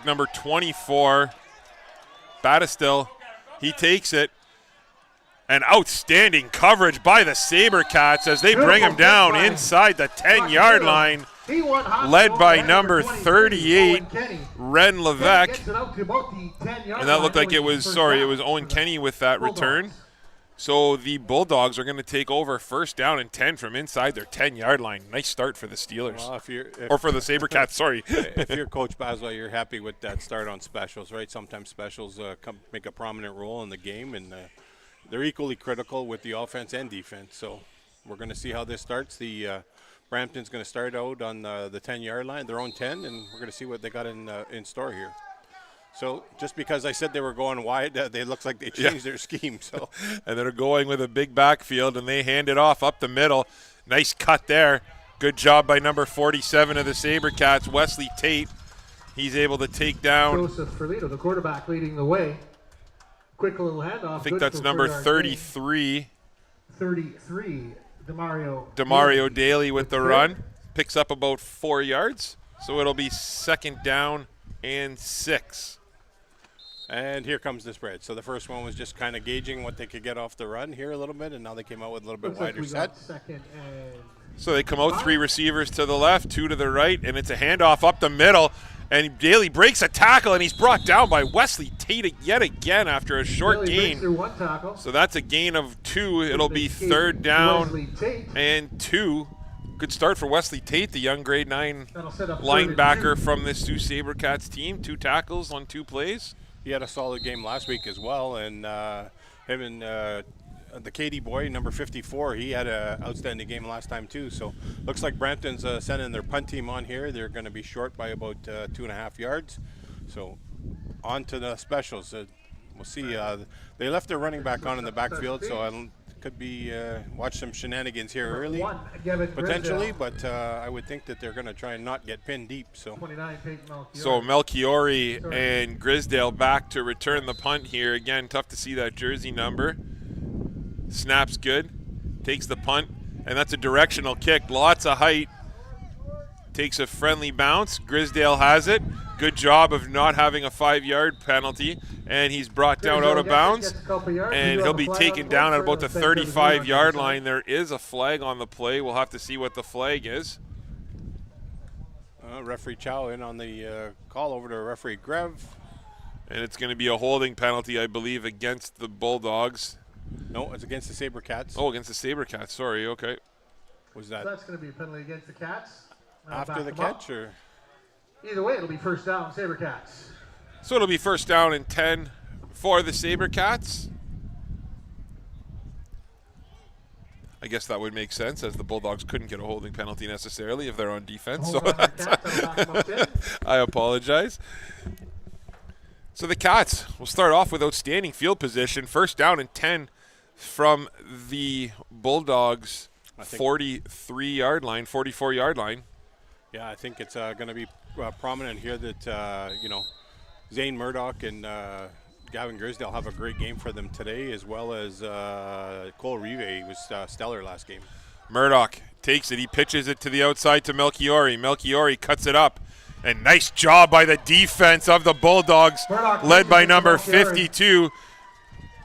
number 24, Battistil. He takes it. And outstanding coverage by the Sabercats as they bring him down inside the 10-yard line, led by number 38, Ren Levesque. And that looked like it was Owen Kenny with that return. So the Bulldogs are going to take over first down and 10 from inside their 10-yard line. Nice start for the Steelers. Well, or for the Sabercats, sorry. If you're Coach Baswell, you're happy with that start on specials, right? Sometimes specials make a prominent role in the game, and they're equally critical with the offense and defense. So we're going to see how this starts. The Brampton's going to start out on the 10-yard line, their own 10, and we're going to see what they got in store here. So just because I said they were going wide, they looks like they changed their scheme. So and they're going with a big backfield, and they hand it off up the middle. Nice cut there. Good job by number 47 of the Sabercats, Wesley Tate. He's able to take down. Joseph Ferlito, the quarterback, leading the way. Quick little handoff. I think that's number 33. 33, Demario Daly with the run. Picks up about 4 yards. So it'll be second down and 6. And here comes the spread. So the first one was just kind of gauging what they could get off the run here a little bit, and now they came out with a little bit wider set. So they come out 3 receivers to the left, 2 to the right, and it's a handoff up the middle. And Daly breaks a tackle, and he's brought down by Wesley Tate yet again after a short gain. So that's a gain of 2. It'll be third down and 2. Good start for Wesley Tate, the young grade 9 linebacker from this Sioux Sabercats team. 2 tackles on 2 plays. He had a solid game last week as well, and him and the Katie boy, number 54, he had an outstanding game last time too. So looks like Brampton's sending their punt team on here. They're going to be short by about 2.5 yards. So on to the specials. We'll see. They left their running back on in the backfield, so I could be watch some shenanigans here early, potentially. But I would think that they're going to try and not get pinned deep. So Melchiori and Grisdale back to return the punt here. Again, tough to see that jersey number. Snaps good, takes the punt, and that's a directional kick. Lots of height. Takes a friendly bounce. Grisdale has it. Good job of not having a 5-yard penalty, and he's brought down out of bounds, and he'll be taken down at about the 35-yard line. There is a flag on the play. We'll have to see what the flag is. Referee Chow in on the call over to referee Grev. And it's going to be a holding penalty, I believe, against the Bulldogs. No, it's against the Sabercats. Oh, against the Sabercats. Sorry, okay. Was that? So that's going to be a penalty against the Cats. After the catch, or? Either way, it'll be first down, Sabercats. So it'll be first down and 10 for the Sabercats. I guess that would make sense, as the Bulldogs couldn't get a holding penalty necessarily if they're on defense. So I apologize. So the Cats will start off with outstanding field position. First down and 10 from the Bulldogs' 43-yard line, 44-yard line. Yeah, I think it's going to be prominent here that, Zane Murdoch and Gavin Grisdale have a great game for them today, as well as Cole Rive. He was stellar last game. Murdoch takes it. He pitches it to the outside to Melchiori. Melchiori cuts it up. And nice job by the defense of the Bulldogs, led by number 52,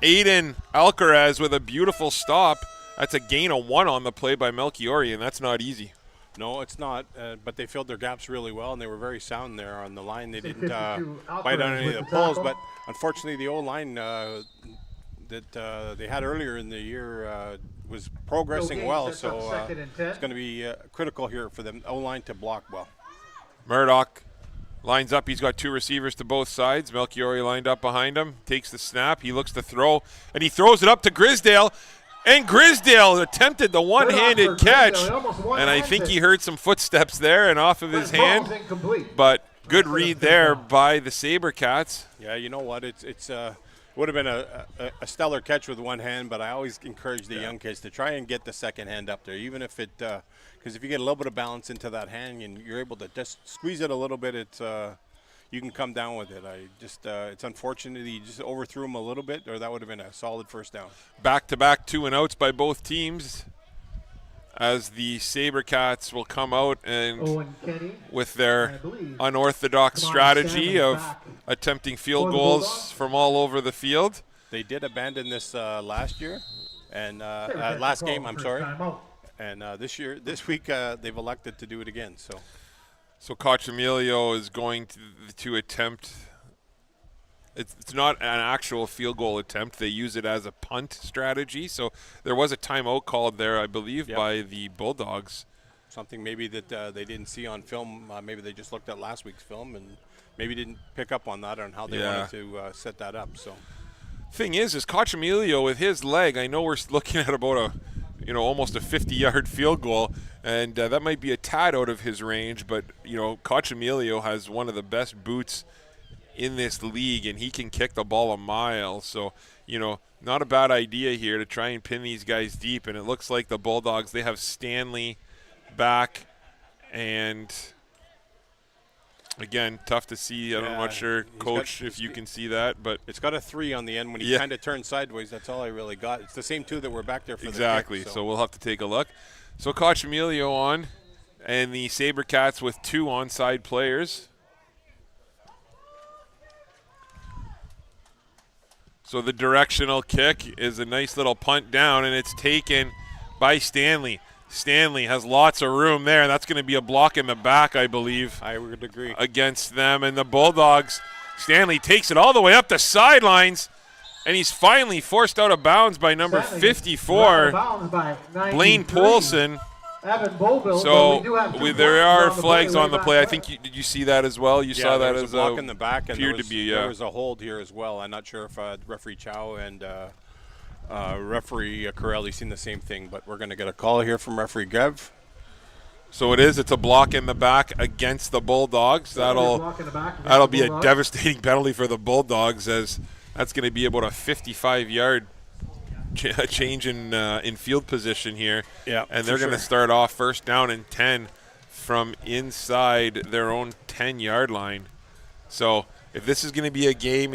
Aiden Alcaraz, with a beautiful stop. That's a gain of 1 on the play by Melchiori, and that's not easy. No, it's not, but they filled their gaps really well, and they were very sound there on the line. They didn't bite on any of the pulls, but unfortunately the O-line that they had earlier in the year was progressing well, so it's going to be critical here for them O-line to block well. Murdoch lines up. He's got 2 receivers to both sides. Melchiori lined up behind him. Takes the snap. He looks to throw, and he throws it up to Grisdale. And Grisdale attempted the one-handed catch, and I think he heard some footsteps there and off of his hand. But good read there by the Sabercats. Yeah, you know what? It's would have been a stellar catch with one hand, but I always encourage the young kids to try and get the second hand up there, even if it because if you get a little bit of balance into that hand and you're able to just squeeze it a little bit, it's you can come down with it. It's unfortunate he just overthrew him a little bit, or that would have been a solid first down. Back-to-back 2-and-outs by both teams. as the Sabercats will come out and Owen Kenny. with I their believe. unorthodox Come on, strategy Sam, of back attempting for field the goals Bulldogs. from all over the field. They did abandon this last year, and Sabercats last call game. for I'm first sorry. timeout. And this week, they've elected to do it again. So Cochamilio is going to attempt. It's not an actual field goal attempt. They use it as a punt strategy. So there was a timeout called there, I believe, by the Bulldogs. Something maybe that they didn't see on film. Maybe they just looked at last week's film and maybe didn't pick up on that on how they wanted to set that up. So Thing is Cochamilio with his leg, I know we're looking at about almost a 50-yard field goal, and that might be a tad out of his range, but, Cochamilio has one of the best boots in this league, and he can kick the ball a mile. So, not a bad idea here to try and pin these guys deep, and it looks like the Bulldogs, they have Stanley back, and again, tough to see. I'm not sure, Coach, if you can see that, but it's got a 3 on the end. When he kind of turned sideways, that's all I really got. It's the same 2 that were back there for exactly. the kick, So we'll have to take a look. So Cochamilio on, and the Sabercats with 2 onside players. So the directional kick is a nice little punt down, and it's taken by Stanley. Stanley has lots of room there, and that's going to be a block in the back, I believe. I would agree. Against them. And the Bulldogs, Stanley takes it all the way up the sidelines, and he's finally forced out of bounds by number 54, Blaine Poulsen. So there are flags on the play. I think did you see that as well? You saw that as a block in the back, and appeared to be. There was a hold here as well. I'm not sure if referee Chow and referee Corelli seen the same thing, but we're going to get a call here from referee Gev. So it's a block in the back against the Bulldogs. That'll be a devastating penalty for the Bulldogs, as that's going to be about a 55-yard change in field position here. Yeah, and they're going to start off first down and 10 from inside their own 10-yard line. So if this is going to be a game,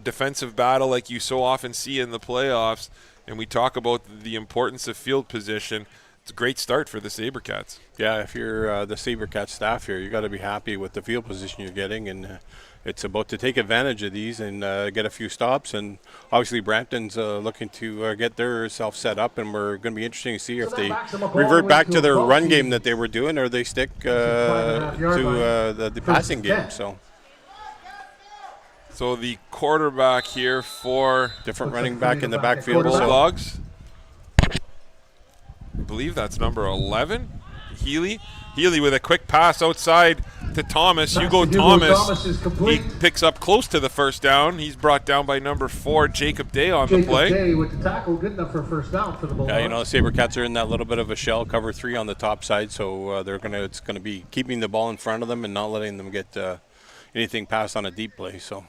defensive battle like you so often see in the playoffs, and we talk about the importance of field position, it's a great start for the Sabercats. Yeah, if you're the Sabercats staff here, you got to be happy with the field position you're getting, and it's about to take advantage of these and get a few stops. And obviously Brampton's looking to get their self set up, and we're going to be interesting to see if they revert back to their run game that they were doing, or they stick to the passing game. So the quarterback here for different running back in the backfield. Bulldogs. I believe that's number 11, Healy. Healy with a quick pass outside to Thomas. Hugo Thomas. He picks up close to the first down. He's brought down by number 4, Jacob Day on the play. Day with the tackle, good enough for first down for the Bulldogs. Yeah, the Sabercats are in that little bit of a shell, cover 3 on the top side, so it's going to be keeping the ball in front of them and not letting them get anything passed on a deep play. So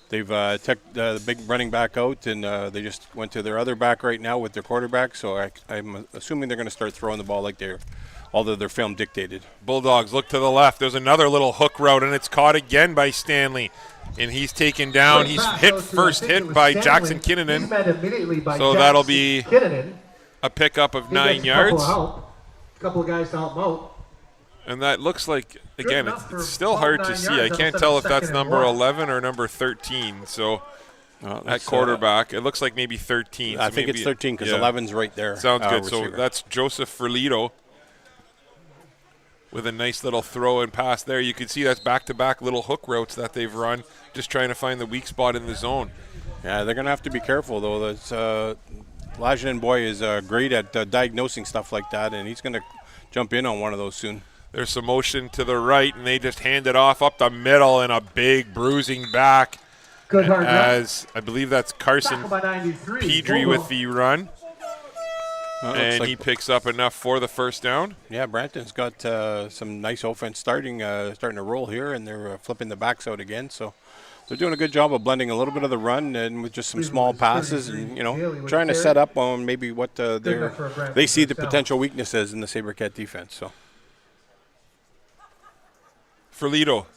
they've took the big running back out, and they just went to their other back right now with their quarterback. So I'm assuming they're going to start throwing the ball like although their film dictated. Bulldogs look to the left. There's another little hook route, and it's caught again by Stanley. And he's taken down. He's first hit by Jackson Kinnunen. So that'll be a pickup of 9 yards. A couple of guys to help him out. And that looks like, again, it's still hard to see. I can't tell if that's number 11 or number 13. So at quarterback, it looks like maybe 13. I think it's 13 because 11's right there. Sounds good. So that's Joseph Ferlito with a nice little throw and pass there. You can see that's back-to-back little hook routes that they've run, just trying to find the weak spot in the zone. Yeah, they're going to have to be careful, though. Lajanen Boy is great at diagnosing stuff like that, and he's going to jump in on one of those soon. There's some motion to the right, and they just hand it off up the middle and a big bruising back. Good hard as I believe that's Carson Pedri with the run. And he picks up enough for the first down. Yeah, Brampton's got some nice offense starting to roll here, and they're flipping the backs out again. So they're doing a good job of blending a little bit of the run and with just some small passes, and trying to set up on maybe what they see the potential weaknesses in the Sabercat defense. So Ferlito,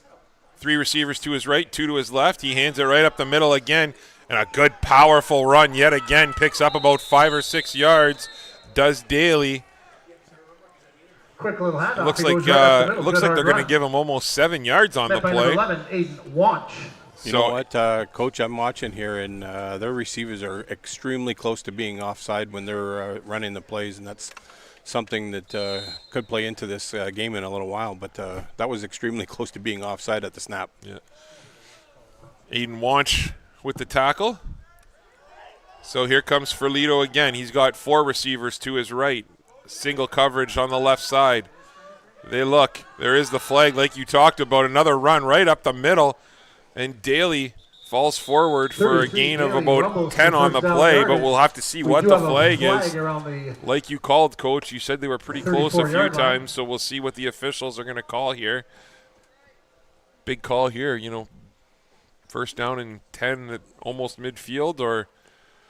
3 receivers to his right, 2 to his left. He hands it right up the middle again, and a good, powerful run yet again. Picks up about 5 or 6 yards. does Daly. Quick little handoff. Looks He like goes right up the middle. looks Good like they're hard going to run. give him almost 7 yards on the Met by number play. 11, Aiden Wanch. You know what, Coach, I'm watching here, and their receivers are extremely close to being offside when they're running the plays, and that's something that could play into this game in a little while. But that was extremely close to being offside at the snap. Yeah. Aiden Wanch with the tackle. So here comes Ferlito again. He's got 4 receivers to his right. Single coverage on the left side. They look. There is the flag like you talked about. Another run right up the middle. And Daly falls forward for a gain of about 10 on the play, but we'll have to see what the flag is. Like you called, Coach, you said they were pretty close a few times, so we'll see what the officials are going to call here. Big call here, you know, first down and 10 at almost midfield, or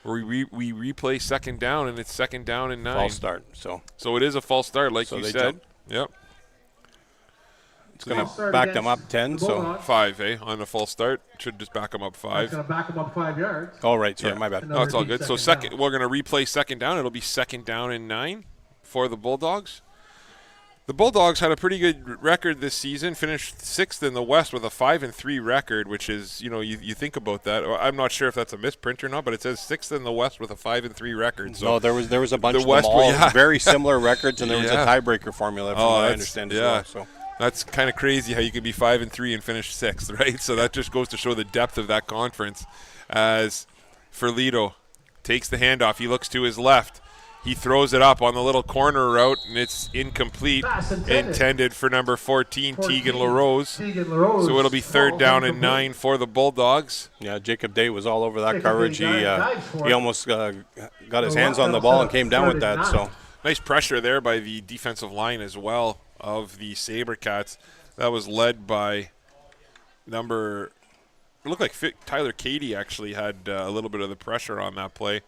we replay second down and it's second down and 9. False start. So it is a false start, like you said. Yep. It's going to back them up 10, so 5, on the false start. Should just back them up 5. It's going to back them up 5 yards. Oh, right. Sorry, my bad. No, it's all good. So we're going to replay second down. It'll be second down and 9 for the Bulldogs. The Bulldogs had a pretty good record this season, finished 6th in the West with a 5-3 record, which is, you know, you think about that. I'm not sure if that's a misprint or not, but it says 6th in the West with a 5-3 record. So no, there was a bunch of them all very similar records, and there was a tiebreaker formula from what I understand as well. So. That's kind of crazy how you could be 5-3 and finish 6th, right? So that just goes to show the depth of that conference. As Ferlito takes the handoff, he looks to his left. He throws it up on the little corner route, and it's incomplete. Intended for number 14, Tegan LaRose. So it'll be third down and 9 for the Bulldogs. Yeah, Jacob Day was all over that coverage. He almost got his hands on the ball and came down with that. So nice pressure there by the defensive line as well of the Sabercats. That was led by it looked like Tyler Cady actually had a little bit of the pressure on that play.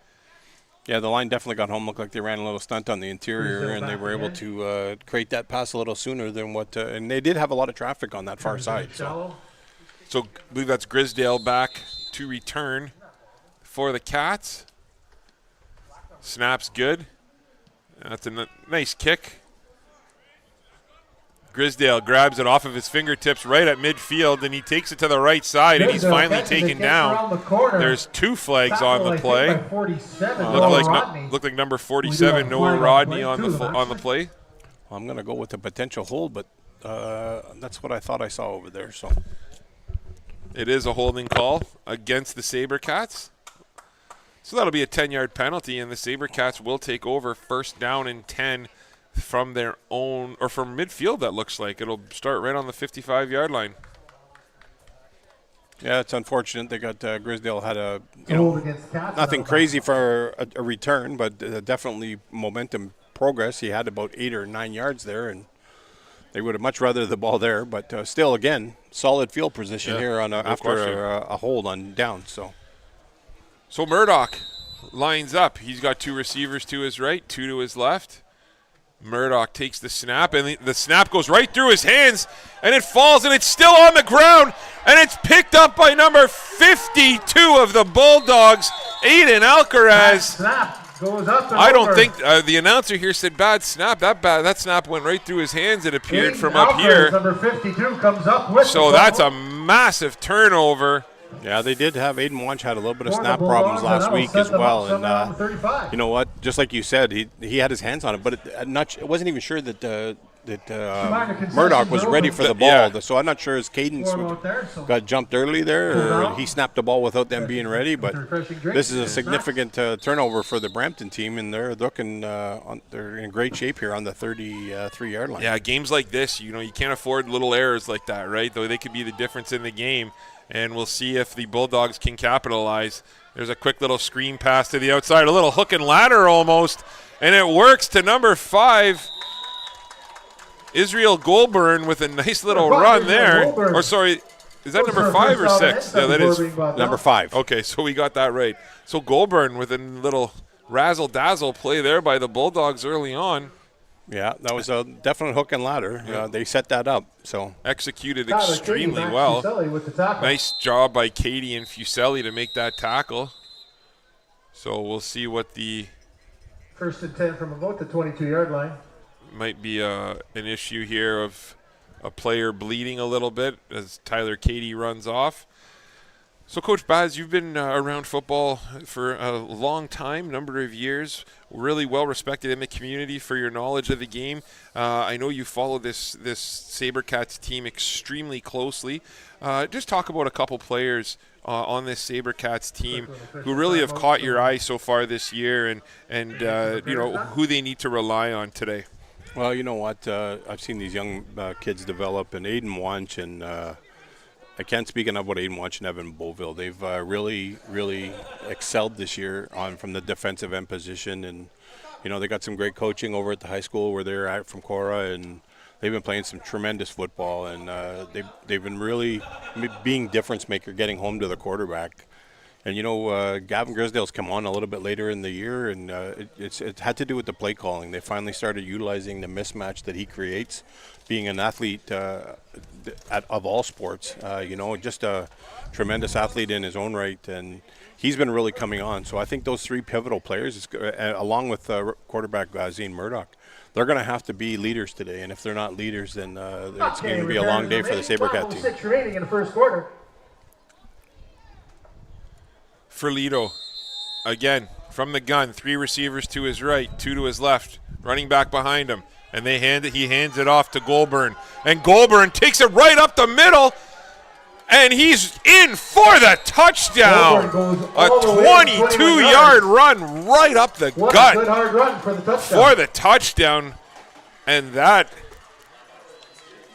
Yeah, the line definitely got home. Looked like they ran a little stunt on the interior, and they were able to create that pass a little sooner than what. And they did have a lot of traffic on that far side. So I believe that's Grisdale back to return for the Cats. Snap's good. That's a nice kick. Grisdale grabs it off of his fingertips right at midfield, and he takes it to the right side, and he's finally taken down. There's 2 flags on the play. Looked like number 47, Noah Rodney, on the play. Well, I'm going to go with a potential hold, but that's what I thought I saw over there. So it is a holding call against the Sabercats. So that'll be a 10-yard penalty, and the Sabercats will take over first down and 10 from their own, or from midfield. That looks like it'll start right on the 55-yard line. Yeah, it's unfortunate. They got Grisdale had a nothing crazy for a return, but definitely momentum progress. He had about 8 or 9 yards there, and they would have much rather the ball there. But still, again, solid field position here on after a hold on down. So Murdoch lines up. He's got 2 receivers to his right, 2 to his left. Murdoch takes the snap, and the snap goes right through his hands, and it falls, and it's still on the ground, and it's picked up by number 52 of the Bulldogs, Aiden Alcaraz. I don't think the announcer here said bad snap. That snap went right through his hands. It appeared from up here. Number 52 comes up with so that's a massive turnover. Yeah, they did have Aiden Wanch had a little bit of snap problems last week as well, and you know what? Just like you said, he had his hands on it, but it wasn't even sure that Murdoch was ready for the ball. Yeah. So I'm not sure his cadence got jumped early there, or he snapped the ball without them being ready. But this is a significant turnover for the Brampton team, and they're looking they're in great shape here on the 33-yard line. Yeah, games like this, you can't afford little errors like that, right? Though they could be the difference in the game. And we'll see if the Bulldogs can capitalize. There's a quick little screen pass to the outside, a little hook and ladder almost, and it works to number 5, Israel Goldburn, with a nice little run there. Or sorry, is that number 5 or 6? Yeah, that is number 5. Okay, so we got that right. So Goldburn with a little razzle-dazzle play there by the Bulldogs early on. Yeah, that was a definite hook and ladder. They set that up. So executed extremely well. Nice job by Katie and Fuselli to make that tackle. So we'll see what the First and 10 from about the 22-yard line. Might be an issue here of a player bleeding a little bit as Tyler Cady runs off. So, Coach Baz, you've been around football for a long time, number of years, really well respected in the community for your knowledge of the game. I know you follow this Sabercats team extremely closely. Just talk about a couple players on this Sabercats team who really have caught your eye so far this year, and you know, who they need to rely on today. Well, you know what? I've seen these young kids develop, and Aiden Wanch and I can't speak enough about Aiden Wanch and Evan Beauville. They've really excelled this year from the defensive end position, and you know, they got some great coaching over at the high school where they're at from Cora, and they've been playing some tremendous football, and they've been really being difference maker, getting home to the quarterback. And you know, Gavin Grisdale's come on a little bit later in the year, and it had to do with the play calling. They finally started utilizing the mismatch that he creates, being an athlete of all sports. You know, just a tremendous athlete in his own right, and he's been really coming on. So I think those three pivotal players, along with quarterback Zane Murdoch, they're going to have to be leaders today. And if they're not leaders, then it's going to be a long day for the Sabercat team. 6 remaining in the first quarter. Ferlito, again, from the gun, 3 receivers to his right, 2 to his left, running back behind him. And he hands it off to Goulburn. And Goulburn takes it right up the middle, and he's in for the touchdown. A 22-yard run right up the gut Good hard run for the touchdown. for the touchdown. And that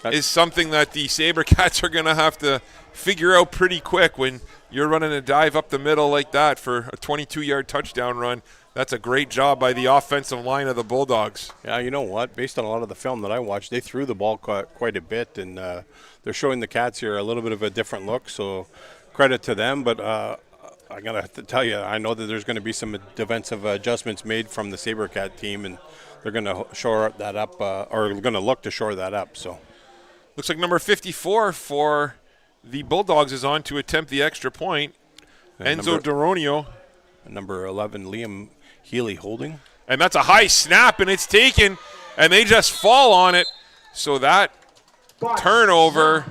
is something that the Sabercats are going to have to figure out pretty quick. When you're running a dive up the middle like that for a 22-yard touchdown run, that's a great job by the offensive line of the Bulldogs. Yeah, you know what? Based on a lot of the film that I watched, they threw the ball quite a bit, and they're showing the Cats here a little bit of a different look, so credit to them. But I got to tell you, I know that there's going to be some defensive adjustments made from the Sabercat team, and they're going to shore that up, or going to look to shore that up. So, looks like number 54 for the Bulldogs is on to attempt the extra point. And Enzo Doronio. Number 11, Liam Healy holding. And that's a high snap, and it's taken, and they just fall on it. So that turnover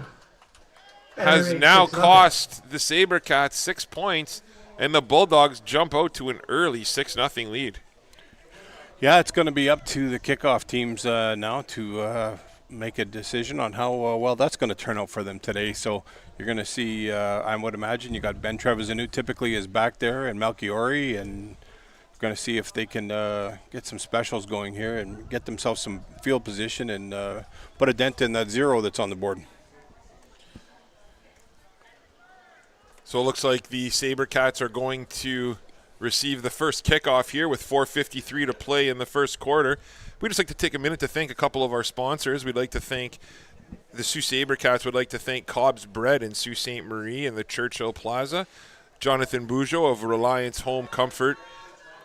has now cost the Sabercats 6 points, and the Bulldogs jump out to an early 6-0 lead. Yeah, it's going to be up to the kickoff teams now to make a decision on how well that's going to turn out for them today. So you're going to see, I would imagine, you got Ben Trevisan, who typically is back there, and Melchiori, and going to see if they can get some specials going here and get themselves some field position and put a dent in that 0 that's on the board. So it looks like the Sabercats are going to receive the first kickoff here with 4:53 to play in the first quarter. We'd just like to take a minute to thank a couple of our sponsors. We'd like to thank the Sault Sabercats would like to thank Cobb's Bread in Sault Ste. Marie in the Churchill Plaza, Jonathan Bujo of Reliance Home Comfort,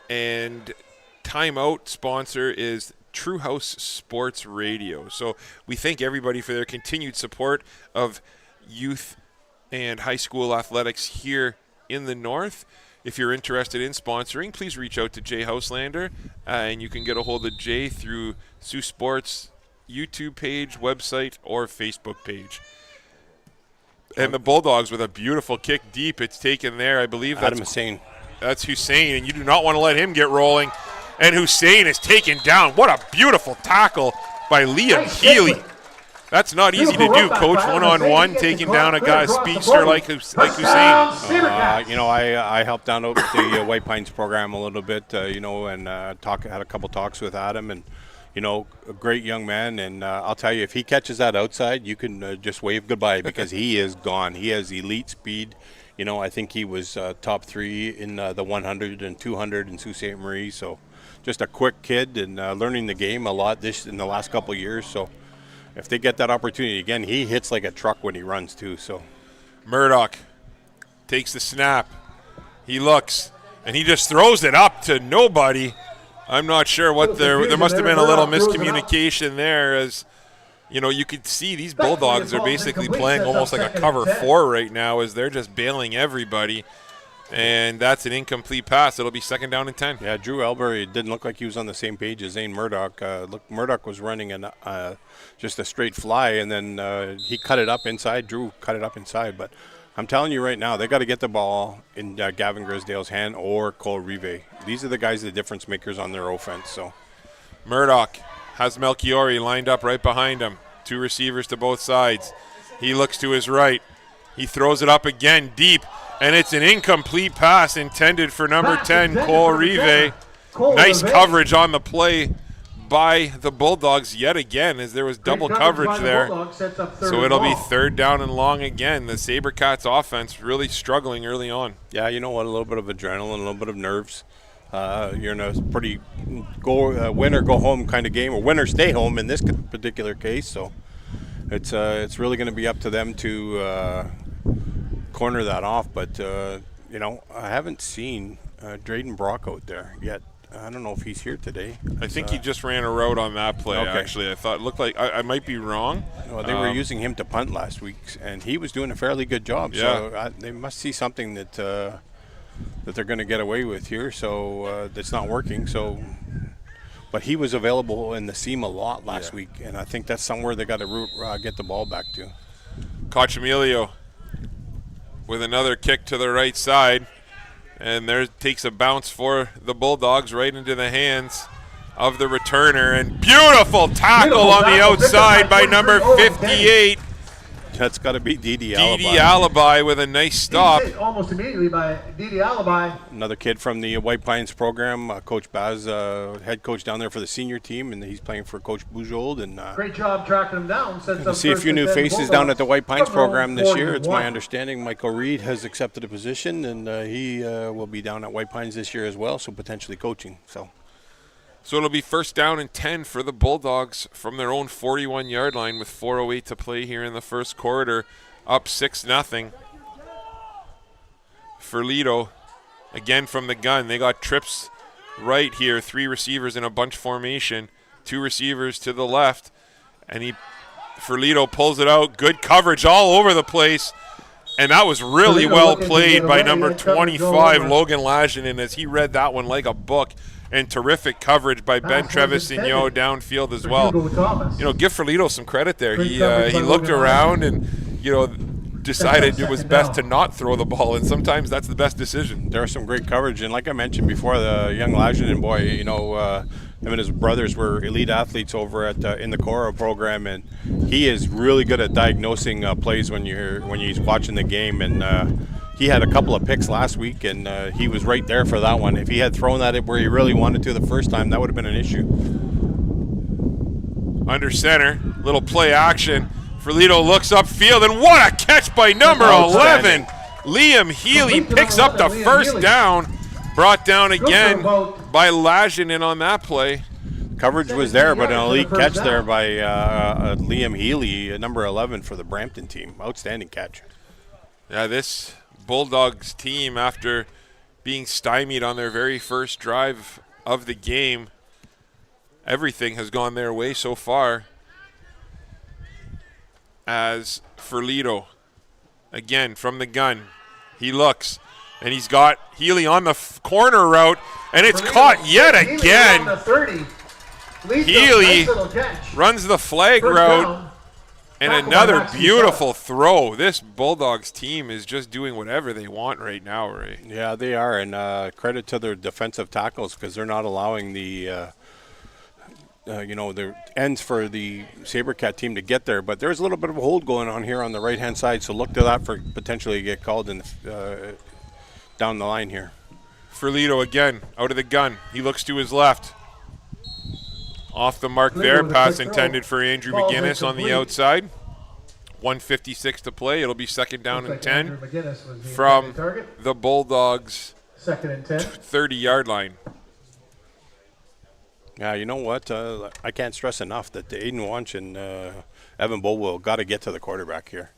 and timeout sponsor is True House Sports Radio. So we thank everybody for their continued support of youth and high school athletics here in the North. If you're interested in sponsoring, please reach out to Jay Houselander, and you can get a hold of Jay through Saultsports YouTube page, website, or Facebook page. And the Bulldogs with a beautiful kick deep. It's taken there, I believe. Adam Hussein. That's Hussein, and you do not want to let him get rolling. And Hussein is taken down. What a beautiful tackle by Liam Healy. That's not easy to do, Coach, one-on-one, taking down a guy, a speedster like Hussein. You know, I helped out with the White Pines program a little bit, you know, and had a couple talks with Adam, and, you know, a great young man. And I'll tell you, if he catches that outside, you can just wave goodbye because he is gone. He has elite speed. You know, I think he was top 3 in the 100 and 200 in Sault Ste. Marie. So just a quick kid and learning the game a lot in the last couple of years. So if they get that opportunity again, he hits like a truck when he runs too. So Murdoch takes the snap. He looks, and he just throws it up to nobody. I'm not sure what there must have been a little miscommunication there, as you know, you could see these Bulldogs are basically playing almost like a cover 4 right now, as they're just bailing everybody. And that's an incomplete pass. It'll be 2nd down and 10. Yeah, Drew Elbury didn't look like he was on the same page as Zane Murdoch. Murdoch was running just a straight fly, and then he cut it up inside. Drew cut it up inside. But I'm telling you right now, they got to get the ball in Gavin Grisdale's hand or Cole Rive. These are the guys, the difference makers on their offense. So Murdoch has Melchiori lined up right behind him. 2 receivers to both sides. He looks to his right. He throws it up again deep. And it's an incomplete pass intended for number 10, Cole Rive. Nice coverage on the play by the Bulldogs yet again, as there was double coverage there. So it'll be 3rd down and long again. The Sabercats offense really struggling early on. Yeah, you know what, a little bit of adrenaline, a little bit of nerves. You're in a pretty win or go home kind of game, or win or stay home in this particular case. So it's really going to be up to them to corner that off, but you know, I haven't seen Drayden Brock out there yet. I don't know if he's here today. I think he just ran a route on that play. Okay. Actually, I thought it looked like I might be wrong. Well, they were using him to punt last week, and he was doing a fairly good job. Yeah. So they must see something that they're going to get away with here. So that's not working. So, but he was available in the seam a lot last week, and I think that's somewhere they got to get the ball back to. Cochemilio with another kick to the right side, and there takes a bounce for the Bulldogs right into the hands of the returner, and beautiful tackle on the outside by number 58. That's got to be Didi Alibi. Didi Alibi with a nice stop. Almost immediately by Didi Alibi. Another kid from the White Pines program, Coach Baz, head coach down there for the senior team, and he's playing for Coach Bujold. And great job tracking him down. We'll see a few new faces down at the White Pines program this year. It's my understanding Michael Reed has accepted a position, and he will be down at White Pines this year as well, so potentially coaching. So it'll be 1st down and 10 for the Bulldogs from their own 41-yard line with 4:08 to play here in the first quarter, up 6-0. Ferlito, again from the gun. They got trips right here, 3 receivers in a bunch formation, 2 receivers to the left, and Ferlito pulls it out. Good coverage all over the place, and that was really well played by number 25, Logan Laginen, as he read that one like a book. And terrific coverage by Ben Trevisigno downfield as well. You know, give Ferlito some credit there. He looked around and, you know, decided it was best to not throw the ball, and sometimes that's the best decision. There was some great coverage, and like I mentioned before, the young Laginen boy, you know, him and his brothers were elite athletes over at in the Coro program, and he is really good at diagnosing plays when he's watching the game. And he had a couple of picks last week, and he was right there for that one. If he had thrown that where he really wanted to the first time, that would have been an issue. Under center, little play action. Ferlito looks upfield, and what a catch by number 11. Liam Healy picks up the 1st down. Brought down again by Laginen on that play. Coverage was there, but an elite catch there by Liam Healy, number 11 for the Brampton team. Outstanding catch. Yeah, this Bulldogs team, after being stymied on their very first drive of the game, everything has gone their way so far. As Ferlito, again from the gun, he looks, and he's got Healy on the corner route, and it's caught yet again. Healy runs the flag route. And another beautiful throw. This Bulldogs team is just doing whatever they want right now, Ray. Yeah, they are, and credit to their defensive tackles, because they're not allowing the the ends for the Sabercat team to get there. But there's a little bit of a hold going on here on the right-hand side, so look to that for potentially get called in down the line here. Ferlito again, out of the gun. He looks to his left. Off the mark there, pass intended for Andrew McGinnis on the outside. 1:56 to play. It'll be 2nd down and 10 from the Bulldogs' 30-yard line. Yeah, you know what? I can't stress enough that Aiden Wunsch and Evan Bolwell got to get to the quarterback here.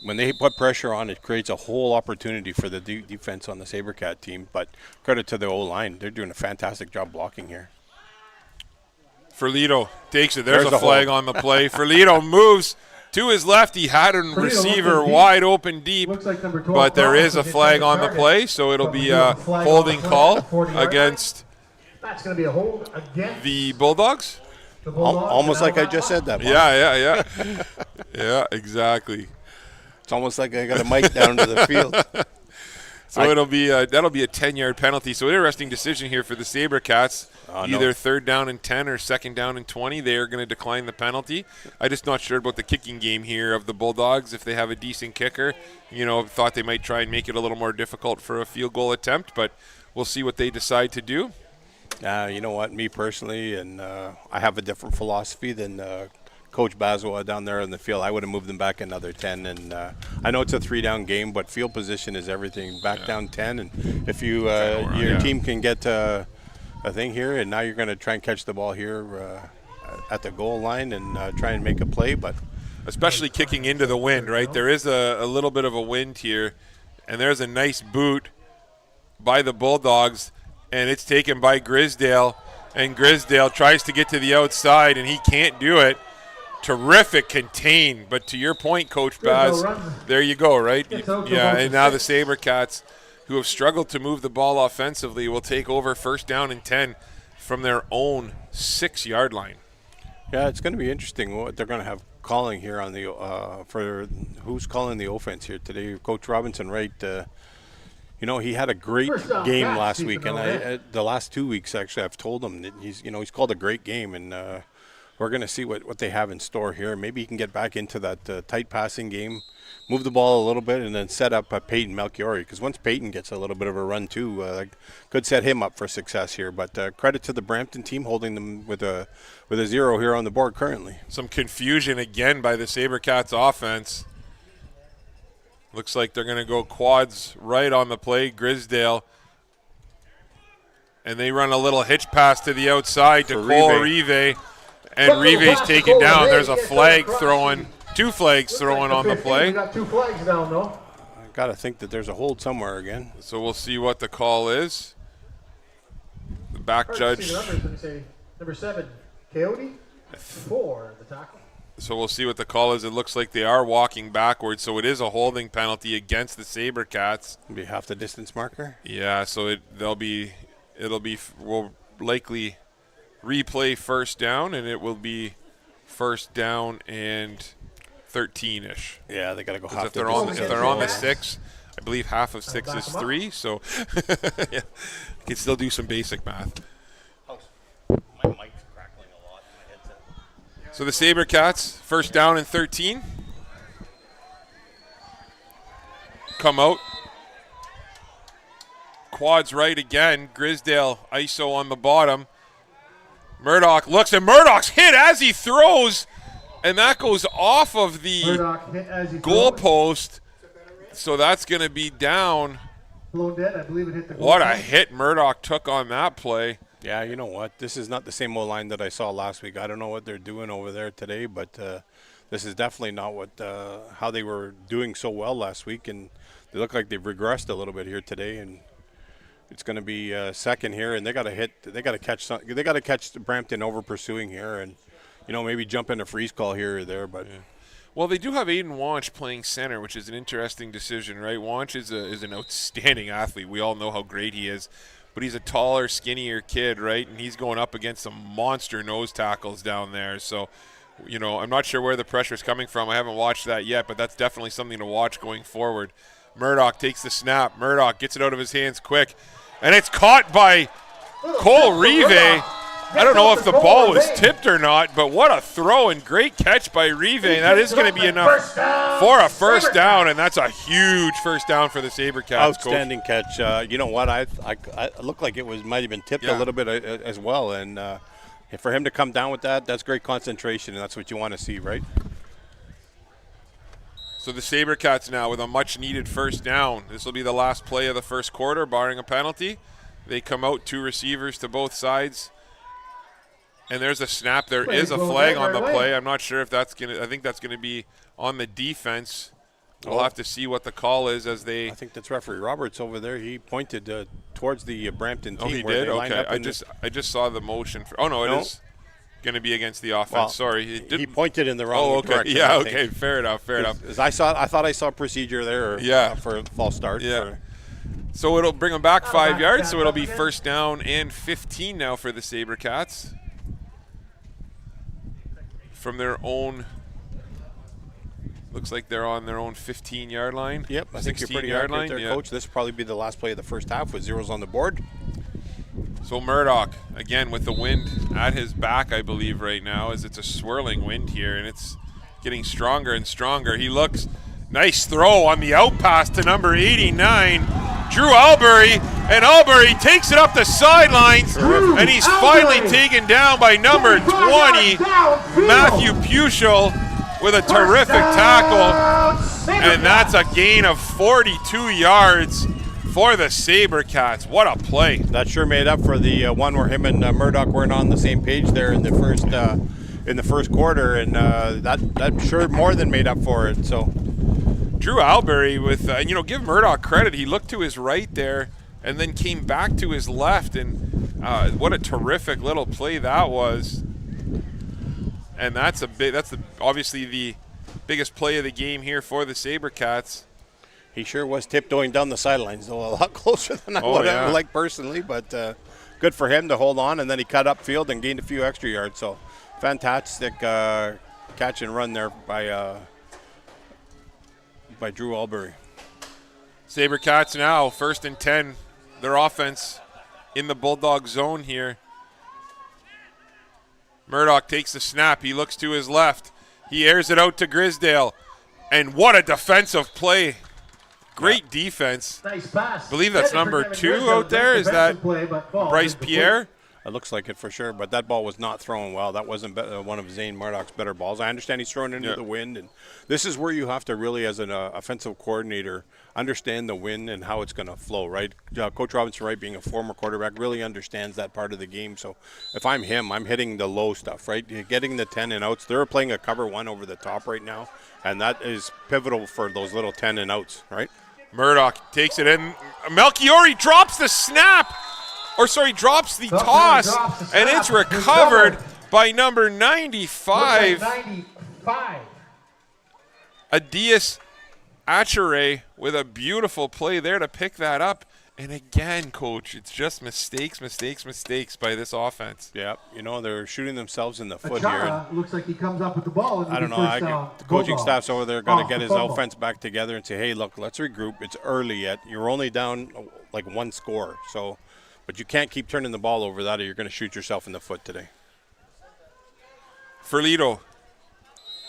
When they put pressure on, it creates a whole opportunity for the defense on the Sabercat team. But credit to the O-line. They're doing a fantastic job blocking here. Ferlito takes it. There's a flag on the play. Ferlito moves To his left, he had a receiver wide open deep, Looks like number 12, but there is a Brampton flag hit on the target. play, so it'll be a Flag on the holding play call at the 40-yard against That's going to be a hold against the Bulldogs. the Bulldogs. Almost And like I now just said that. Bob. Yeah. Yeah, exactly. It's almost like I got a mic down to the field. So that'll be a 10-yard penalty. So interesting decision here for the Sabercats. Either third down and 10 or second down and 20. They are going to decline the penalty. I'm just not sure about the kicking game here of the Bulldogs. If they have a decent kicker, thought they might try and make it a little more difficult for a field goal attempt, but we'll see what they decide to do. You know what? Me personally, and I have a different philosophy than Coach Bazwa down there in the field. I would have moved them back another 10, and I know it's a 3-down game, but field position is everything. Back down 10, and if you your team can get a thing here, and now you're going to try and catch the ball here at the goal line and try and make a play, but especially kicking into the wind, right? There is a little bit of a wind here, and there's a nice boot by the Bulldogs, and it's taken by Grisdale, and Grisdale tries to get to the outside, and he can't do it. Terrific contain, but to your point, Coach Baz, there you go, right? Yeah, and now the Sabercats, who have struggled to move the ball offensively, will take over first down and 10 from their own 6-yard line. Yeah, it's going to be interesting what they're going to have calling here on the for who's calling the offense here today. Coach Robinson, right? He had a great game last week, and the last 2 weeks actually, I've told him that he's called a great game, and we're going to see what they have in store here. Maybe he can get back into that tight passing game, move the ball a little bit, and then set up Peyton Melchiori. Because once Peyton gets a little bit of a run too, could set him up for success here. But credit to the Brampton team holding them with a 0 here on the board currently. Some confusion again by the Sabercats offense. Looks like they're going to go quads right on the play. Grisdale. And they run a little hitch pass to the outside to Cole Rive. And Rive's taken down. There's a flag throwing, 2 flags throwing on the play. We got 2 flags down, though. I got to think that there's a hold somewhere again. So we'll see what the call is. The back judge. Number 7, Coyote. 4, the tackle. So we'll see what the call is. It looks like they are walking backwards, so it is a holding penalty against the Sabercats. It'll be half the distance marker. Yeah, so we'll likely replay first down, and it will be first down and 13-ish. Yeah, they got to go half if they're on the 6, I believe half of 6 is 3, so yeah, you can still do some basic math. My mic's crackling a lot in my headset. So the Sabercats, first down and 13. Come out. Quads right again. Grisdale, ISO on the bottom. Murdoch looks, and Murdoch's hit as he throws, and that goes off of the goal post. So that's going to be down. Blown dead. I believe it hit the goal. What a hit Murdoch took on that play. Yeah, you know what? This is not the same old line that I saw last week. I don't know what they're doing over there today, but this is definitely not how they were doing so well last week, and they look like they've regressed a little bit here today. And it's going to be second here, and they got to catch Brampton over pursuing here, and maybe jump in a freeze call here or there. But well, they do have Aiden Wanch playing center, which is an interesting decision, right? Wanch is an outstanding athlete. We all know how great he is, but he's a taller, skinnier kid, right? And he's going up against some monster nose tackles down there. So, I'm not sure where the pressure is coming from. I haven't watched that yet, but that's definitely something to watch going forward. Murdoch takes the snap. Murdoch gets it out of his hands quick. And it's caught by Cole Rive. I don't know if the ball was tipped or not, but what a throw and great catch by Rive. That is going to be enough for a first down, and that's a huge first down for the Sabercats. Outstanding catch. You know what? I looked like it might have been tipped a little bit as well. And for him to come down with that's great concentration, and that's what you want to see, right? So the Sabercats now with a much-needed first down. This will be the last play of the first quarter, barring a penalty. They come out, 2 receivers to both sides. And there's a snap. There is a flag on the play. I'm not sure if that's going to – I think that's going to be on the defense. We'll have to see what the call is as they – I think that's referee Roberts over there. He pointed towards the Brampton team. Oh, he did? Okay. I just saw the motion. It is. going to be against the offense. Well, Sorry. He pointed in the wrong direction. Yeah, I okay. think. Fair enough. I thought I saw procedure there for a false start. Yeah. So it'll bring them back 5 yards, so it'll be first down and 15 now for the Sabercats. From their own, looks like they're on their own 15-yard line. Yep, I think you're pretty accurate there, Coach. This will probably be the last play of the first half with zeros on the board. So Murdoch, again, with the wind at his back, I believe, right now, as it's a swirling wind here, and it's getting stronger and stronger. He looks, nice throw on the out pass to number 89, Drew Albury, and Albury takes it up the sidelines, and he's finally taken down by number 20, Matthew Puschel, with a terrific tackle, and that's a gain of 42 yards for the Sabercats. What a play. That sure made up for the one where him and Murdoch weren't on the same page there in the first quarter, and that sure more than made up for it. So Drew Albury with, give Murdoch credit. He looked to his right there and then came back to his left, and what a terrific little play that was. And that's obviously the biggest play of the game here for the Sabercats. He sure was tiptoeing down the sidelines, though, a lot closer than I would have liked personally, but good for him to hold on, and then he cut upfield and gained a few extra yards. So fantastic catch and run there by Drew Albury. Sabercats now, 1st and 10. Their offense in the Bulldog zone here. Murdoch takes the snap. He looks to his left. He airs it out to Grisdale. And what a defensive play. Great defense. Nice pass. I believe that's number 2 out there. Is that Bryce Pierre? It looks like it for sure, but that ball was not thrown well. That wasn't one of Zane Murdoch's better balls. I understand he's thrown into the wind, and this is where you have to really, as an offensive coordinator, understand the wind and how it's going to flow, right? Coach Robinson Wright, being a former quarterback, really understands that part of the game. So if I'm him, I'm hitting the low stuff, right? You're getting the 10 and outs. They're playing a cover 1 over the top right now, and that is pivotal for those little 10 and outs, right? Murdoch takes it in. Melchiori drops the snap. Drops the toss, and it's recovered by number 95. Adias Achere with a beautiful play there to pick that up. And again, Coach, it's just mistakes by this offense. Yeah, they're shooting themselves in the foot here. Looks like he comes up with the ball. I don't know. The coaching staff's over there going to get his offense back together and say, hey, look, let's regroup. It's early yet. You're only down like 1 score. But you can't keep turning the ball over that or you're going to shoot yourself in the foot today. Ferlito,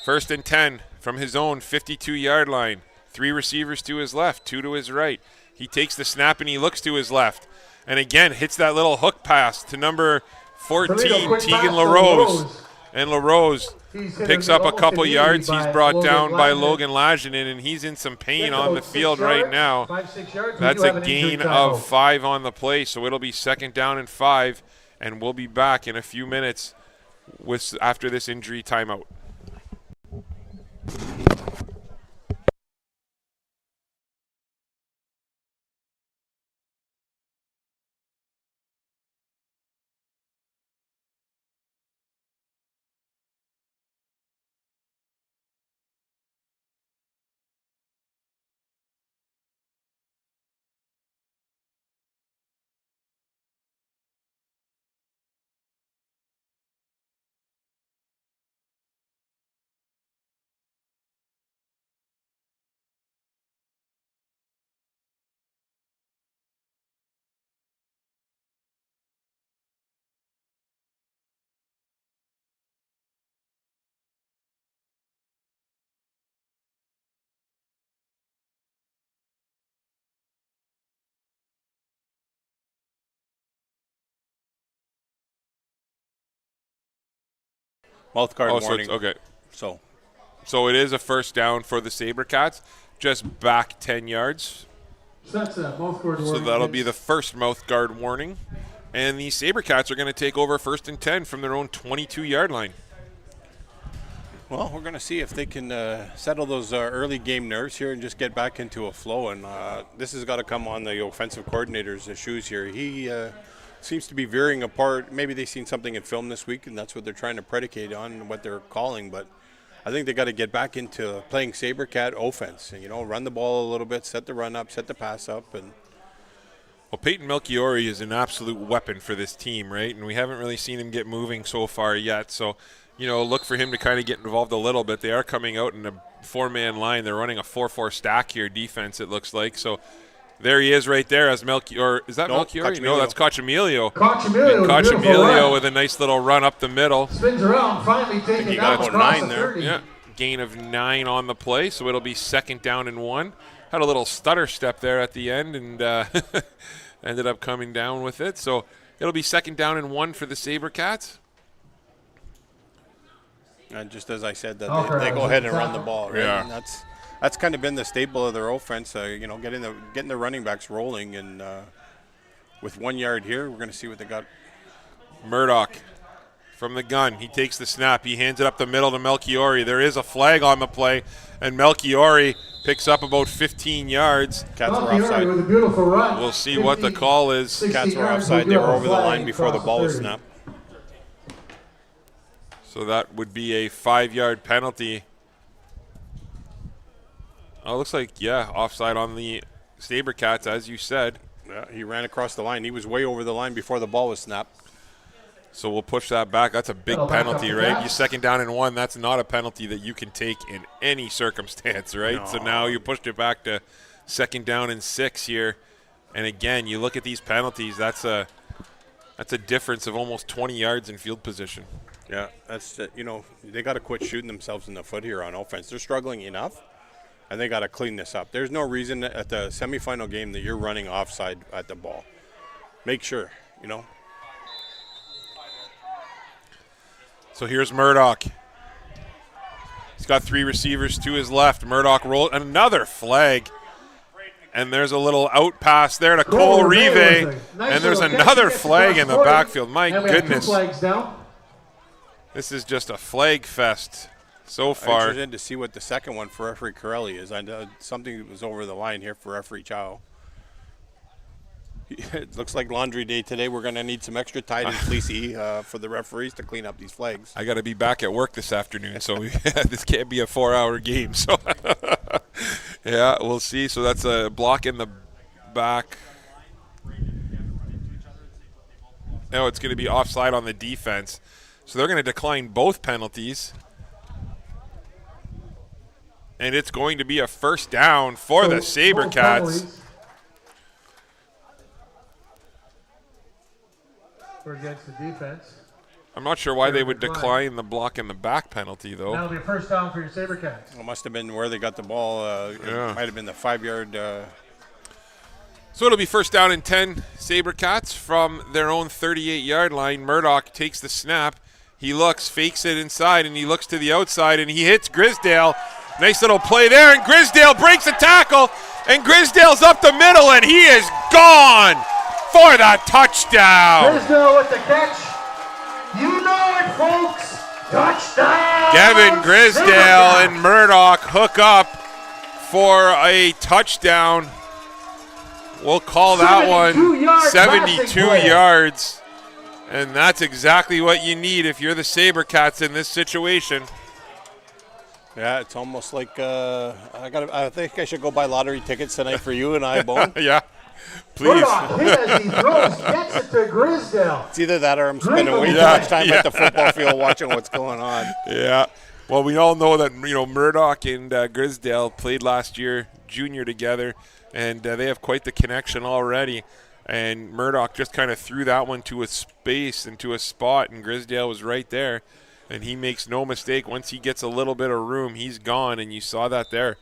1st and 10 from his own 52-yard line. 3 receivers to his left, 2 to his right. He takes the snap and he looks to his left. And again, hits that little hook pass to number 14, Tegan LaRose. And LaRose picks up a couple yards. He's brought down by Logan Laginin, and he's in some pain on the field right now. That's a gain of 5 on the play, so it'll be 2nd down and 5, and we'll be back in a few minutes after this injury timeout. Mouthguard warning. So it is a 1st down for the Sabercats, just back 10 yards. So that'll be the first mouthguard warning. And the Sabercats are going to take over 1st and 10 from their own 22-yard line. Well, we're going to see if they can settle those early game nerves here and just get back into a flow. And this has got to come on the offensive coordinator's shoes here. seems to be veering apart. Maybe they've seen something in film this week, and that's what they're trying to predicate on, what they're calling. But I think they got to get back into playing Sabercat offense. And, run the ball a little bit, set the run up, set the pass up. And well, Peyton Melchiori is an absolute weapon for this team, right? And we haven't really seen him get moving so far yet. So, look for him to kind of get involved a little bit. They are coming out in a 4-man line. They're running a 4-4 stack here, defense, it looks like. So there he is right there as Melchior. Is that Melchiori? No, that's Cochamilio. Cochamilio with a nice little run up the middle. Spins around, finally taking he got out about 9 there. 30. Yeah, gain of 9 on the play, so it'll be 2nd down and 1. Had a little stutter step there at the end and ended up coming down with it. So it'll be 2nd down and 1 for the Sabercats. And just as I said, that they go ahead and run the ball, right? Yeah. And that's kind of been the staple of their offense. Getting the running backs rolling, and with 1 yard here, we're going to see what they got. Murdoch from the gun. He takes the snap. He hands it up the middle to Melchiori. There is a flag on the play, and Melchiori picks up about 15 yards. Cats were offside. With a beautiful run. We'll see what the call is. Cats were offside. They were over the line before the ball was snapped. So that would be a 5-yard penalty. Oh, it looks like, offside on the Sabercats, as you said. Yeah, he ran across the line. He was way over the line before the ball was snapped. So we'll push that back. That's a big penalty, right? You 2nd down and 1. That's not a penalty that you can take in any circumstance, right? No. So now you pushed it back to 2nd down and 6 here. And again, you look at these penalties. That's a difference of almost 20 yards in field position. Yeah, that's they got to quit shooting themselves in the foot here on offense. They're struggling enough, and they got to clean this up. There's no reason at the semifinal game that you're running offside at the ball. Make sure, So here's Murdoch. He's got 3 receivers to his left. Murdoch rolled another flag. And there's a little out pass there to Cole Rive. And there's another flag in the backfield. My goodness. This is just a flag fest so far. I'm interested to see what the second one for referee Corelli is. I know something was over the line here for referee Chow. It looks like laundry day today. We're going to need some extra tight and fleecy for the referees to clean up these flags. I got to be back at work this afternoon, so this can't be a 4-hour game. So, yeah, we'll see. So that's a block in the back. No, it's going to be offside on the defense. So they're going to decline both penalties. And it's going to be a 1st down for the Sabercats. Against the defense. I'm not sure why they would decline the block in the back penalty, though. That'll be a 1st down for your Sabercats. It must have been where they got the ball. It might have been the 5-yard. So it'll be 1st down and 10 Sabercats from their own 38-yard line. Murdoch takes the snap. He looks, fakes it inside, and he looks to the outside, and he hits Grisdale. Nice little play there, and Grisdale breaks a tackle, and Grisdale's up the middle, and he is gone for the touchdown. Grisdale with the catch. You know it, folks. Touchdown. Gavin Grisdale and Murdoch hook up for a touchdown. We'll call that one 72 yards. And that's exactly what you need if you're the Sabercats in this situation. Yeah, it's almost like I think I should go buy lottery tickets tonight for you and I, Bone. Yeah, please. As he throws, gets it to Grisdale. It's either that or I'm spending way too much time at the football field watching what's going on. Yeah. Well, we all know that Murdoch and Grisdale played last year junior together, and they have quite the connection already. And Murdoch just kind of threw that one to a space and to a spot, and Grisdale was right there. And he makes no mistake. Once he gets a little bit of room, he's gone, and you saw that there.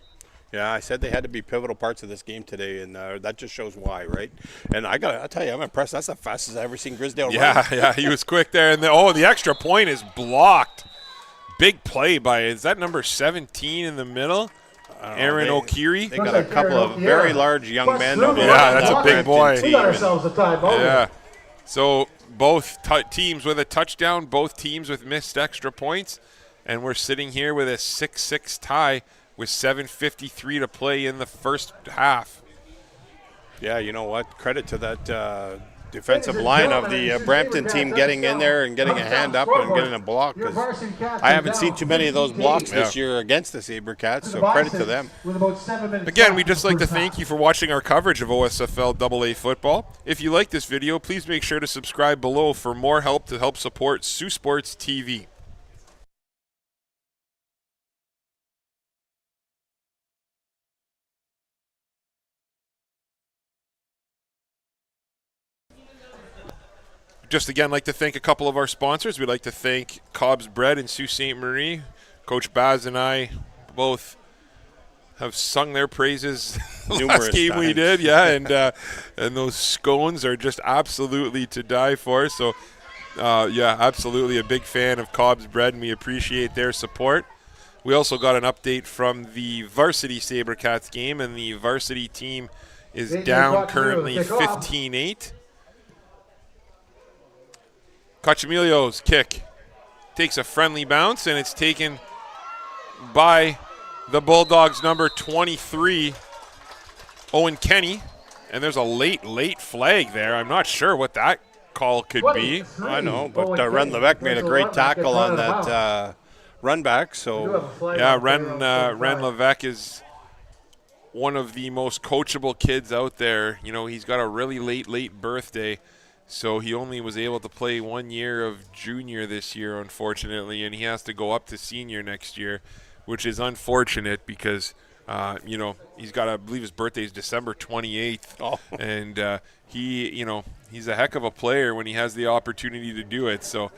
Yeah, I said they had to be pivotal parts of this game today, and that just shows why, right? And I'll tell you, I'm impressed. That's the fastest I've ever seen Grisdale run. Yeah, he was quick there. And the extra point is blocked. Big play by, is that number 17 in the middle? Aaron O'Keefe. They got a couple of very large young men. Yeah, that's a big boy. We got ourselves a timeout. Yeah. So both teams with a touchdown, both teams with missed extra points, and we're sitting here with a 6-6 tie with 7:53 to play in the first half. Yeah, you know what? Credit to that defensive line of the Brampton team getting in there and getting a hand up and getting a block. 'Cause I haven't seen too many of those blocks this year against the Sabercats, so credit to them. Again, we'd just like to thank you for watching our coverage of OSFL AA football. If you like this video, please make sure to subscribe below for more help to help support Saultsports TV. Just again, like to thank a couple of our sponsors. We'd like to thank Cobb's Bread in Sault Ste. Marie. Coach Baz and I both have sung their praises last game times. We did, yeah, and those scones are just absolutely to die for. So, yeah, absolutely a big fan of Cobb's Bread, and we appreciate their support. We also got an update from the Varsity Sabercats game, and the Varsity team is down currently 15-8. Cachamilio's kick takes a friendly bounce, and it's taken by the Bulldogs' number 23, Owen Kenny. And there's a late flag there. I'm not sure what that call could be. I know, but Ren Levesque made a great tackle on that run back. So yeah, Ren Levesque is one of the most coachable kids out there. You know, he's got a really late birthday. So he only was able to play 1 year of junior this year, unfortunately, and he has to go up to senior next year, which is unfortunate because, you know, he's got, I believe his birthday is December 28th, and he's a heck of a player when he has the opportunity to do it. So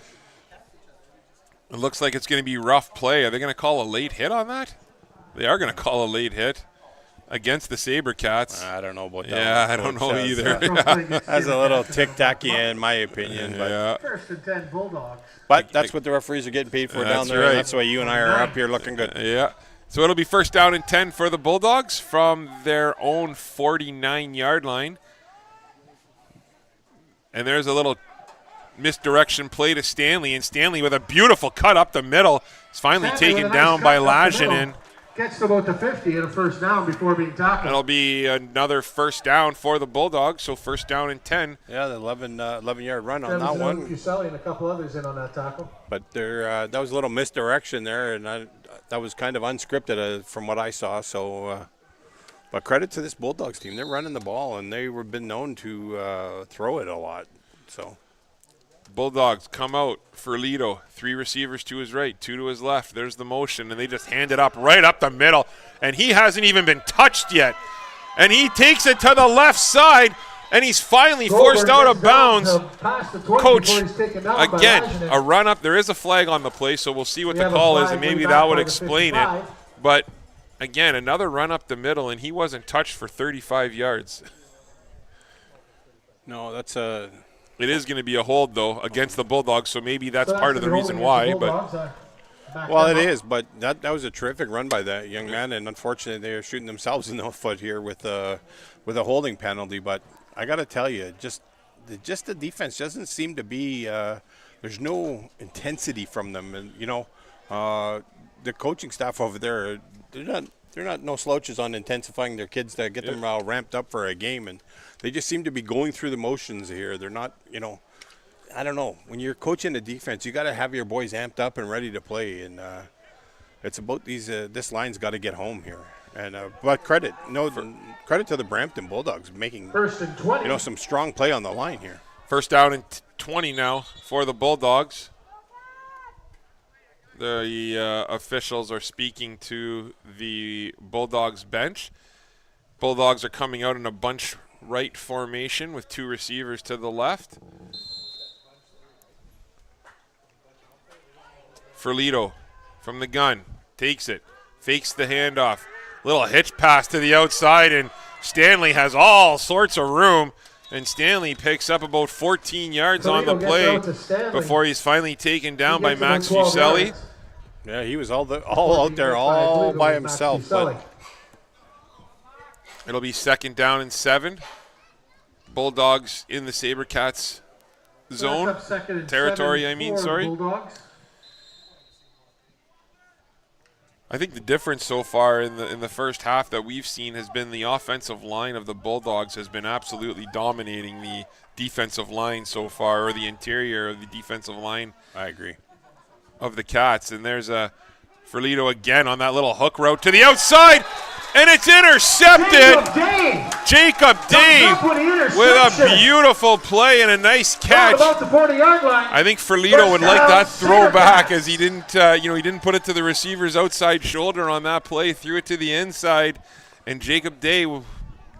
it looks like it's going to be rough play. Are they going to call a late hit on that? They are going to call a late hit against the Sabercats. I don't know about that. Yeah, I don't know either. That's a little tic-tacky in my opinion. Yeah. First and 10 Bulldogs. But that's what the referees are getting paid for down there. Right. That's why you and I are up here looking good. Yeah. So it'll be first down and 10 for the Bulldogs from their own 49-yard line. And there's a little misdirection play to Stanley, and Stanley with a beautiful cut up the middle is finally taken down by Lajinen. Gets to about the 50 and a first down before being tackled. That'll be another first down for the Bulldogs, so first down and 10. Yeah, the 11-yard run on that one. Uselli and a couple others in on that tackle. But there, that was a little misdirection there, and that was kind of unscripted from what I saw. So, but credit to this Bulldogs team. They're running the ball, and they were been known to throw it a lot. So. Bulldogs come out for Lido. 3 receivers to his right, 2 to his left. There's the motion, and they just hand it up right up the middle. And he hasn't even been touched yet. And he takes it to the left side, and he's finally forced out of bounds. Coach, again, a run up. There is a flag on the play, so we'll see what the call is, and maybe that would explain it. But, again, another run up the middle, and he wasn't touched for 35 yards. No, that's a... It is going to be a hold, though, against the Bulldogs, so maybe that's part of the reason why. But well, it is, but that was a terrific run by that young man, and unfortunately they are shooting themselves in the foot here with a holding penalty. But I got to tell you, just the defense doesn't seem to be there's no intensity from them, and you know the coaching staff over there, they're not no slouches on intensifying their kids to get them ramped up for a game, and they just seem to be going through the motions here. They're not, you know, I don't know. When you're coaching the defense, you got to have your boys amped up and ready to play, and it's about these. This line's got to get home here. And but credit to the Brampton Bulldogs making first and 20. You know, some strong play on the line here. First down and 20 now for the Bulldogs. The officials are speaking to the Bulldogs bench. Bulldogs are coming out in a bunch right formation with 2 receivers to the left. Ferlito from the gun takes it, fakes the handoff. Little hitch pass to the outside, and Stanley has all sorts of room. And Stanley picks up about 14 yards on the play before he's finally taken down by Max Fuselli. Yeah, he was all out there all by himself. But it'll be second down and 7. Bulldogs in the Sabercats zone. Territory, I mean, sorry. I think the difference so far in the first half that we've seen has been the offensive line of the Bulldogs has been absolutely dominating defensive line so far, or the interior of the defensive line. I agree. Of the Cats. And there's a Ferlito again on that little hook route to the outside, and it's intercepted. Jacob Dave with a beautiful play and a nice catch. About the 40-yard line. I think Ferlito would like that throw back, as he didn't, he didn't put it to the receiver's outside shoulder on that play. Threw it to the inside, and Jacob Day,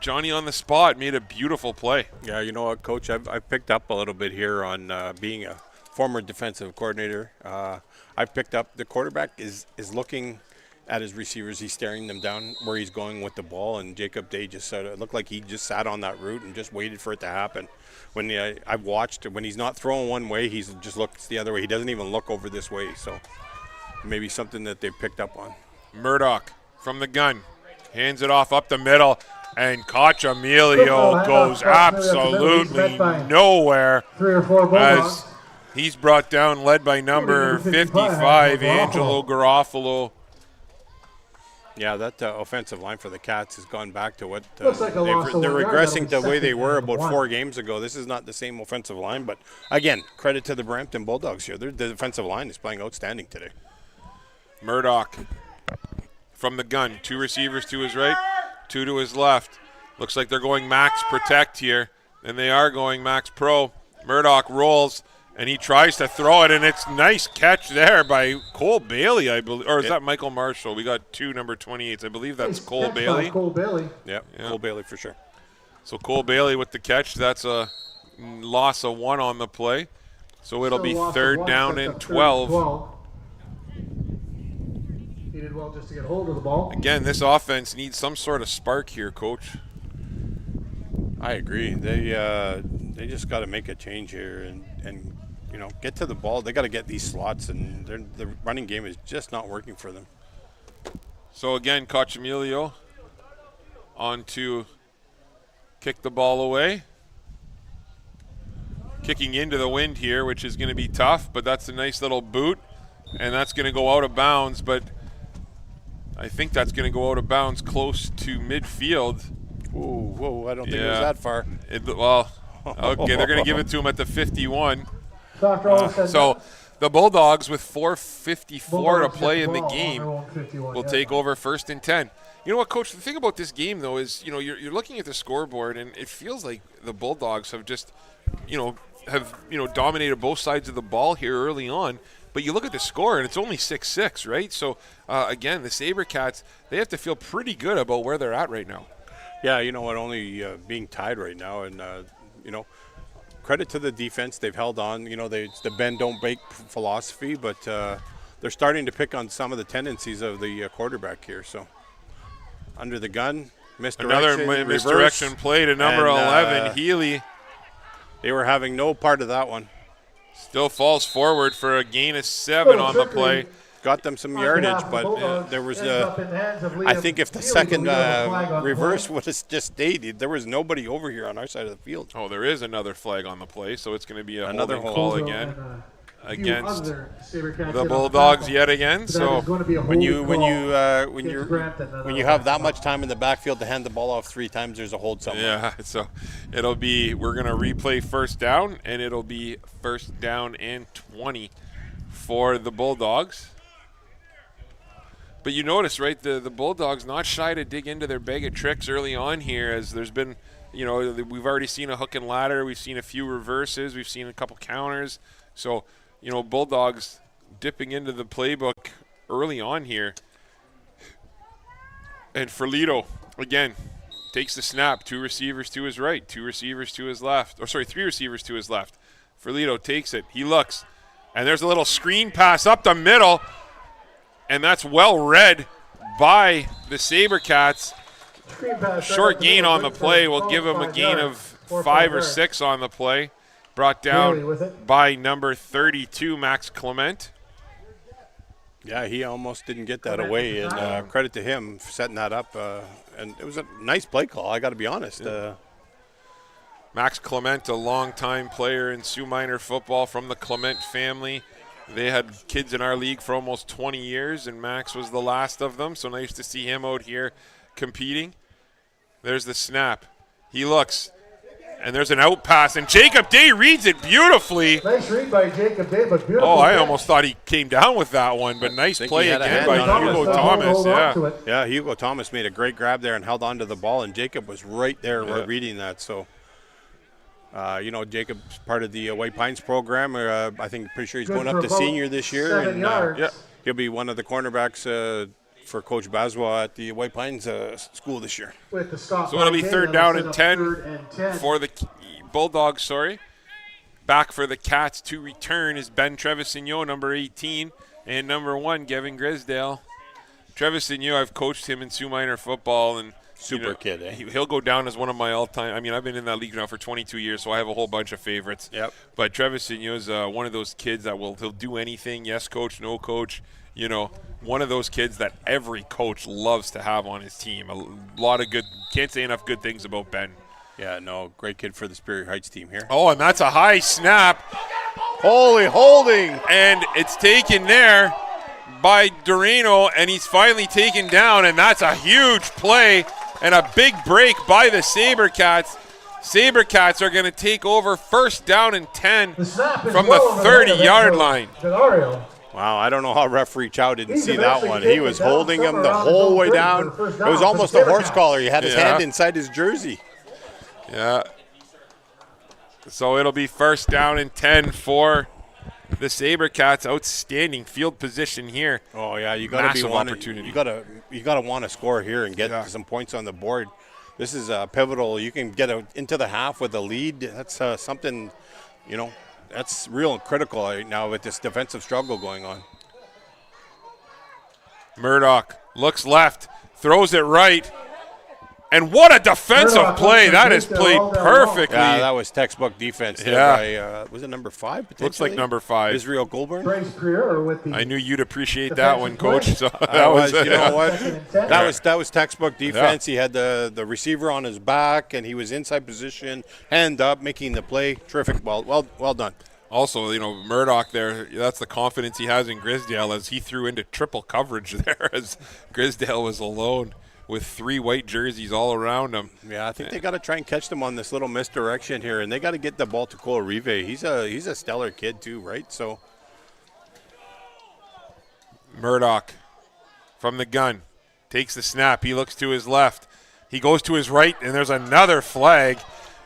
Johnny on the spot, made a beautiful play. Yeah, you know what, Coach? I've picked up a little bit here on being a former defensive coordinator. I've picked up the quarterback is looking at his receivers. He's staring them down where he's going with the ball, and Jacob Day just it looked like he just sat on that route and just waited for it to happen. When I've watched, when he's not throwing one way, he's just looks the other way. He doesn't even look over this way, so maybe something that they picked up on. Murdoch from the gun, hands it off up the middle, and Cachamilio goes absolutely nowhere. 3 or 4 Bulldogs. He's brought down, led by number 55, Angelo Garofalo. Yeah, that offensive line for the Cats has gone back to what Looks like a loss of they're 1 yard. regressing That'll to be the way they second were and about 1. 4 games ago. This is not the same offensive line, but again, credit to the Brampton Bulldogs here. The defensive line is playing outstanding today. Murdoch from the gun, 2 receivers to his right, 2 to his left. Looks like they're going max protect here, and they are going max pro. Murdoch rolls, and he tries to throw it, and it's nice catch there by Cole Bailey, I believe. Or is that Michael Marshall? We got 2 number 28s. I believe that's Cole Bailey. Cole Bailey. Yeah, Cole Bailey for sure. So Cole Bailey with the catch. That's a loss of 1 on the play. So it'll be third down and 12. He did well just to get hold of the ball. Again, this offense needs some sort of spark here, Coach. I agree. They just got to make a change here and get to the ball. They got to get these slots, and the running game is just not working for them. So again, Cachamilio on to kick the ball away. Kicking into the wind here, which is going to be tough, but that's a nice little boot, and that's going to go out of bounds, but I think that's going to go out of bounds close to midfield. Whoa, I don't think it was that far. Okay, they're going to give it to him at the 51. So the Bulldogs, with 4:54 to play in the game, will take over 1st and 10. You know what, Coach? The thing about this game, though, is you're looking at the scoreboard, and it feels like the Bulldogs have just dominated both sides of the ball here early on. But you look at the score, and it's only 6-6, right? So again, the Sabercats, they have to feel pretty good about where they're at right now. Yeah, you know what? Only being tied right now, and credit to the defense. They've held on. It's the bend don't break philosophy, but they're starting to pick on some of the tendencies of the quarterback here. So under the gun, misdirection, another misdirection play to number 11, Healy. They were having no part of that one. Still falls forward for a gain of 7 on the play. Got them some yardage, but there was I think if the second reverse would have just stayed, there was nobody over here on our side of the field. Oh, there is another flag on the play, so it's going to be another call again against the Bulldogs yet again. So when you have that much time in the backfield to hand the ball off 3 times, there's a hold somewhere. Yeah, so we're going to replay 1st down, and it'll be 1st down and 20 for the Bulldogs. But you notice, right, the Bulldogs not shy to dig into their bag of tricks early on here, as there's been, we've already seen a hook and ladder, we've seen a few reverses, we've seen a couple counters. So, Bulldogs dipping into the playbook early on here. And Ferlito, again, takes the snap. 2 receivers to his right, 2 receivers to his left. 3 receivers to his left. Ferlito takes it. He looks. And there's a little screen pass up the middle. And that's well read by the Sabercats. Short gain on the play will give him a gain of 5 or 6 on the play. Brought down by number 32, Max Clement. Yeah, he almost didn't get that away, and credit to him for setting that up. And it was a nice play call, I got to be honest. Max Clement, a longtime player in Sioux Minor football from the Clement family. They had kids in our league for almost 20 years, and Max was the last of them, so nice to see him out here competing. There's the snap. He looks. And there's an out pass, and Jacob Day reads it beautifully. Nice read by Jacob Day, but beautiful. Oh, I catch. almost thought he came down with that one, but nice play had a again hand by on it. Hugo Hold Thomas. on Yeah. to it. Yeah, Hugo Thomas made a great grab there and held on to the ball, and Jacob was right there reading that. So, Jacob's part of the White Pines program. I think pretty sure he's Good going for up to about senior this year, 7 and yards. he'll be one of the cornerbacks for Coach Baswa at the White Pines school this year. With the stop So it'll be by third Day, down that'll and set up 10 third and 10. for the Bulldogs, sorry. Back for the Cats to return is Ben Trevisigno, number 18, and number 1, Gavin Grisdale. Trevisigno, I've coached him in Sioux Minor football, and Super kid, eh? He'll go down as one of my all-time. I mean, I've been in that league now for 22 years, so I have a whole bunch of favorites. Yep. But Trevisigno is one of those kids that he'll do anything. Yes, coach, no coach. One of those kids that every coach loves to have on his team. A lot of good. Can't say enough good things about Ben. Yeah, no, great kid for the Superior Heights team here. Oh, and that's a high snap. Holy holding! And it's taken there by Doreno, and he's finally taken down, and that's a huge play and a big break by the Sabercats. Sabercats are going to take over first down and 10 The snap is from well the over the head of 30-yard Enzo line. Denario. Wow, I don't know how referee Chow didn't He's see that eventually one. He taken was down holding him somewhere the around his whole own way 30 down. for the first It down was for the almost a horse Sabercats. collar. He had his Yeah. hand inside his jersey. Yeah. So it'll be first down and 10 for the Sabercats. Outstanding field position here. Oh yeah, you got to be Massive wanting, opportunity. You got to want to score here and get some points on the board. This is pivotal. You can get into the half with a lead. That's something, that's real and critical right now with this defensive struggle going on. Murdoch looks left, throws it right. And what a defensive Murdoch play. looks That like is they're played all down perfectly. Yeah, that was textbook defense there by, was it number 5 potentially? Looks like number 5. Israel Goulburn. Bryce Prieur with the I knew you'd appreciate that one, defensive Coach. play. So that was, you know what? Second and 10. That was textbook defense. He had the receiver on his back, and he was inside position, hand up, making the play. Terrific. Well done. Also, Murdoch there, that's the confidence he has in Grisdale as he threw into triple coverage there as Grisdale was alone with 3 white jerseys all around him. Yeah, I think they got to try and catch them on this little misdirection here, and they got to get the ball to Cole Rive. He's a stellar kid too, right? So Murdoch from the gun takes the snap. He looks to his left. He goes to his right, and there's another flag.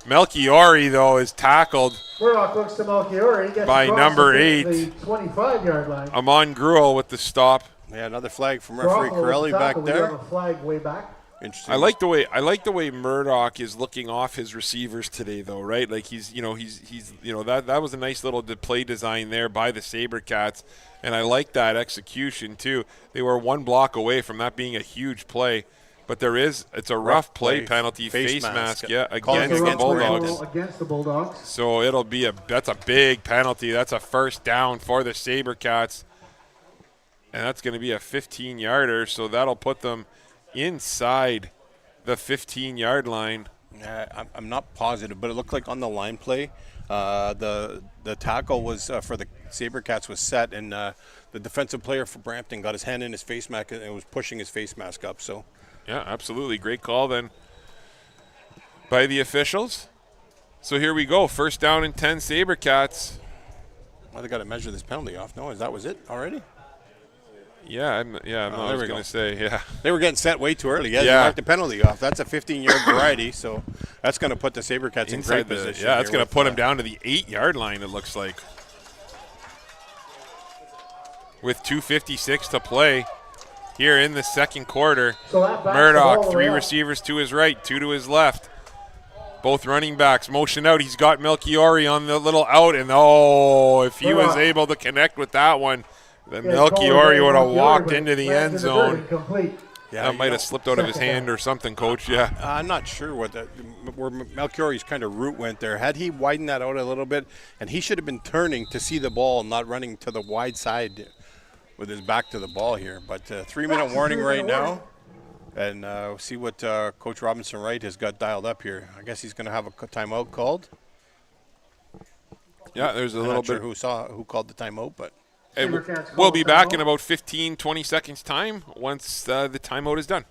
Melchiori, though, is tackled. Murdoch looks to Melchiori. He gets By across number the 8. The 25-yard line. Amon Gruel with the stop. yeah, another flag from referee Garoppolo Corelli with the back tackle. We have there. a flag way back. Interesting. I like the way Murdoch is looking off his receivers today, though, right? Like he's that was a nice little play design there by the Sabercats, and I like that execution too. They were 1 block away from that being a huge play, but it's a rough play penalty, face mask, against the Bulldogs. Against the Bulldogs. So that's a big penalty. That's a first down for the Sabercats, and that's going to be a 15-yarder. So that'll put them inside the 15-yard line. I'm not positive, but it looked like on the line play, the tackle was for the Sabercats was set, and the defensive player for Brampton got his hand in his face mask and was pushing his face mask up. So, yeah, absolutely. Great call then by the officials. So here we go. First down and 10 Sabercats. well, they got to measure this penalty off. No, that was it already? I was going to say, yeah. They were getting set way too early. Yeah, Yeah. they knocked the penalty off. That's a 15-yard variety, so that's going to put the Sabercats in great position. Yeah, that's here going to with, put them down to the 8-yard line, it looks like. With 2:56 to play here in the second quarter. So that backs the Murdoch, ball 3 up. receivers to his right, 2 to his left. Both running backs motion out. He's got Melchiori on the little out, and if he was able to connect with that one, then Melchiori would have walked into the end zone. Yeah, That might have slipped out of his hand or something, Coach. Yeah. I'm not sure where Melchiori's kind of route went there. Had he widened that out a little bit, and he should have been turning to see the ball, not running to the wide side with his back to the ball here. But 3-minute warning right now, and see what Coach Robinson Wright has got dialed up here. I guess he's going to have a timeout called. Yeah, there's a I'm little not bit. sure who called the timeout, but. We'll be back in about 15, 20 seconds time once the timeout is done.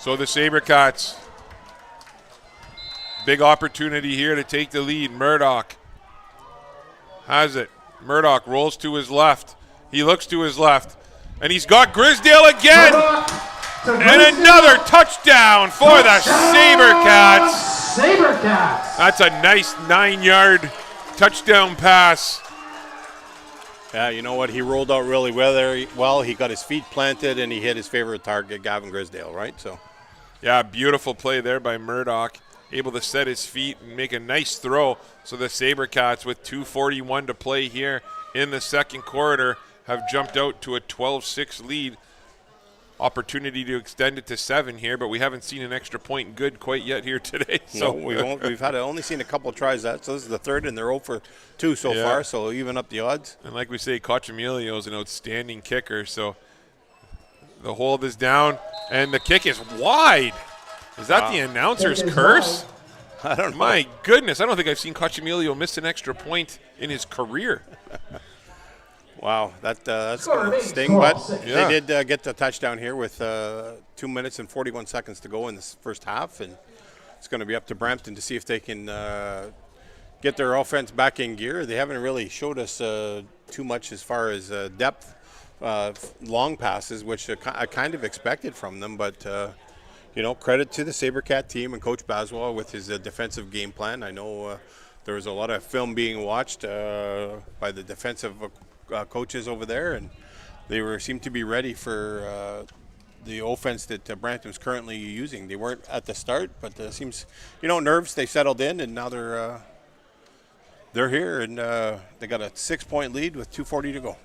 So the Sabercats, big opportunity here to take the lead. Murdoch has it. Murdoch rolls to his left. He looks to his left, and he's got Grisdale again. And another touchdown for the Sabercats. That's a nice 9-yard touchdown pass. Yeah, you know what? He rolled out really well there. Well, he got his feet planted, and he hit his favorite target, Gavin Grisdale, right? So, yeah, beautiful play there by Murdoch. Able to set his feet and make a nice throw. So the Sabercats, with 2:41 to play here in the second quarter, have jumped out to a 12-6 lead. Opportunity to extend it to 7 here, but we haven't seen an extra point good quite yet here today. So no, we've only seen a couple of tries. So this is the third, and they're 0 for 2 so far, so even up the odds. And like we say, Cochamilio is an outstanding kicker, so the hold is down, and the kick is wide. Is that the announcer's curse? I don't know. My goodness, I don't think I've seen Cochamilio miss an extra point in his career. Wow, that's going to sting, but they did get the touchdown here with 2 minutes and 41 seconds to go in this first half, and it's going to be up to Brampton to see if they can get their offense back in gear. They haven't really showed us too much as far as depth, long passes, which I kind of expected from them, but you know, credit to the Sabercat team and Coach Baswell with his defensive game plan. I know there was a lot of film being watched by the defensive coaches over there, and they seemed to be ready for the offense that Brampton's currently using. They weren't at the start, but seems, you know, nerves, they settled in, and now they're here, and they got a 6-point lead with 2:40 to go.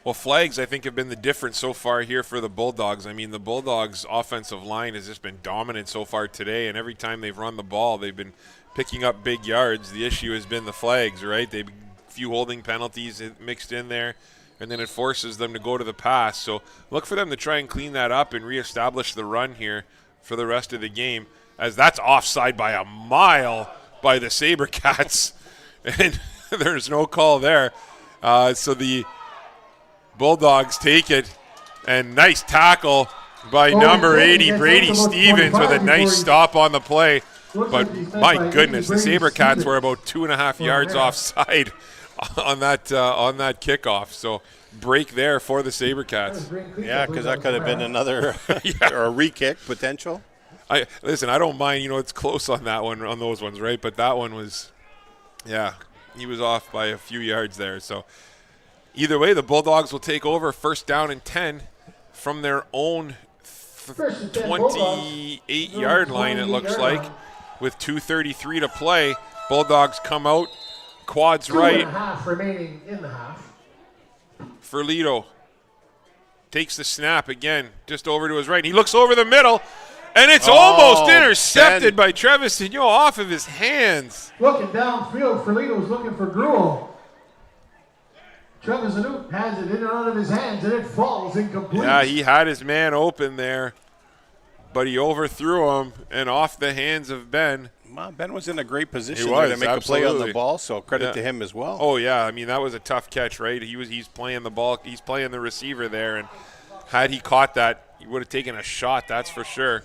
Well, flags, I think, have been the difference so far here for the Bulldogs. I mean, the Bulldogs' offensive line has just been dominant so far today, and every time they've run the ball, they've been picking up big yards. The issue has been the flags, right? They've few holding penalties mixed in there, and then it forces them to go to the pass. So look for them to try and clean that up and reestablish the run here for the rest of the game, as that's offside by a mile by the Sabercats, and there's no call there. So the Bulldogs take it, and nice tackle by number 80, Brady Stevens, with a nice stop on the play. But my goodness, the Sabercats were about 2.5 yards offside on that kickoff. So break there for the Sabercats. Yeah, because that could have been another or a re-kick potential. Listen, I don't mind. You know, it's close on that one, on those ones, right? But that one was, yeah, he was off by a few yards there. So either way, the Bulldogs will take over 1st down and 10 from their own 28-yard line, it looks like, with 2:33 to play. Bulldogs come out. Quads right. 2.5 remaining in the half. Ferlito takes the snap again, just over to his right. He looks over the middle, and it's almost intercepted by Travis Signeau off of his hands. Looking downfield, Ferlito's looking for Gruel. Travis Signeau has it in and out of his hands, and it falls incomplete. Yeah, he had his man open there, but he overthrew him and off the hands of Ben. Well, Ben was in a great position there to make a play on the ball, so credit to him as well. Oh, yeah. I mean, that was a tough catch, right? He's playing the ball. He's playing the receiver there, and had he caught that, he would have taken a shot, that's for sure.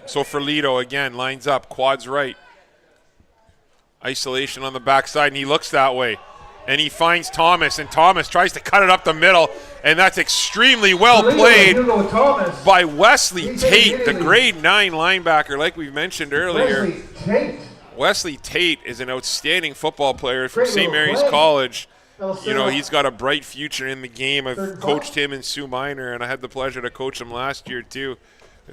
So Ferlito, again, lines up, quads right. Isolation on the backside, and he looks that way. And he finds Thomas, and Thomas tries to cut it up the middle, and that's extremely well played by Wesley Tate, the grade 9 linebacker, like we mentioned earlier. Wesley Tate is an outstanding football player from St. Mary's College. You know, he's got a bright future in the game. I've coached him in Sioux Minor, and I had the pleasure to coach him last year too.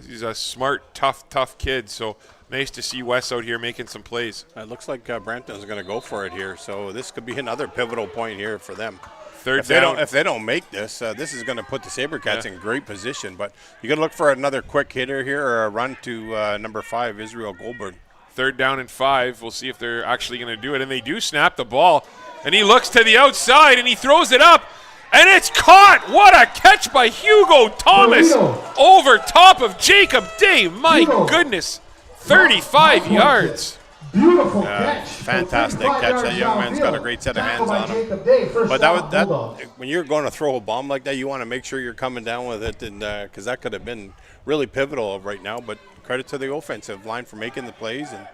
He's a smart, tough kid, so nice to see Wes out here making some plays. It looks like Brampton's going to go for it here, so this could be another pivotal point here for them. Third down. If they don't make this, this is going to put the Sabercats in great position. But you got to look for another quick hitter here or a run to number 5, Israel Goldberg. 3rd down and 5. We'll see if they're actually going to do it. And they do snap the ball. And he looks to the outside, and he throws it up. And it's caught. What a catch by Hugo Thomas over top of Jacob Day. My goodness. 35 yards. Beautiful catch. Fantastic catch. That young man's got a great set of hands on him. But when you're going to throw a bomb like that, you want to make sure you're coming down with it, and because that could have been really pivotal right now. But credit to the offensive line for making the plays. And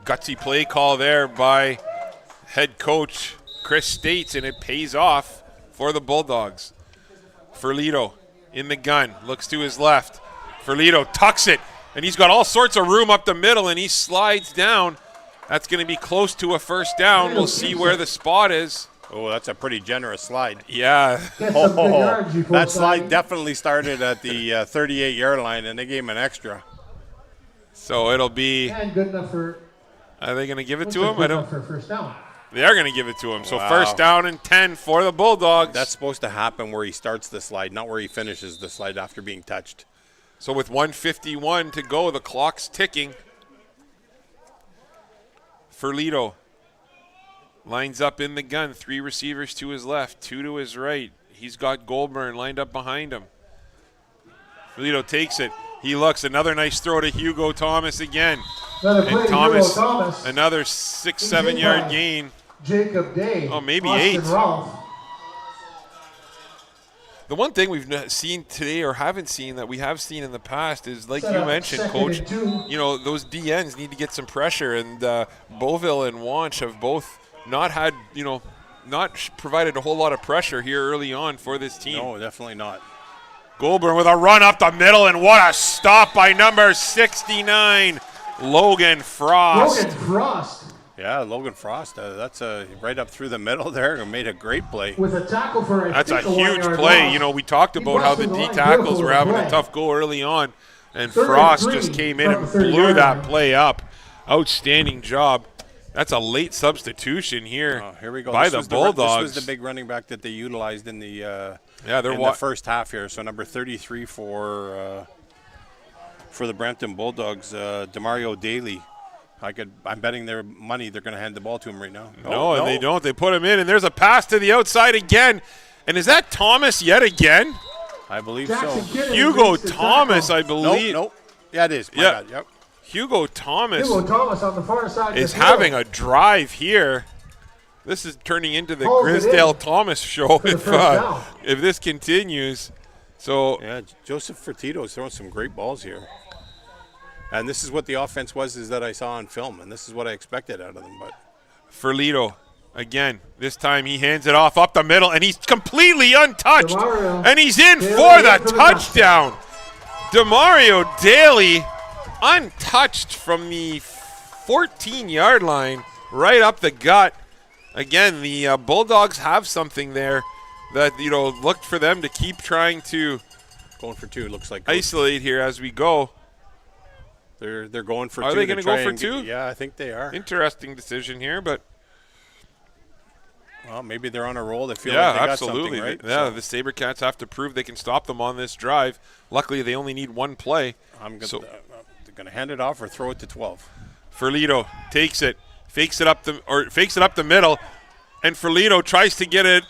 gutsy play call there by head coach Chris States, and it pays off for the Bulldogs. Ferlito in the gun, looks to his left. Ferlito tucks it, and he's got all sorts of room up the middle, and he slides down. That's going to be close to a first down. We'll see where the spot is. Oh, that's a pretty generous slide. Yeah. That slide definitely started at the 38-yard line, and they gave him an extra. So it'll be. And good enough for. Are they going to give it to him? I don't. For first down. They are going to give it to him. So first down and 10 for the Bulldogs. That's supposed to happen where he starts the slide, not where he finishes the slide after being touched. So with 1:51 to go, the clock's ticking. Ferlito lines up in the gun. 3 receivers to his left, 2 to his right. He's got Goldburn lined up behind him. Ferlito takes it. He looks. Another nice throw to Hugo Thomas again. And Thomas, another 6-7 yard gain. Jacob Day. Oh, maybe Austin 8. Rolfe. The one thing we've seen today or haven't seen that we have seen in the past is, like you mentioned, Coach, you know, those DNs need to get some pressure. And Beauville and Wanch have both not had, you know, not provided a whole lot of pressure here early on for this team. No, definitely not. Goldburn with a run up the middle, and what a stop by number 69, Logan Frost. Logan Frost. Yeah, Logan Frost. That's right up through the middle there and made a great play. With a tackle for That's a huge play. Loss. You know, we talked about how the D tackles were having a tough go early on, and Frost just came in and blew that play up. Outstanding job. That's a late substitution here, here we go. By the Bulldogs. This was the big running back that they utilized in the the first half here. So number 33 for the Brampton Bulldogs, Demario Daly. I'm betting their money they're going to hand the ball to him right now. No, they don't. They put him in, and there's a pass to the outside again. And is that Thomas yet again? I believe Jackson so. Kidder Hugo Thomas, I believe. Nope. Yeah, it is. Yeah. Yep. Hugo Thomas Hugo Thomas on the far side is having a drive here. This is turning into the Grisdale Thomas show if this continues. So yeah, Joseph Fertito is throwing some great balls here. And this is what the offense was that I saw on film, and this is what I expected out of them. But Ferlito, again, this time he hands it off up the middle, and he's completely untouched. And he's in for the touchdown. Demario Daly, untouched from the 14-yard line, right up the gut. Again, the Bulldogs have something there that, you know, looked for them to keep trying to going for 2, looks like. Isolate here as we go. They're going for 2. Are they going to go for 2? Yeah, I think they are. Interesting decision here, but well, maybe they're on a roll. They feel like they got something, right? Yeah, the Sabercats have to prove they can stop them on this drive. Luckily, they only need 1 play. They're going to hand it off or throw it to 12. Ferlito takes it, fakes it up the middle, and Ferlito tries to get it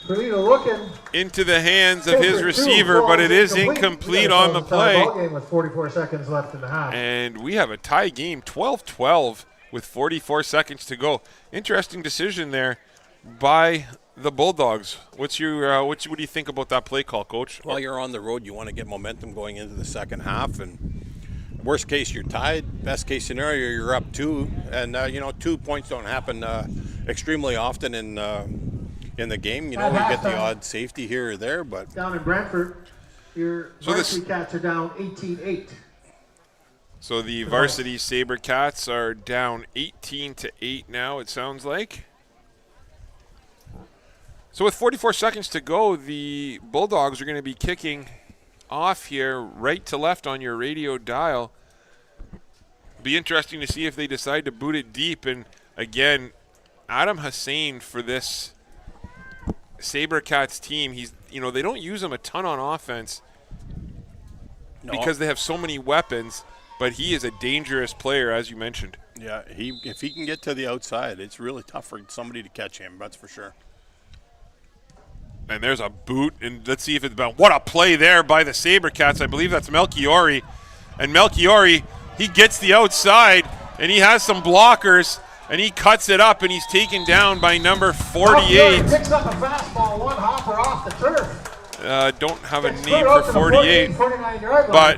into the hands of his receiver, but it is incomplete on the play. With 44 seconds left in the half. And we have a tie game, 12-12 with 44 seconds to go. Interesting decision there by the Bulldogs. What do you think about that play call, Coach? Well, you're on the road. You want to get momentum going into the second half, and worst case, you're tied. Best case scenario, you're up 2. And, 2 points don't happen extremely often in the game. You know, we get the odd safety here or there. But down in Brantford, your Varsity Cats are down 18-8. So the Varsity Sabercats are down 18-8 now, it sounds like. So with 44 seconds to go, the Bulldogs are going to be kicking off here right to left on your radio dial. Be interesting to see if they decide to boot it deep. And again, Adam Hussein for this Sabercats team, they don't use him a ton on offense because they have so many weapons, but he is a dangerous player, as you mentioned. Yeah, if he can get to the outside, it's really tough for somebody to catch him, that's for sure. And there's a boot, and let's see if it's about. What a play there by the Sabercats. I believe that's Melchiori. And Melchiori, he gets the outside, and he has some blockers, and he cuts it up, and he's taken down by number 48. Picks up a fastball, one hopper off the turf. Don't have a name for 48, but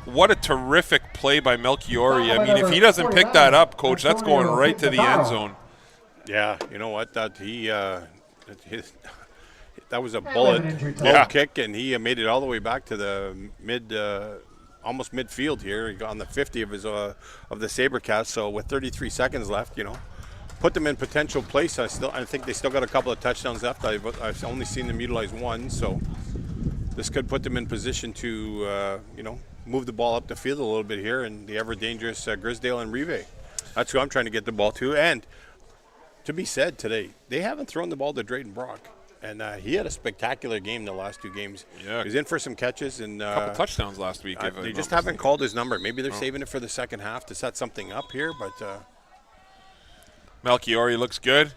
what a terrific play by Melchiori. I mean, if he doesn't pick that up, Coach, that's going right to the end zone. Yeah, you know what? That was a bullet kick, and he made it all the way back to the almost midfield here. He got on the 50 of the Sabercats. So with 33 seconds left, put them in potential place. I think they still got a couple of touchdowns left. I've only seen them utilize one, so this could put them in position to move the ball up the field a little bit here, and the ever dangerous Grisdale and Rive. That's who I'm trying to get the ball to. And to be said today, they haven't thrown the ball to Drayden Brock. And he had a spectacular game the last 2 games. Yeah. He was in for some catches. And a couple touchdowns last week. They just haven't called his number. Maybe they're saving it for the second half to set something up here. But Melchiori looks good.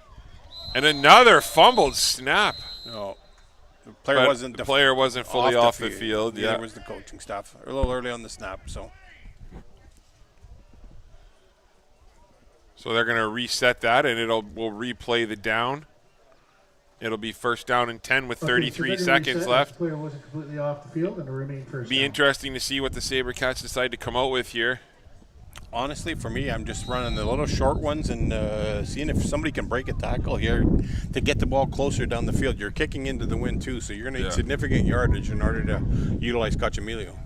And another fumbled snap. No, the player wasn't fully off the field. Neither was the coaching staff. A little early on the snap. So they're going to reset that, and we'll replay the down. It'll be first down and 10 with 33 seconds left. The player wasn't completely off the field, and it remained first down. Interesting to see what the Sabercats decide to come out with here. Honestly, for me, I'm just running the little short ones and seeing if somebody can break a tackle here to get the ball closer down the field. You're kicking into the wind, too, so you're going to need significant yardage in order to utilize Cachamilio.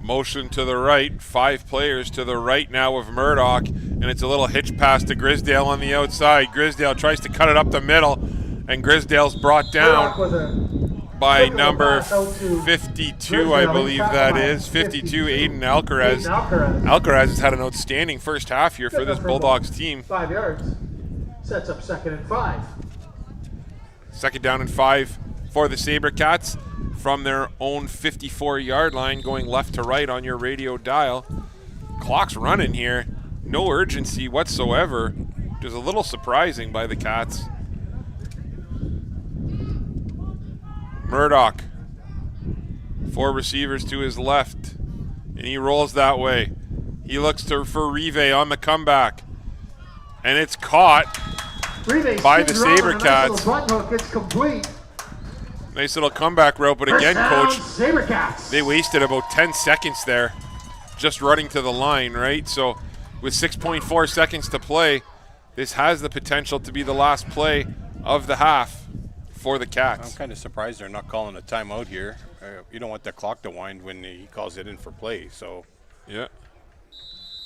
Motion to the right, 5 players to the right now of Murdoch, and it's a little hitch pass to Grisdale on the outside. Grisdale tries to cut it up the middle, and Grisdale's brought down by number 52, I believe that is. 52, Aiden Alcaraz. Alcaraz has had an outstanding first half here for this Bulldogs team. 5 yards. Sets up 2nd and 5. 2nd down and 5 for the Sabercats from their own 54-yard line, going left to right on your radio dial. Clock's running here. No urgency whatsoever, which is a little surprising by the Cats. Murdoch, 4 receivers to his left, and he rolls that way. He looks for Rive on the comeback, and it's caught by the Sabercats. It's complete. Nice little comeback route, but again, Coach, Sabercats. they wasted about 10 seconds there just running to the line, right? So with 6.4 seconds to play, this has the potential to be the last play of the half for the Cats. I'm kind of surprised they're not calling a timeout here. You don't want the clock to wind when he calls it in for play. So yeah.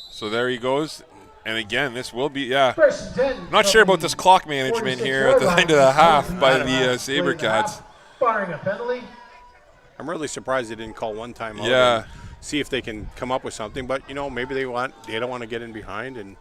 So there he goes. And again, this will be, not sure about this clock management here at the end of the half by the Sabercats. Barring a penalty. I'm really surprised they didn't call one timeout. Yeah. See if they can come up with something, but maybe they don't want to get in behind. And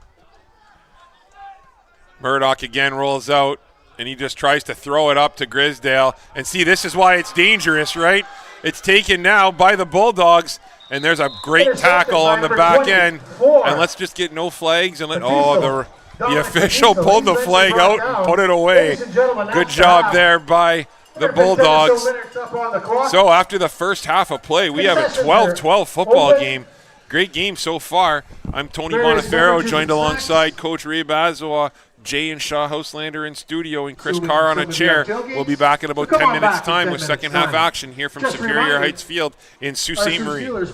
Murdoch again rolls out, and he just tries to throw it up to Grisdale. And see, this is why it's dangerous, right? It's taken now by the Bulldogs, and there's a great tackle on the back end. And let's just get no flags and the official pulled the flag out and put it away. Good job there by the Bulldogs. So after the first half of play, we have a 12-12 football game. Great game so far. I'm Tony Bonifero, joined alongside Coach Ray Bazois, Jay and Shaw Houselander in studio, and Chris Carr on a chair. We'll be back in about 10 minutes' time with second half action here from Superior Heights Field in Sault Ste. Marie.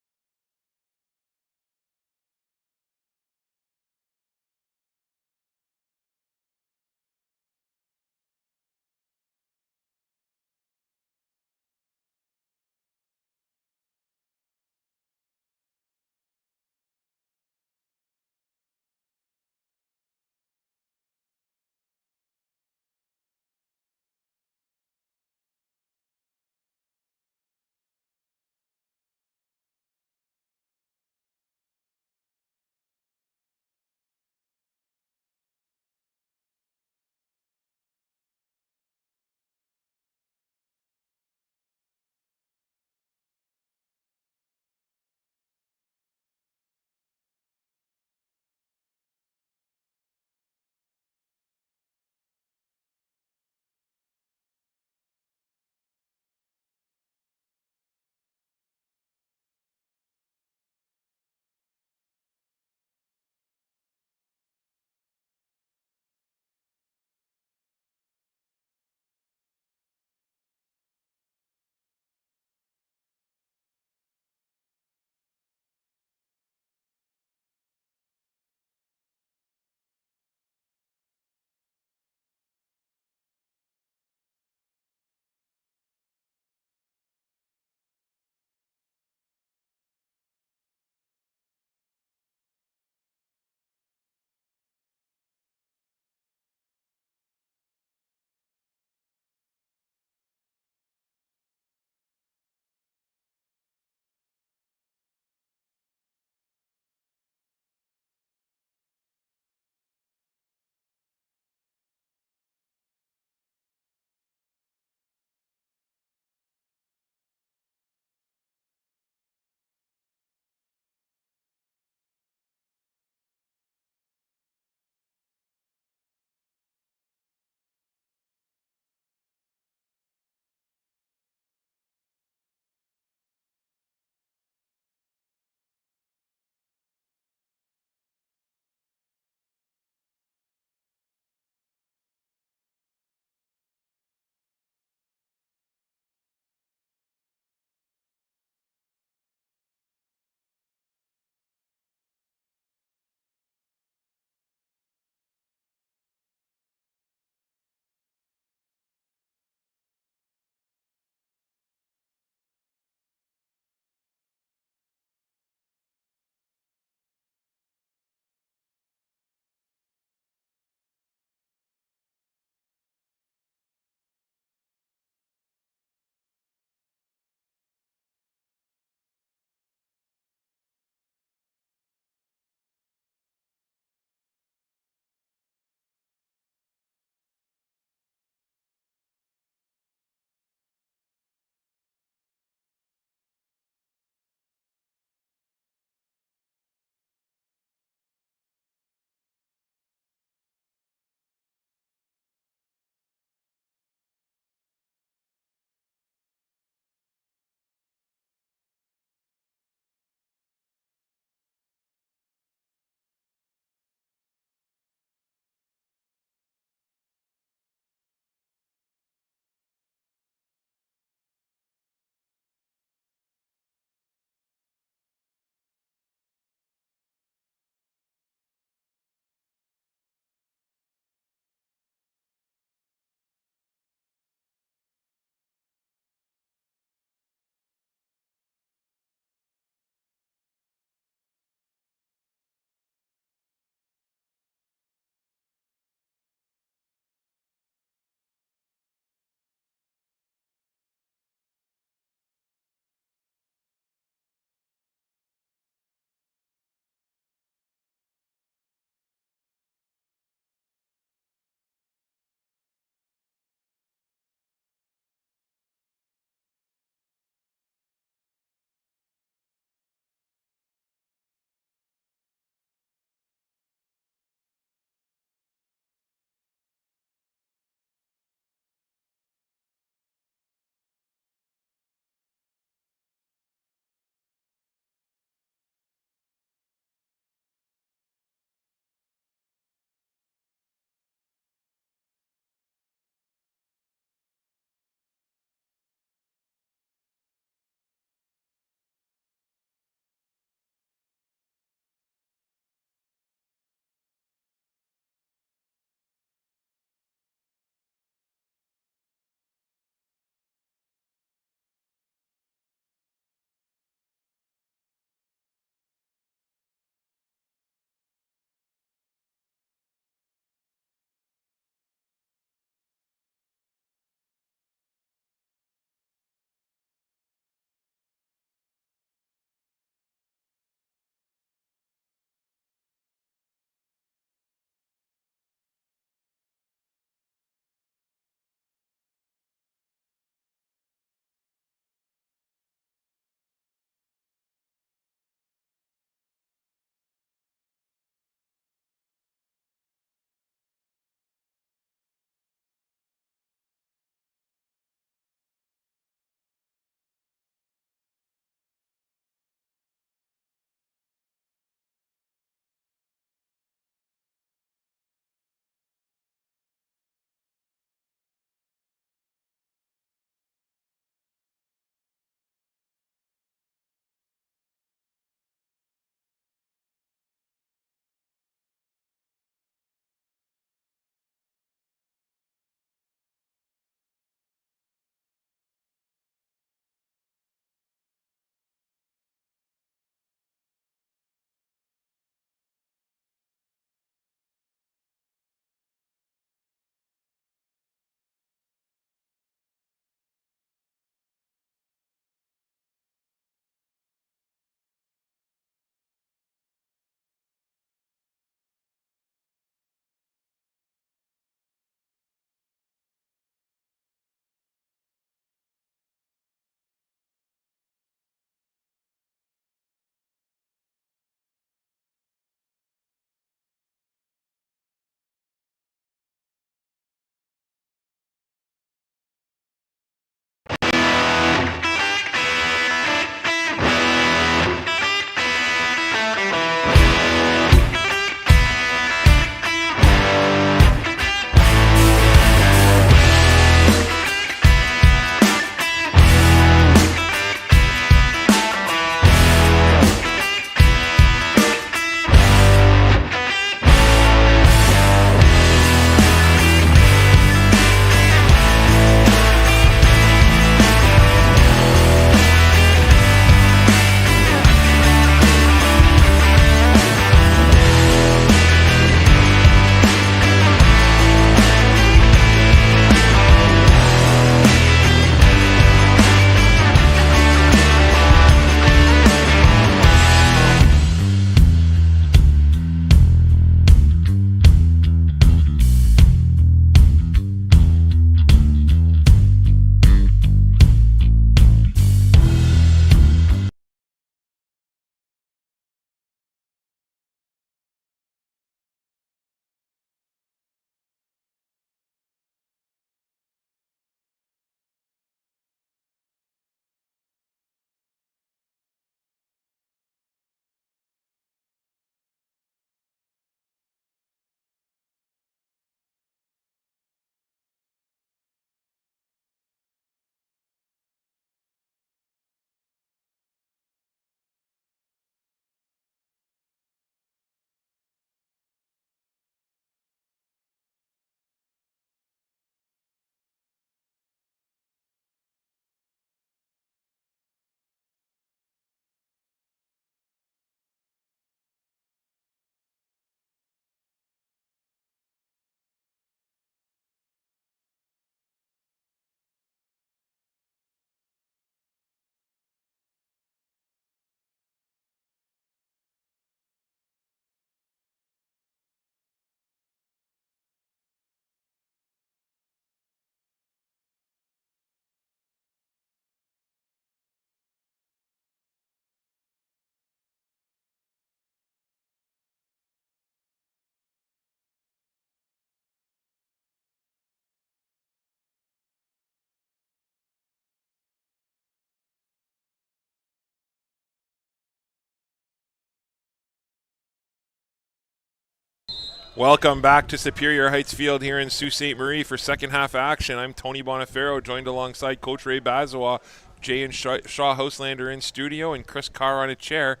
Welcome back to Superior Heights Field here in Sault Ste. Marie for second half action. I'm Tony Bonifero, joined alongside Coach Ray Bazawa, Jay and Shaw Houselander in studio, and Chris Carr on a chair.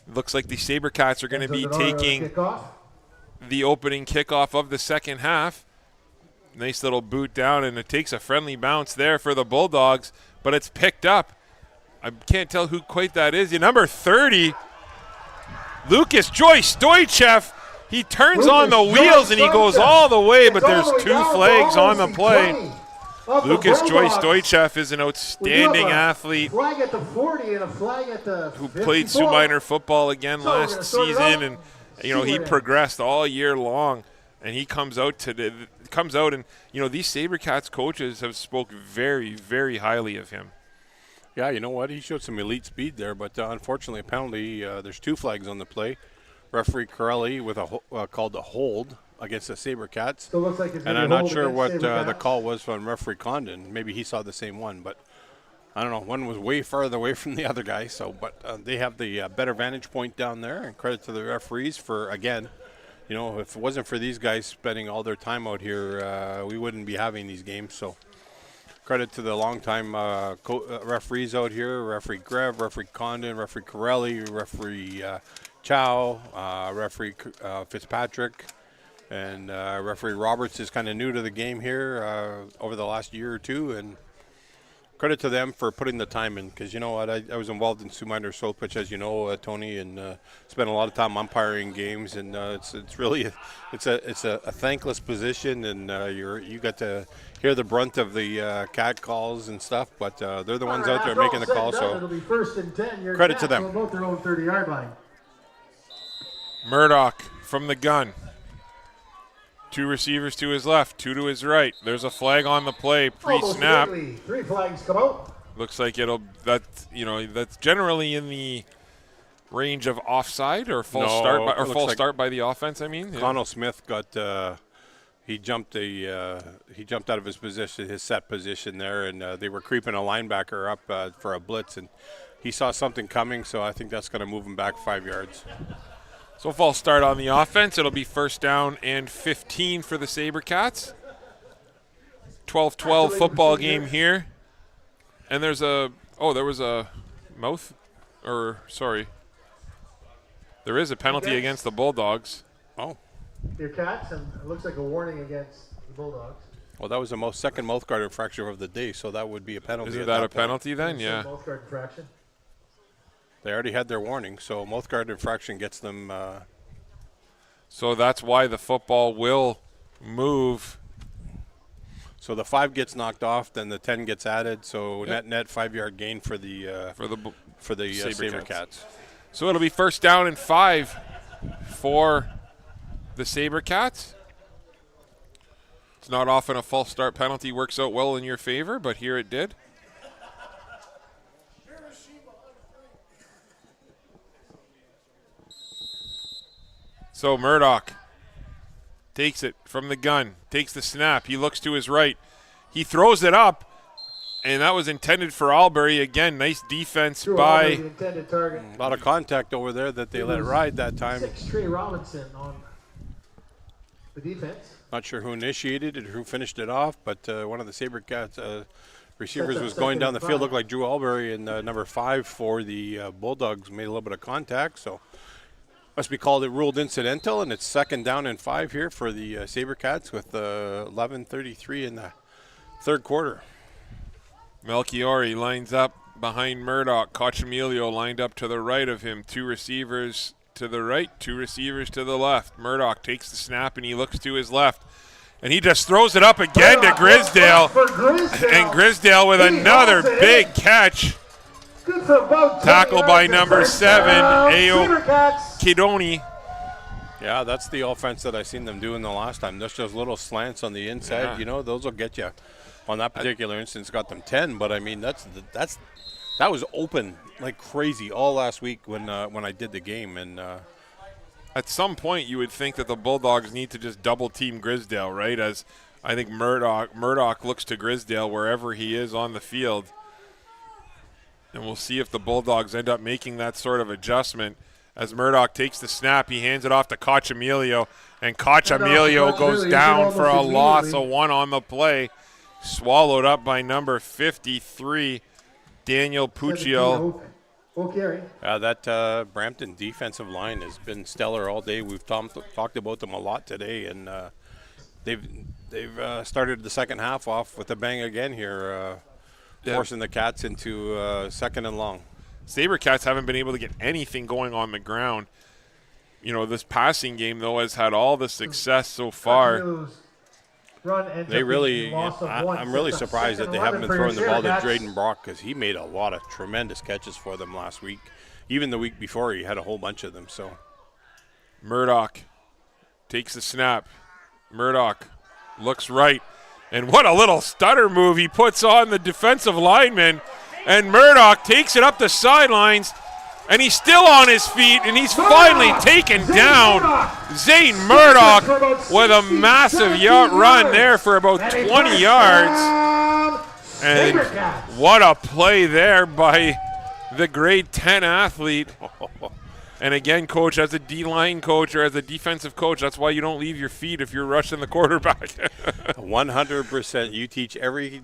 Looks like the Sabercats are going to be taking the opening kickoff of the second half. Nice little boot down, and it takes a friendly bounce there for the Bulldogs, but it's picked up. I can't tell who quite that is. Your number 30, Lucas Joyce Stoichev. He turns on the wheels and he goes all the way, but there's two flags on the play. Lucas Joyce Stoichev is an outstanding athlete Flag at the 40 and a flag at the who 54. played Sioux Minor football again last season, and he progressed all year long. And he comes out and these Sabercats coaches have spoke very, very highly of him. Yeah, you know what? He showed some elite speed there, but unfortunately, a penalty. There's two flags on the play. Referee Corelli with called a hold against the Sabercats. So it looks like it's and I'm not sure what the call was from referee Condon. Maybe he saw the same one, but I don't know. One was way farther away from the other guy. But they have the better vantage point down there, and credit to the referees for, again, if it wasn't for these guys spending all their time out here, we wouldn't be having these games. So credit to the long-time referees out here, referee Grev, referee Condon, referee Corelli, referee Chow, referee Fitzpatrick, and referee Roberts is kind of new to the game here over the last year or two, and credit to them for putting the time in, because you know what, I was involved in Sioux Minor Sault pitch, as you know, Tony, and spent a lot of time umpiring games, and it's really a thankless position, and you got to hear the brunt of the cat calls and stuff, but they're the ones out there making the call, so it'll be 1st and 10. Credit to them. About their own 30-yard line. Murdoch from the gun. Two receivers to his left, two to his right. There's a flag on the play pre-snap. Three flags come out. Looks like that's generally in the range of offside or false start by the offense. I mean, Connell Smith got he jumped out of his position, his set position there, and they were creeping a linebacker up for a blitz, and he saw something coming, so I think that's going to move him back 5 yards. So false start on the offense. It'll be 1st down and 15 for the Sabercats. 12-12 football game here. And there was a there is a penalty against the Bulldogs. Oh. Your Cats, and it looks like a warning against the Bulldogs. Well, that was the second mouth guard infraction of the day, so that would be a penalty. Isn't that a penalty then? Yeah. Mouth guard infraction. They already had their warning, so mouth guard infraction gets them. So that's why the football will move. So the 5 gets knocked off, then the 10 gets added. So net 5-yard gain for the Sabercats. So it'll be 1st down and 5 for the Sabercats. It's not often a false start penalty works out well in your favor, but here it did. So Murdoch takes it from the gun, takes the snap. He looks to his right. He throws it up, and that was intended for Albury. Again, nice defense by. Intended target. A lot of contact over there that they let ride that time. 6'3" Robinson on the defense. Not sure who initiated it or who finished it off, but one of the Sabercats receivers was going down the field. Looked like Drew Albury, and number 5 for the Bulldogs made a little bit of contact. So must be ruled incidental, and it's 2nd down and 5 here for the Sabercats with 11:33 in the 3rd quarter. Melchiori lines up behind Murdoch. Cochimilio lined up to the right of him. 2 receivers to the right, 2 receivers to the left. Murdoch takes the snap, and he looks to his left. And he just throws it up again to Grisdale. And Grisdale with another big catch. Tackle by number 7, Ao Kidoni. Yeah, that's the offense that I seen them doing the last time. Just those little slants on the inside, those will get you. On that particular instance, got them 10, but I mean that was open like crazy all last week when I did the game, and at some point you would think that the Bulldogs need to just double team Grisdale, right? As I think Murdoch looks to Grisdale wherever he is on the field. And we'll see if the Bulldogs end up making that sort of adjustment As Murdoch takes the snap, he hands it off to Cochamilio, and Cochamilio goes down for a loss of 1 on the play. Swallowed up by number 53, Daniel Puccio. That Brampton defensive line has been stellar all day. We've talked about them a lot today, and they've started the second half off with a bang again here, forcing the Cats into second and long. Sabercats haven't been able to get anything going on the ground. You know, this passing game, though, has had all the success so far. They really, I'm really surprised that they haven't been throwing the ball to Drayden Brock, because he made a lot of tremendous catches for them last week. Even the week before, he had a whole bunch of them. So Murdoch takes the snap. Murdoch looks right. And what a little stutter move he puts on the defensive lineman. And Murdoch takes it up the sidelines. And he's still on his feet, and he's finally taken down. Zane Murdoch with a massive run there for about 20 yards. And what a play there by the grade 10 athlete. And again, coach, as a D-line coach or as a defensive coach, that's why you don't leave your feet if you're rushing the quarterback. 100%. You teach every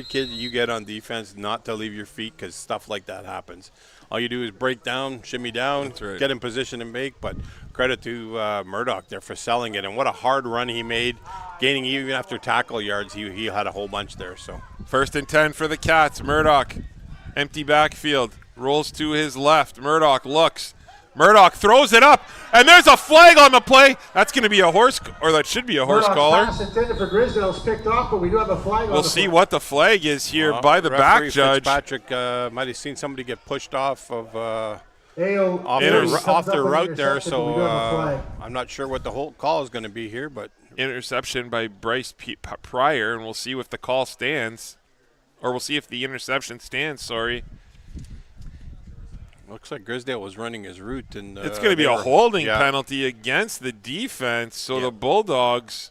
kid you get on defense not to leave your feet, because stuff like that happens. All you do is break down, shimmy down, get in position and make. But credit to Murdoch there for selling it. And what a hard run he made, gaining even after tackle yards. He had a whole bunch there. So 1st and 10 for the Cats. Murdoch, empty backfield, rolls to his left. Murdoch looks. Murdoch throws it up, and there's a flag on the play. That's going to be a horse, or that should be a horse collar. Pass intended for Grisdale's picked off, but we do have a flag. We'll see what the flag is here by the back judge. Patrick might have seen somebody get pushed off of off their route there, so I'm not sure what the whole call is going to be here, but interception by Bryce Pryor, and we'll see if the call stands, or we'll see if the interception stands. Sorry. Looks like Grisdale was running his route, and it's going to be a holding penalty against the defense. So the Bulldogs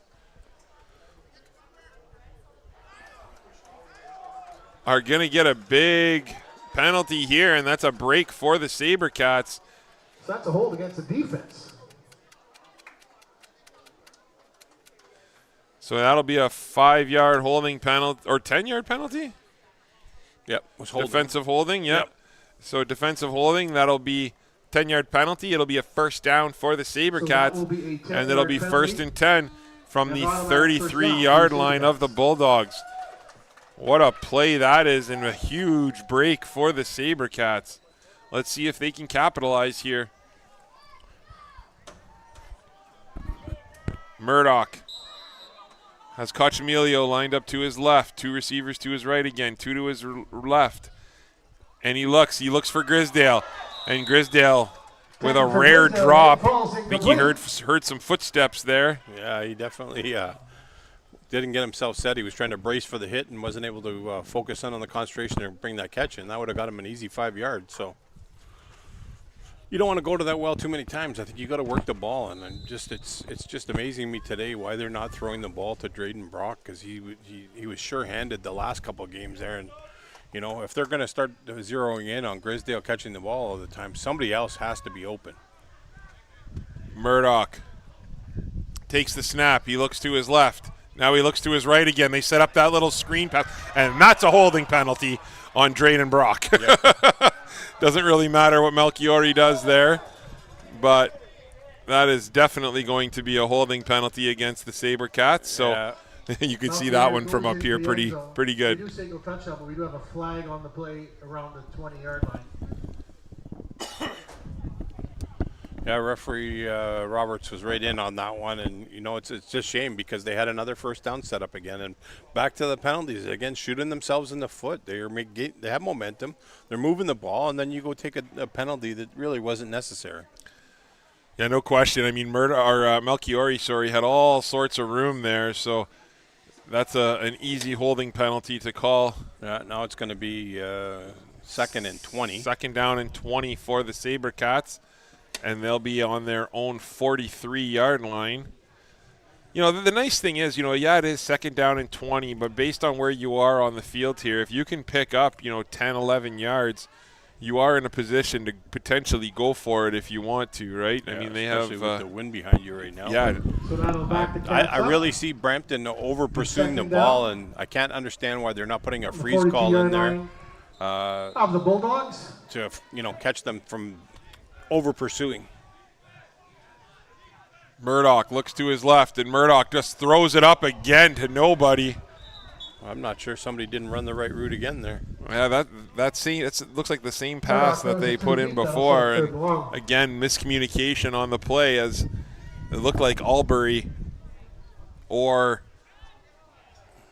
are going to get a big penalty here, and that's a break for the Sabercats. So that's a hold against the defense. So that'll be a 5-yard holding penalty, or 10-yard penalty? Yep. Was holding. Defensive holding, yep. So defensive holding, that'll be 10-yard penalty. It'll be a first down for the Sabercats, and it'll be 1st and 10 from the 33-yard line of the Bulldogs. What a play that is, and a huge break for the Sabercats. Let's see if they can capitalize here. Murdoch has Cochamilio lined up to his left, 2 receivers to his right again, 2 to his left. And he looks for Grisdale. And Grisdale with a rare drop. I think he heard some footsteps there. Yeah, he definitely didn't get himself set. He was trying to brace for the hit and wasn't able to focus on the concentration and bring that catch in. That would have got him an easy 5 yards. So you don't want to go to that well too many times. I think you got to work the ball, and it's just amazing to me today why they're not throwing the ball to Drayden Brock, because he was sure-handed the last couple of games there. And you know, if they're going to start zeroing in on Grisdale catching the ball all the time, somebody else has to be open. Murdoch takes the snap. He looks to his left. Now he looks to his right again. They set up that little screen pass, and that's a holding penalty on Drayden Brock. Yep. Doesn't really matter what Melchiori does there, but that is definitely going to be a holding penalty against the Sabercats. So. Yeah. You can see that one from up here pretty good. We do say go touchdown, but we do have a flag on the play around the 20-yard line. Yeah, referee Roberts was right in on that one, and you know it's just a shame because they had another first down set up again, and back to the penalties again, shooting themselves in the foot. They have momentum, they're moving the ball, and then you go take a penalty that really wasn't necessary. Yeah, no question. I mean, Melchiori, had all sorts of room there, so. That's an easy holding penalty to call. Yeah, now it's going to be 2nd and 20. 2nd down and 20 for the Sabercats, and they'll be on their own 43-yard line. You know, the nice thing is, it is 2nd down and 20, but based on where you are on the field here, if you can pick up, 10, 11 yards, you are in a position to potentially go for it if you want to, right? Yeah, I mean, they especially have with the wind behind you right now. Yeah. So that'll back the I Cats up. really see Brampton over pursuing the Second ball, down. and I can't understand why they're not putting a The freeze call 42-yard in there line of the Bulldogs. to catch them from over pursuing. Murdoch looks to his left, and Murdoch just throws it up again to nobody. I'm not sure somebody didn't run the right route again there. Yeah, it looks like the same pass that they put in before, and again miscommunication on the play as it looked like Albury or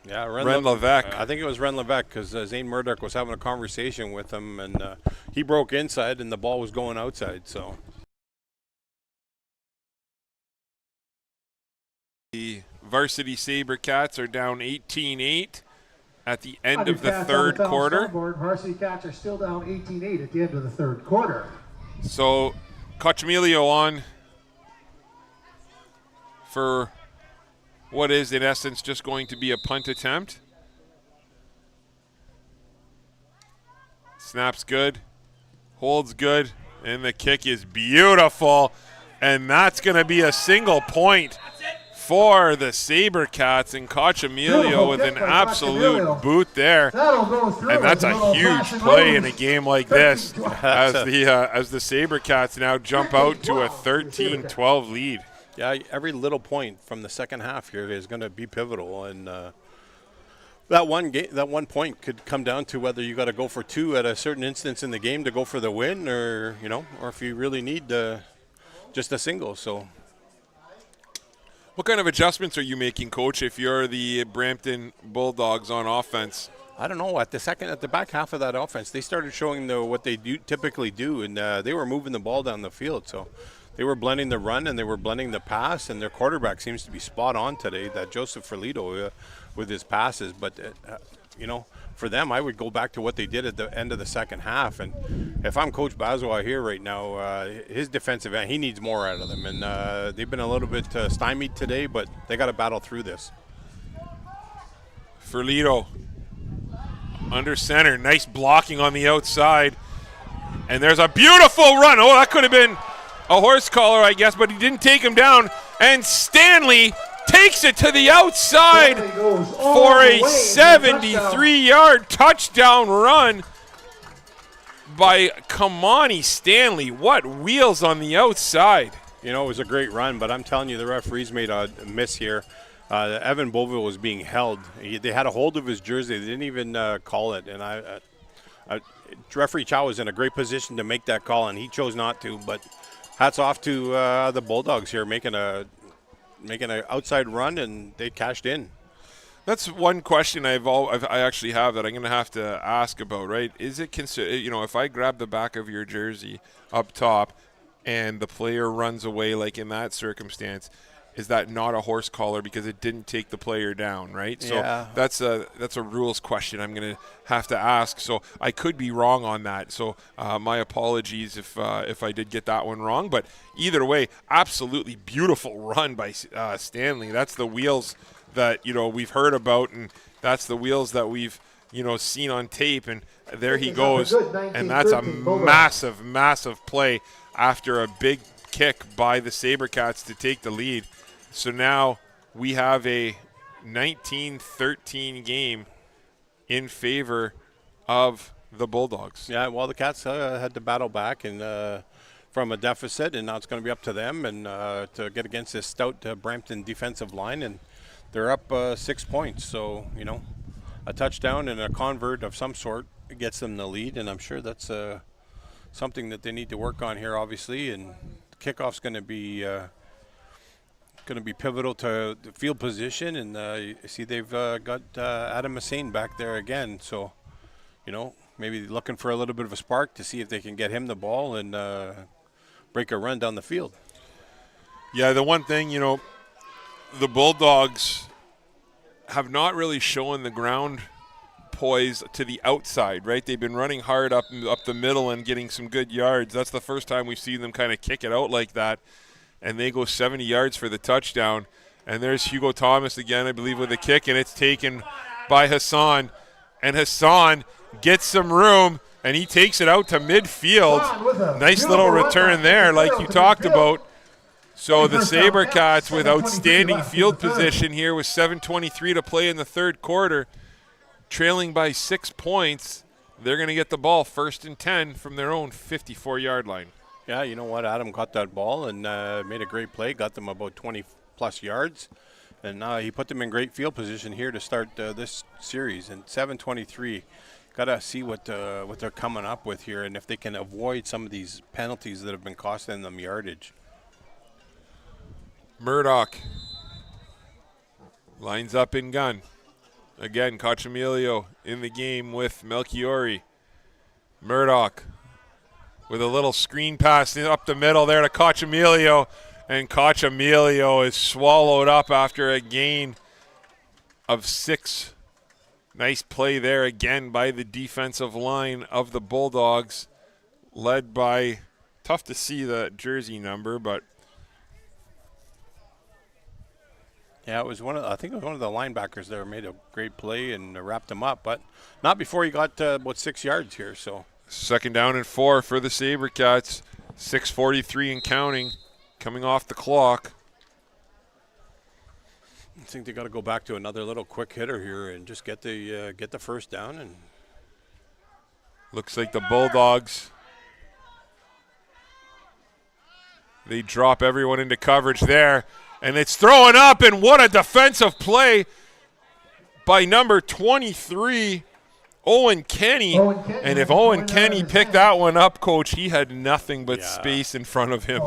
Ren Levesque. I think it was Ren Levesque because Zane Murdoch was having a conversation with him, and he broke inside, and the ball was going outside. So the Varsity Sabercats are down 18-8 at the end of the third quarter. Varsity Cats are still down 18-8 at the end of the third quarter. So Cochemilio on for what is in essence just going to be a punt attempt. Snaps good, holds good, and the kick is beautiful. And that's going to be a single point for the Sabercats, and Cochemilio with an absolute boot there. That'll go through. And that's a huge play in a game like this as the Sabercats now jump out to a 13-12 lead. yeah, every little point from the second half here is going to be pivotal, and that one point could come down to whether you got to go for two at a certain instance in the game to go for the win, or or if you really need just a single. So. What kind of adjustments are you making, Coach, if you're the Brampton Bulldogs on offense? I don't know. At the back half of that offense, they started showing what they typically do, and they were moving the ball down the field. So they were blending the run and they were blending the pass, and their quarterback seems to be spot on today, that Joseph Ferlito, with his passes. But, for them, I would go back to what they did at the end of the second half. And if I'm Coach Bazois here right now, his defensive end, he needs more out of them. And they've been a little bit stymied today, but they got to battle through this. Ferlito under center, nice blocking on the outside. And there's a beautiful run. Oh, that could have been a horse collar, I guess, but he didn't take him down. And Stanley takes it to the outside for a 73-yard touchdown run by Kamani Stanley. What wheels on the outside. It was a great run, but I'm telling you, the referees made a miss here. Evan Beauville was being held. They had a hold of his jersey. They didn't even call it. And referee Chow was in a great position to make that call, and he chose not to. But hats off to the Bulldogs here, making an outside run, and they cashed in. That's one question I actually have that I'm going to have to ask about, right? Is it if I grab the back of your jersey up top and the player runs away, like in that circumstance, is that not a horse collar because it didn't take the player down, right? Yeah. So that's a rules question I'm going to have to ask. So I could be wrong on that. So my apologies if I did get that one wrong. But either way, absolutely beautiful run by Stanley. That's the wheels that we've heard about, and that's the wheels that we've seen on tape. And there he goes, and that's a massive, massive play after a big kick by the Sabercats to take the lead. So now we have a 19-13 game in favor of the Bulldogs. Yeah, well, the Cats had to battle back and from a deficit, and now it's going to be up to them and to get against this stout Brampton defensive line, and they're up 6 points. So, a touchdown and a convert of some sort gets them the lead, and I'm sure that's something that they need to work on here, obviously, and kickoff's going to be pivotal to the field position, and you see they've got Adam Massane back there again, so maybe looking for a little bit of a spark to see if they can get him the ball and break a run down the field. Yeah, the one thing, the Bulldogs have not really shown the ground poise to the outside, right? They've been running hard up the middle and getting some good yards. That's the first time we've seen them kind of kick it out like that. And they go 70 yards for the touchdown. And there's Hugo Thomas again, I believe, with a kick, and it's taken by Hassan. And Hassan gets some room and he takes it out to midfield. Nice little return there, like you talked about. So the Sabercats with outstanding field position here with 7:23 to play in the third quarter, trailing by 6 points. They're going to get the ball 1st and 10 from their own 54-yard line. Yeah, you know what? Adam got that ball and made a great play, got them about 20-plus yards. And he put them in great field position here to start this series. And 7:23, got to see what they're coming up with here and if they can avoid some of these penalties that have been costing them yardage. Murdoch lines up in gun. Again, Cochamilio in the game with Melchiori. Murdoch with a little screen pass up the middle there to Cochamilio. And Cochamilio is swallowed up after a gain of 6. Nice play there again by the defensive line of the Bulldogs, led by, tough to see the jersey number, but yeah, I think it was one of the linebackers there made a great play and wrapped him up, but not before he got about 6 yards here. So 2nd down and 4 for the Sabercats. 6:43 and counting, coming off the clock. I think they got to go back to another little quick hitter here and just get the 1st down. And looks like the Bulldogs, they drop everyone into coverage there. And it's thrown up, and what a defensive play by number 23, Owen Kenny. And if Owen Kenny picked that one up, Coach, he had nothing but space in front of him.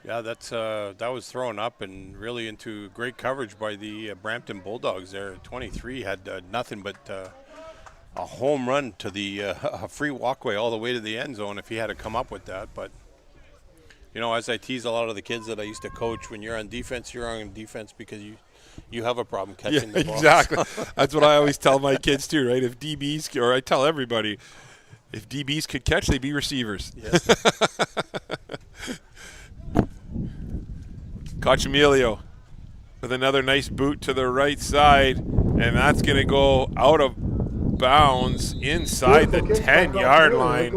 Yeah, that was thrown up and really into great coverage by the Brampton Bulldogs there. 23 had nothing but a home run to the a free walkway all the way to the end zone if he had to come up with that. But you know, as I tease a lot of the kids that I used to coach, when you're on defense because you have a problem catching the ball. Exactly. That's what I always tell my kids too, right? If DBs, or I tell everybody, if DBs could catch, they'd be receivers. Yes. Cochamilio with another nice boot to the right side, and that's going to go out of bounds inside the 10-yard line.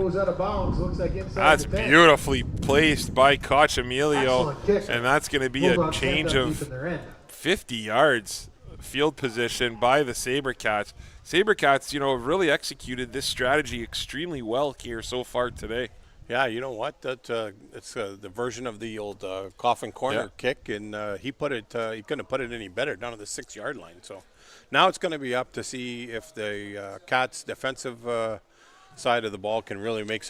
That's beautifully placed by Cochamilio, and that's going to be a change of 50 yards field position by the Sabercats. Sabercats, have really executed this strategy extremely well here so far today. Yeah, you know what? It's the version of the old coffin corner kick, and he couldn't have put it any better down to the 6-yard line. So now it's going to be up to see if the Cats' defensive side of the ball can really make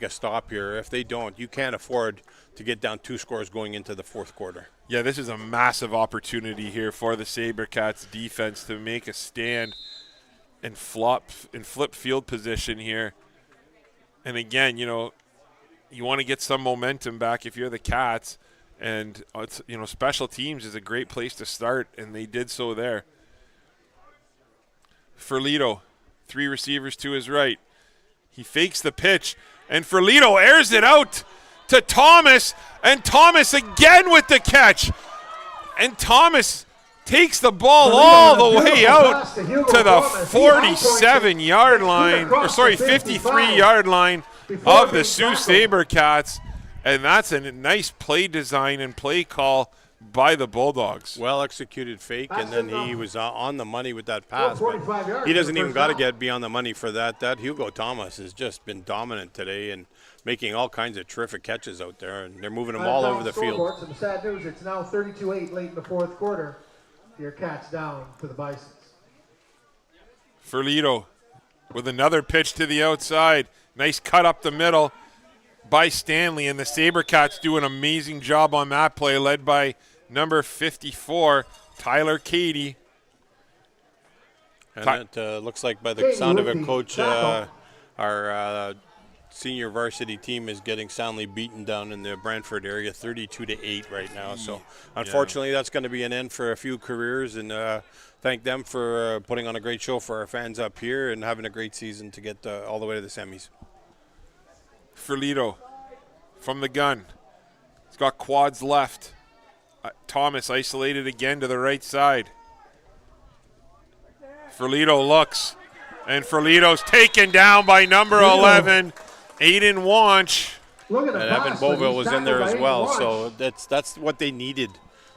a stop here. If they don't, you can't afford to get down 2 scores going into the 4th quarter. Yeah, this is a massive opportunity here for the Sabercats defense to make a stand and flip field position here. And again, you want to get some momentum back if you're the Cats. And, special teams is a great place to start, and they did so there. Ferlito, 3 receivers to his right. He fakes the pitch, and Ferlito airs it out to Thomas, and Thomas again with the catch. And Thomas takes the ball all the way out to the 47-yard line, 53-yard line of the Sault Sabercats. And that's a nice play design and play call by the Bulldogs. Well executed fake, and then he was on the money with that pass. But he doesn't even got to get beyond the money for that. That Hugo Thomas has just been dominant today and making all kinds of terrific catches out there, and they're moving them all over the field. Some sad news, it's now 32-8 late in the 4th quarter. Your Cats down for the Bisons. Ferlito with another pitch to the outside. Nice cut up the middle by Stanley, and the Sabercats do an amazing job on that play, led by number 54, Tyler Cady. And it looks like by the sound of it, Coach, our senior varsity team is getting soundly beaten down in the Brantford area, 32-8 right now. So unfortunately, that's going to be an end for a few careers, and thank them for putting on a great show for our fans up here and having a great season to get all the way to the semis. Ferlito from the gun. He's got quads left. Thomas isolated again to the right side. Ferlito looks, And Ferlito's taken down by number 11, Aiden Wanch. Look at the And Evan pass, but Boville he's was in tackled there by as Aiden well, Wanch. so that's what they needed.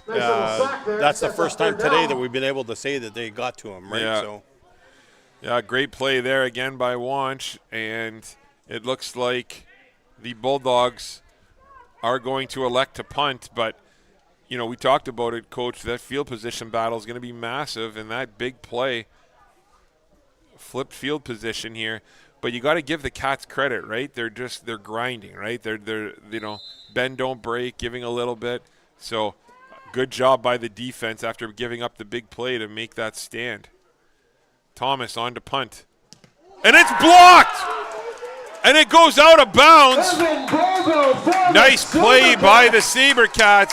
Nice little sack there. That's the Sets first up time third today down. that we've been able to say that they got to him, right? Yeah. So Yeah, great play there again by Wanch, and it looks like the Bulldogs are going to elect to punt, but you know, we talked about it, Coach, that field position battle is going to be massive, and that big play, flipped field position here. But you got to give the Cats credit, right? They're grinding, right? They're you know, bend don't break, giving a little bit. So good job by the defense after giving up the big play to make that stand. Thomas on to punt. And it's blocked! And it goes out of bounds. Nice play by the Sabercats.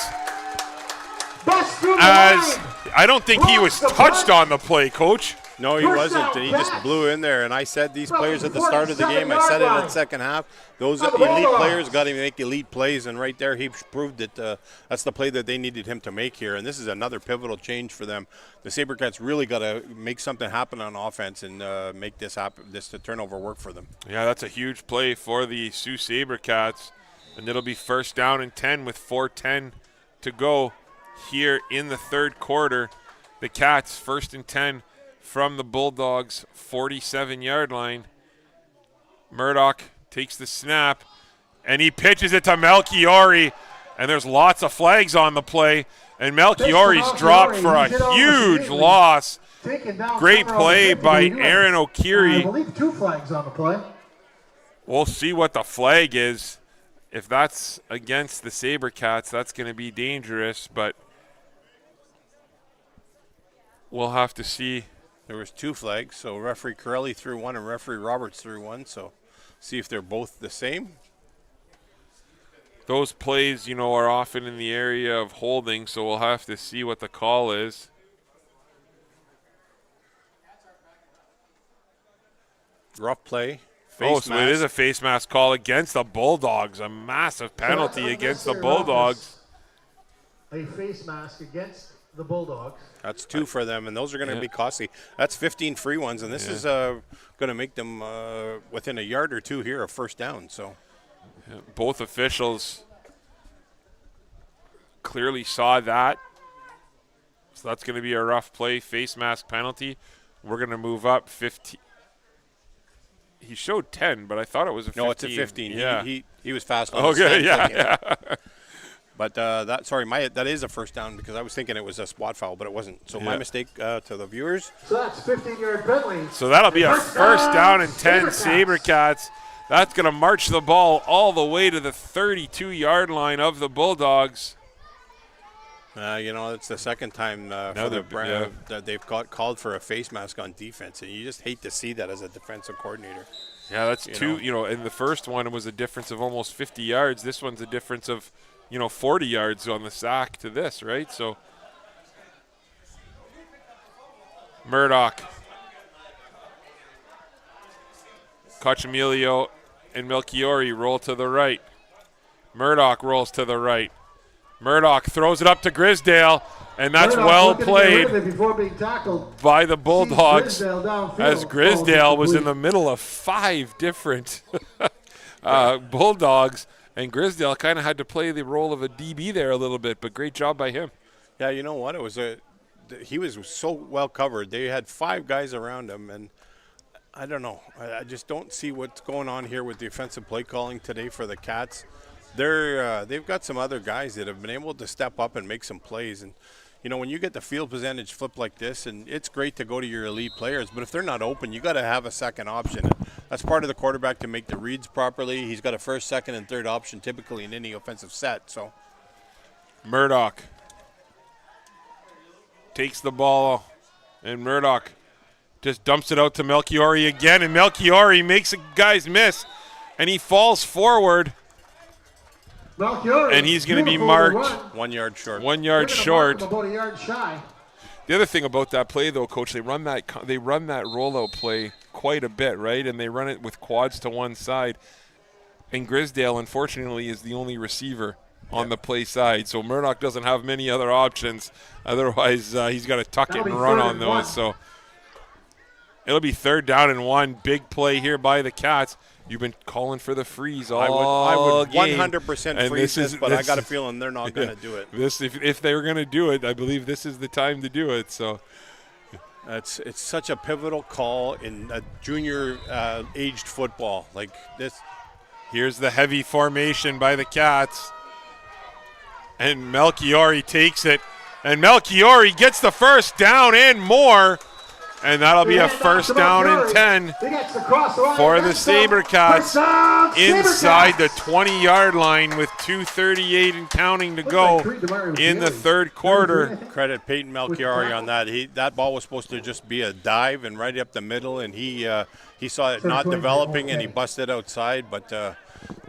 As I don't think he was touched on the play, Coach. no, he wasn't. He just blew in there. And I said these players at the start of the game, I said it at second half, those elite players got to make elite plays. And right there, he proved that that's the play that they needed him to make here. And this is another pivotal change for them. The Sabercats really got to make something happen on offense and make this happen, this turnover work for them. Yeah, that's a huge play for the Sioux Sabercats. And it'll be 1st down and 10 with 4:10 to go here in the third quarter. The Cats 1st and 10 from the Bulldogs 47-yard line. Murdoch takes the snap, and he pitches it to Melchiori, and there's lots of flags on the play, and Melchiori's dropped for a huge loss. Great play by Aaron I O'Keefe. believe 2 flags on the play. We'll see what the flag is. If that's against the Sabercats, that's going to be dangerous, but we'll have to see. There was 2 flags, so referee Corelli threw one and referee Roberts threw one. So see if they're both the same. Those plays, you know, are often in the area of holding, so we'll have to see what the call is. Rough play. Face mask. It is a face mask call against the Bulldogs. A massive penalty against the Bulldogs. A face mask against the Bulldogs. That's 2 for them, and those are going to be costly. That's 15 free ones, and this is going to make them within a yard or 2 here of 1st down. So both officials clearly saw that. So that's going to be a rough play, face mask penalty. We're going to move up 15. He showed 10, but I thought it was a 15. No, it's a 15. Yeah. He was fast on Okay, the yeah. But that is a 1st down because I was thinking it was a spot foul, but it wasn't. So my mistake to the viewers. So that's 15-yard penalty. So that'll be a 1st down and 10 Sabercats. That's going to march the ball all the way to the 32-yard line of the Bulldogs. You know, it's the second time that they've called for a face mask on defense, and you just hate to see that as a defensive coordinator. Yeah, that's two. You know, in the first one, it was a difference of almost 50 yards. This one's a difference of, 40 yards on the sack to this, right? So Murdoch, Cochamilio, and Melchiori roll to the right. Murdoch rolls to the right. Murdoch throws it up to Grisdale, and that's well played by the Bulldogs, as Grisdale was in the middle of 5 different Bulldogs, and Grisdale kind of had to play the role of a DB there a little bit, but great job by him. Yeah, you know what? He was so well covered. They had 5 guys around him, and I don't know. I just don't see what's going on here with the offensive play calling today for the Cats. They've got some other guys that have been able to step up and make some plays. And, when you get the field percentage flip like this, and it's great to go to your elite players, but if they're not open, you got to have a second option. That's part of the quarterback to make the reads properly. He's got a 1st, 2nd, and 3rd option typically in any offensive set. So Murdoch takes the ball, and Murdoch just dumps it out to Melchiori again, and Melchiori makes a guy's miss, and he falls forward. And he's going to be marked 1 yard short. 1 yard short. About a yard shy. The other thing about that play, though, Coach, they run that rollout play quite a bit, right? And they run it with quads to one side. And Grisdale, unfortunately, is the only receiver on the play side. So Murdoch doesn't have many other options. Otherwise, he's got to tuck it and run on those. So It'll be 3rd down and 1. Big play here by the Cats. You've been calling for the freeze all I would game. 100% freeze this, but I got a feeling they're not going to do it. If they were going to do it, I believe this is the time to do it. So it's such a pivotal call in a junior aged football like this. Here's the heavy formation by the Cats. And Melchiori takes it. And Melchiori gets the 1st down and more. And that'll be a 1st down and 10 for the Sabercats inside the 20-yard line with 2:38 and counting to go in the 3rd quarter. Credit Peyton Melchiori on that. That ball was supposed to just be a dive and right up the middle, and he saw it not developing and he busted outside. But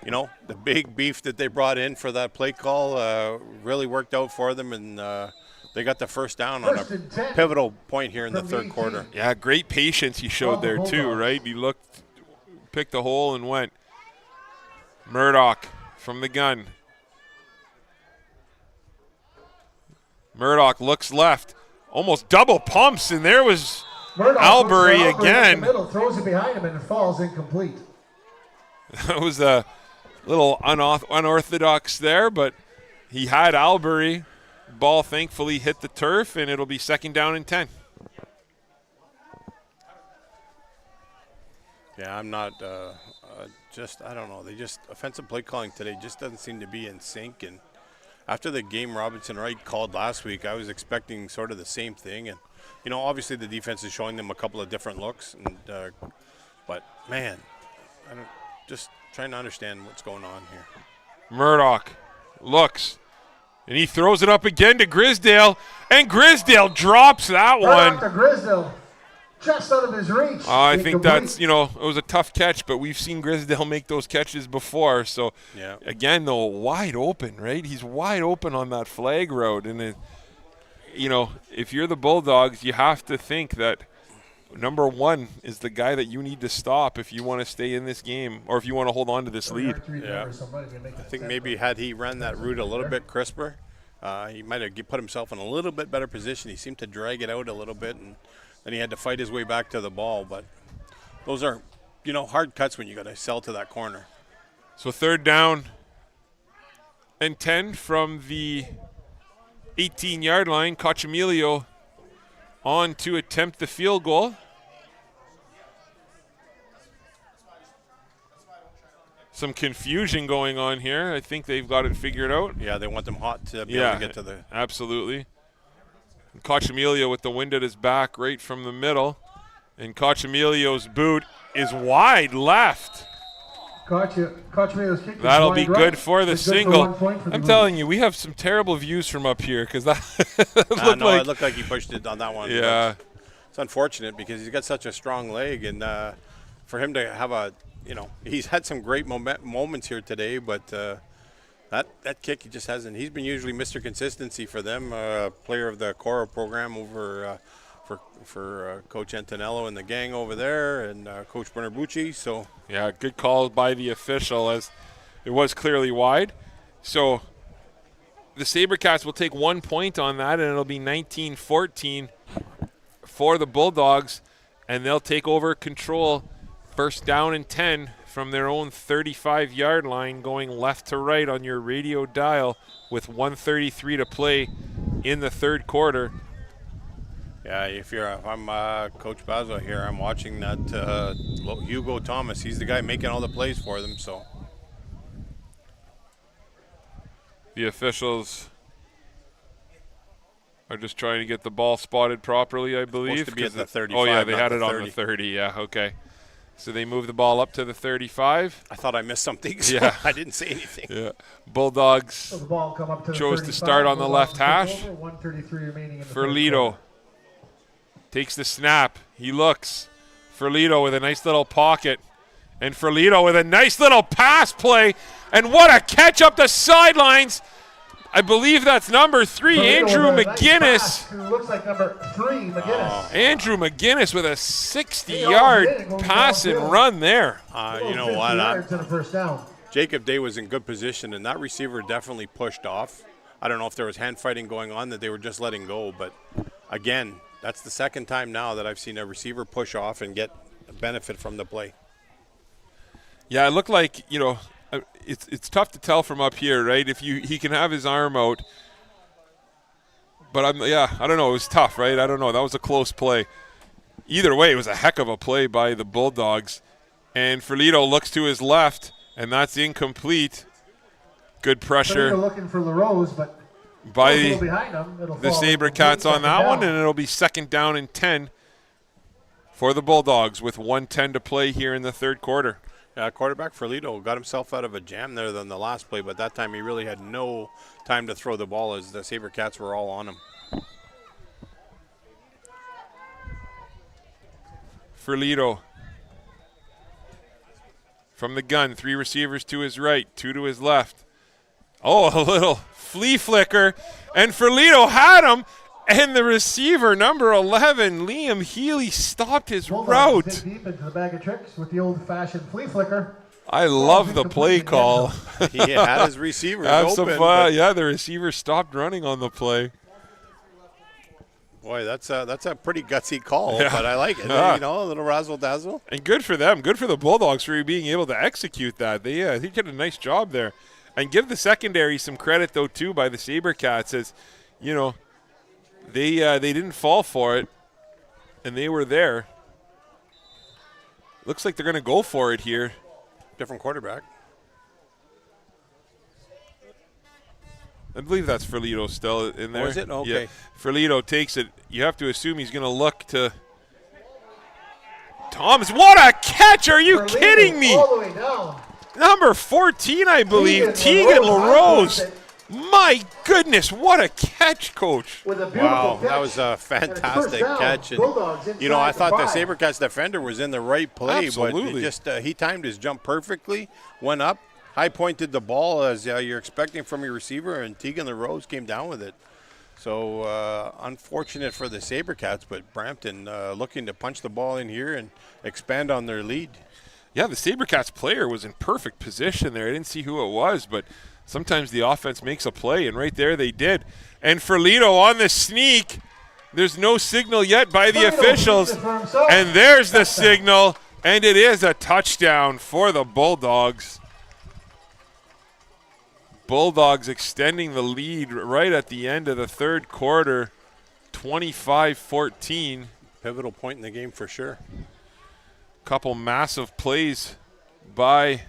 you know, the big beef that they brought in for that play call really worked out for them, and they got the 1st down on a pivotal point here in the 3rd quarter. Yeah, great patience he showed there too, right? He looked, picked the hole and went. Murdoch from the gun. Murdoch looks left, almost double pumps, and there was Albury again. Middle, throws it behind him and it falls incomplete. That was a little unorthodox there, but he had Albury. Ball thankfully hit the turf, and it'll be 2nd down and 10. Yeah, I'm not I don't know. They just offensive play calling today just doesn't seem to be in sync. And after the game Robinson Wright called last week, I was expecting sort of the same thing. And you know, obviously the defense is showing them a couple of different looks. And but man, I'm just trying to understand what's going on here. Murdoch looks. And he throws it up again to Grisdale, and Grisdale drops that one. To Grisdale, just out of his reach. I think that's, you know, it was a tough catch, but we've seen Grisdale make those catches before. So, yeah. Again, though, wide open, right? He's wide open on that flag route. And, you know, if you're the Bulldogs, you have to think that number 1 is the guy that you need to stop if you want to stay in this game or if you want to hold on to this lead. Yeah. I think maybe had he run that route a little bit crisper, he might have put himself in a little bit better position. He seemed to drag it out a little bit, and then he had to fight his way back to the ball. But those are, you know, hard cuts when you got to sell to that corner. So 3rd down and 10 from the 18-yard line. Cochamilio on to attempt the field goal. Some confusion going on here. I think they've got it figured out. Yeah, they want them hot to be able to get to the... Absolutely. Cochamilio with the wind at his back right from the middle. And Cochamilio's boot is wide left. That'll be good for the single. I'm telling you, we have some terrible views from up here because that it looked like he pushed it on that one. Yeah. It's unfortunate because he's got such a strong leg, and for him to have a, you know, he's had some great moments here today, but that kick he just hasn't. He's been usually Mr. Consistency for them, player of the Cora program over for Coach Antonello and the gang over there, and Coach Bernabucci. So yeah, good call by the official as it was clearly wide. So the Sabercats will take 1 point on that, and it'll be 19-14 for the Bulldogs, and they'll take over control. 1st down and 10 from their own 35-yard line, going left to right on your radio dial with 1:33 to play in the 3rd quarter. Yeah, if I'm Coach Bazo here, I'm watching that Hugo Thomas. He's the guy making all the plays for them. So the officials are just trying to get the ball spotted properly, I believe. Supposed to be at the 35. Oh yeah, they had it on the 30. Yeah, okay. So they move the ball up to the 35. I thought I missed something, so yeah. I didn't say anything. Yeah. Bulldogs so the ball come up to chose 35. to start on the left hash. 1:33 remaining in the Ferlito takes the snap. He looks. Ferlito with a nice little pocket. And Ferlito with a nice little pass play. And what a catch up the sidelines. I believe that's number 3, Andrew McGinnis. Nice looks like number 3, McGinnis. Andrew McGinnis with a 60-yard pass and run there. You know what? Yards and a 1st down. Jacob Day was in good position, and that receiver definitely pushed off. I don't know if there was hand fighting going on that they were just letting go, but again, That's the second time now that I've seen a receiver push off and get a benefit from the play. Yeah, it looked like, it's tough to tell from up here, right? If he can have his arm out. But I don't know. It was tough, right? I don't know. That was a close play. Either way, it was a heck of a play by the Bulldogs. And Ferlito looks to his left, and that's incomplete. Good pressure. Ferlito looking for LaRose, but by behind him, the Sabercats on that one, and it'll be 2nd down and 10 for the Bulldogs with 1:10 to play here in the third quarter. Quarterback Ferlito got himself out of a jam there than the last play, but that time he really had no time to throw the ball as the Sabercats were all on him. Ferlito from the gun, 3 receivers to his right, 2 to his left. Oh, a little flea flicker, and Ferlito had him, and the receiver, number 11, Liam Healy, stopped his route. Deep into the bag of tricks with the old-fashioned flea flicker. I love the play call. He had his receivers open. The receiver stopped running on the play. Boy, that's a pretty gutsy call, but I like it. A little razzle-dazzle. And good for them. Good for the Bulldogs for being able to execute that. They did a nice job there. And give the secondary some credit, though, too, by the Sabercats, as, they didn't fall for it, and they were there. Looks like they're going to go for it here. Different quarterback. I believe that's Ferlito still in there. Oh, is it? Okay. Yeah. Ferlito takes it. You have to assume he's going to look to Thomas. What a catch! Are you kidding me? All the way down. Number 14, I believe, Tegan LaRose. My goodness, what a catch, Coach. Wow, that was a fantastic catch. And, I thought the Sabercats defender was in the right play, Absolutely. but he timed his jump perfectly, went up, high-pointed the ball as you're expecting from your receiver, and Tegan LaRose came down with it. So unfortunate for the Sabercats, but Brampton looking to punch the ball in here and expand on their lead. Yeah, the Sabercats player was in perfect position there. I didn't see who it was, but sometimes the offense makes a play, and right there they did. And Ferlito on the sneak. There's no signal yet by the officials. And there's the signal, and it is a touchdown for the Bulldogs. Bulldogs extending the lead right at the end of the third quarter, 25-14. Pivotal point in the game for sure. Couple massive plays by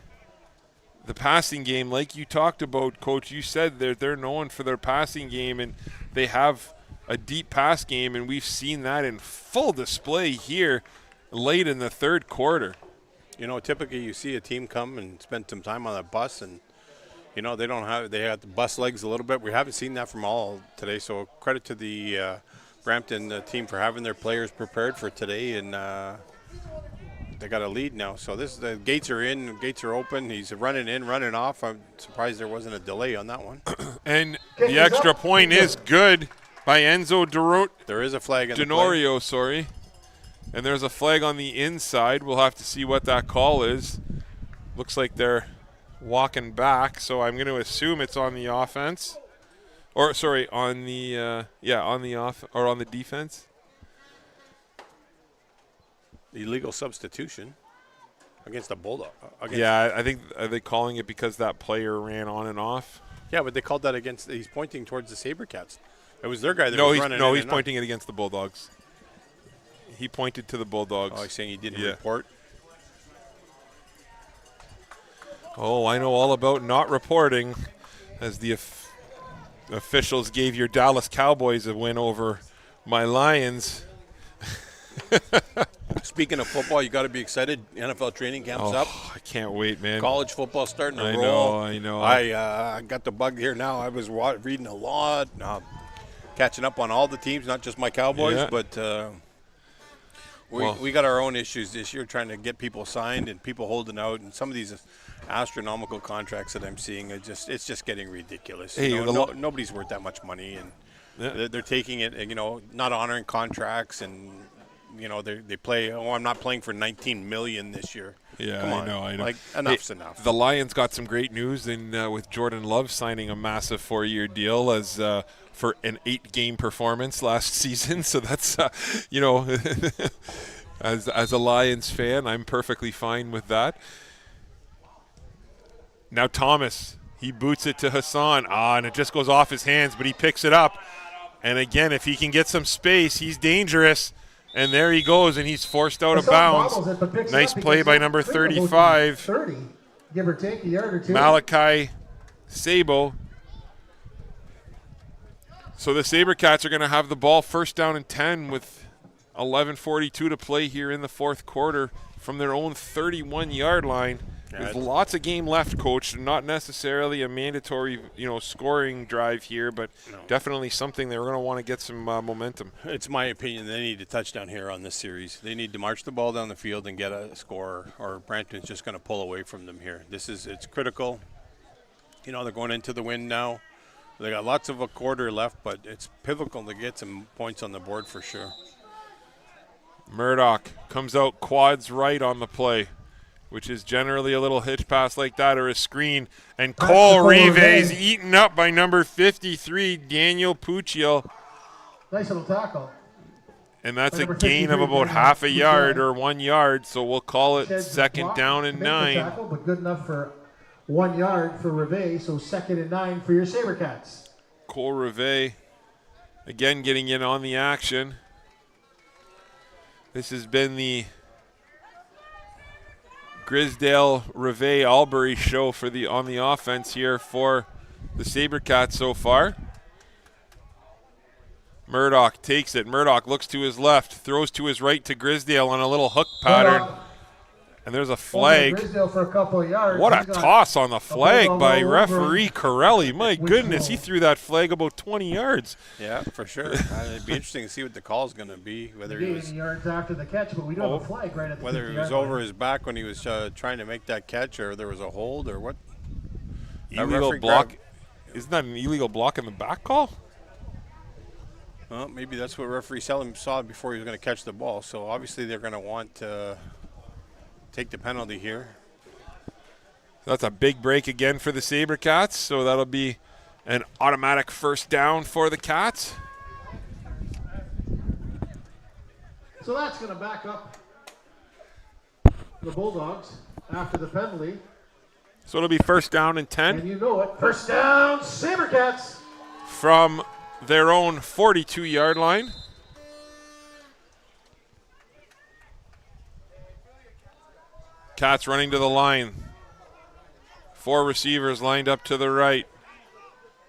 the passing game. Like you talked about, Coach, you said they're known for their passing game, and they have a deep pass game, and we've seen that in full display here late in the third quarter. Typically you see a team come and spend some time on a bus, and they have the bus legs a little bit. We haven't seen that from all today, so credit to the Brampton team for having their players prepared for today, and they got a lead now. So the gates are in, gates are open. He's running in, running off. I'm surprised there wasn't a delay on that one. And the extra point is good by Enzo There is a flag in Denorio, sorry. And there's a flag on the inside. We'll have to see what that call is. Looks like they're walking back, so I'm going to assume it's on the offense. Or sorry, on the on the defense. Illegal substitution against the Bulldog. I think, are they calling it because that player ran on and off? Yeah, but they called that against, he's pointing towards the Sabercats. It was their guy that was running in. No, he's pointing it against the Bulldogs. He pointed to the Bulldogs. Oh, he's saying he didn't report? Oh, I know all about not reporting, as the officials gave your Dallas Cowboys a win over my Lions. Speaking of football, you got to be excited. NFL training camp's up. I can't wait, man. College football starting to roll. I know. I got the bug here now. I was reading a lot, catching up on all the teams, not just my Cowboys, but we got our own issues this year trying to get people signed and people holding out, and some of these astronomical contracts that I'm seeing it's just getting ridiculous. Hey, nobody's worth that much money, and they're taking it, not honoring contracts, and they play. Oh, I'm not playing for $19 million this year. Yeah, Come on. I know. Like, enough's enough. The Lions got some great news with Jordan Love signing a massive 4-year deal as for an 8-game performance last season. So that's, as a Lions fan, I'm perfectly fine with that. Now Thomas, he boots it to Hassan. And it just goes off his hands, but he picks it up. And again, if he can get some space, he's dangerous. And there he goes, and he's forced out of bounds. Nice play by number 35. 30, give or take a yard or two. Malachi Sabo. So the Sabercats are going to have the ball first down and 10 with 11:42 to play here in the fourth quarter from their own 31-yard line. There's lots of game left, Coach. Not necessarily a mandatory, scoring drive here, but definitely something they're going to want to get some momentum. It's my opinion they need a touchdown here on this series. They need to march the ball down the field and get a score, or Brampton's just going to pull away from them here. It's critical. They're going into the win now. They got lots of a quarter left, but it's pivotal to get some points on the board for sure. Murdoch comes out quads right on the play, which is generally a little hitch pass like that or a screen. And Cole Rives eaten up by number 53, Daniel Puccio. Nice little tackle. And that's a gain of about half a yard or 1 yard, so we'll call it second down and 9. Tackle, but good enough for 1 yard for Rive, so second and 9 for your Sabercats. Cole Rive, again getting in on the action. This has been the Grisdale Rive Albury show on the offense here for the Sabercats so far. Murdoch takes it. Murdoch looks to his left, throws to his right to Grisdale on a little hook pattern. And there's a flag. For a couple of yards. What a toss on the flag by referee Corelli. My goodness, he threw that flag about 20 yards. Yeah, for sure. It'd be interesting to see what the call is going to be. Whether he was yards after the catch, but we don't have a flag right at the whether it was over his back when he was trying to make that catch, or there was a hold, or what. Illegal block. Isn't that an illegal block in the back call? Well, maybe that's what referee Selim saw before he was going to catch the ball. So obviously they're going to want to take the penalty here. That's a big break again for the Sabercats, so that'll be an automatic first down for the Cats. So that's going to back up the Bulldogs after the penalty. So it'll be first down and 10. And you know it. First down, Sabercats. From their own 42-yard line. Cats running to the line. 4 receivers lined up to the right.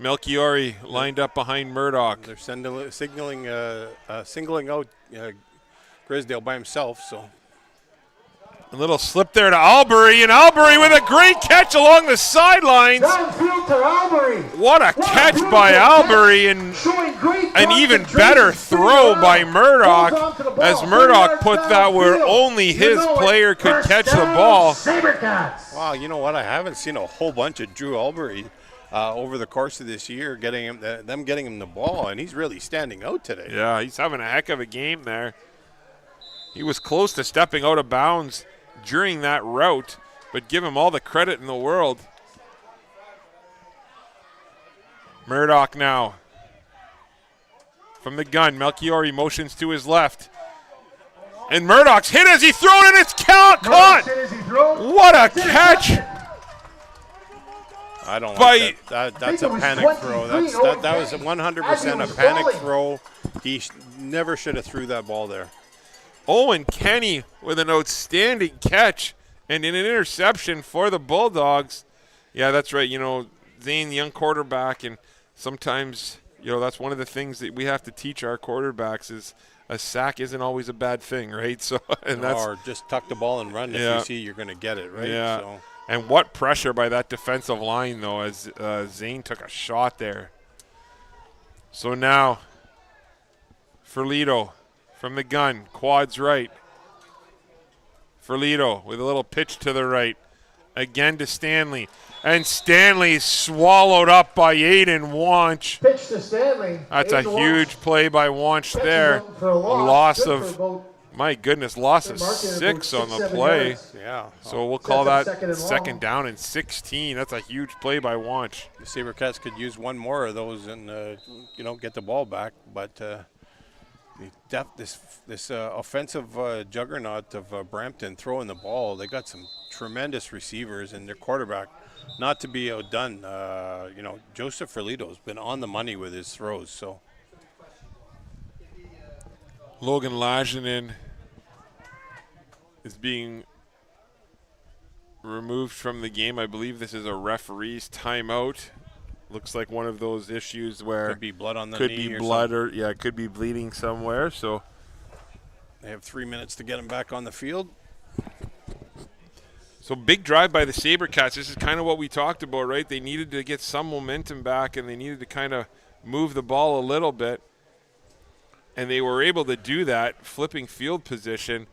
Melchiori lined up behind Murdoch. They're singling out Grisdale by himself. So a little slip there to Albury, and Albury with a great catch along the sidelines. Downfield to Albury. What a catch by Albury, and an even better throw by Murdoch, as Murdoch put that where only his player could catch the ball. Wow, you know what? I haven't seen a whole bunch of Drew Albury over the course of this year, getting him the ball, and he's really standing out today. Yeah, he's having a heck of a game there. He was close to stepping out of bounds during that route, but give him all the credit in the world. Murdoch now. From the gun, Melchiori motions to his left. And Murdoch's hit as he thrown it, and it's caught! What a catch! I don't like that. That's a panic throw. That was 100% a panic throw. He never should have threw that ball there. Owen Kenny with an outstanding catch and an interception for the Bulldogs. Yeah, that's right. Zane, the young quarterback, and sometimes, that's one of the things that we have to teach our quarterbacks is a sack isn't always a bad thing, right? So, or just tuck the ball and run if you see you're going to get it, right? Yeah. So. And what pressure by that defensive line, though, as Zane took a shot there. So now, Ferlito. From the gun, quads right. Ferlito with a little pitch to the right. Again to Stanley. And Stanley swallowed up by Aiden Wanch. Pitch to Stanley. That's a huge play by Wanch there. A loss of My goodness, loss of 6 on the play. Yeah. So we'll call that second down and 16. That's a huge play by Wanch. The Sabercats could use one more of those and, get the ball back. But this offensive juggernaut of Brampton throwing the ball, they got some tremendous receivers, and their quarterback, not to be outdone, Joseph Ferlito's been on the money with his throws. So Logan Lajinen is being removed from the game. I believe this is a referee's timeout. Looks like one of those issues where could be blood on the could knee be or blood something. or it could be bleeding somewhere. So they have 3 minutes to get him back on the field. So big drive by the Sabercats. This is kind of what we talked about, right? They needed to get some momentum back, and they needed to kind of move the ball a little bit. And they were able to do that, flipping field position.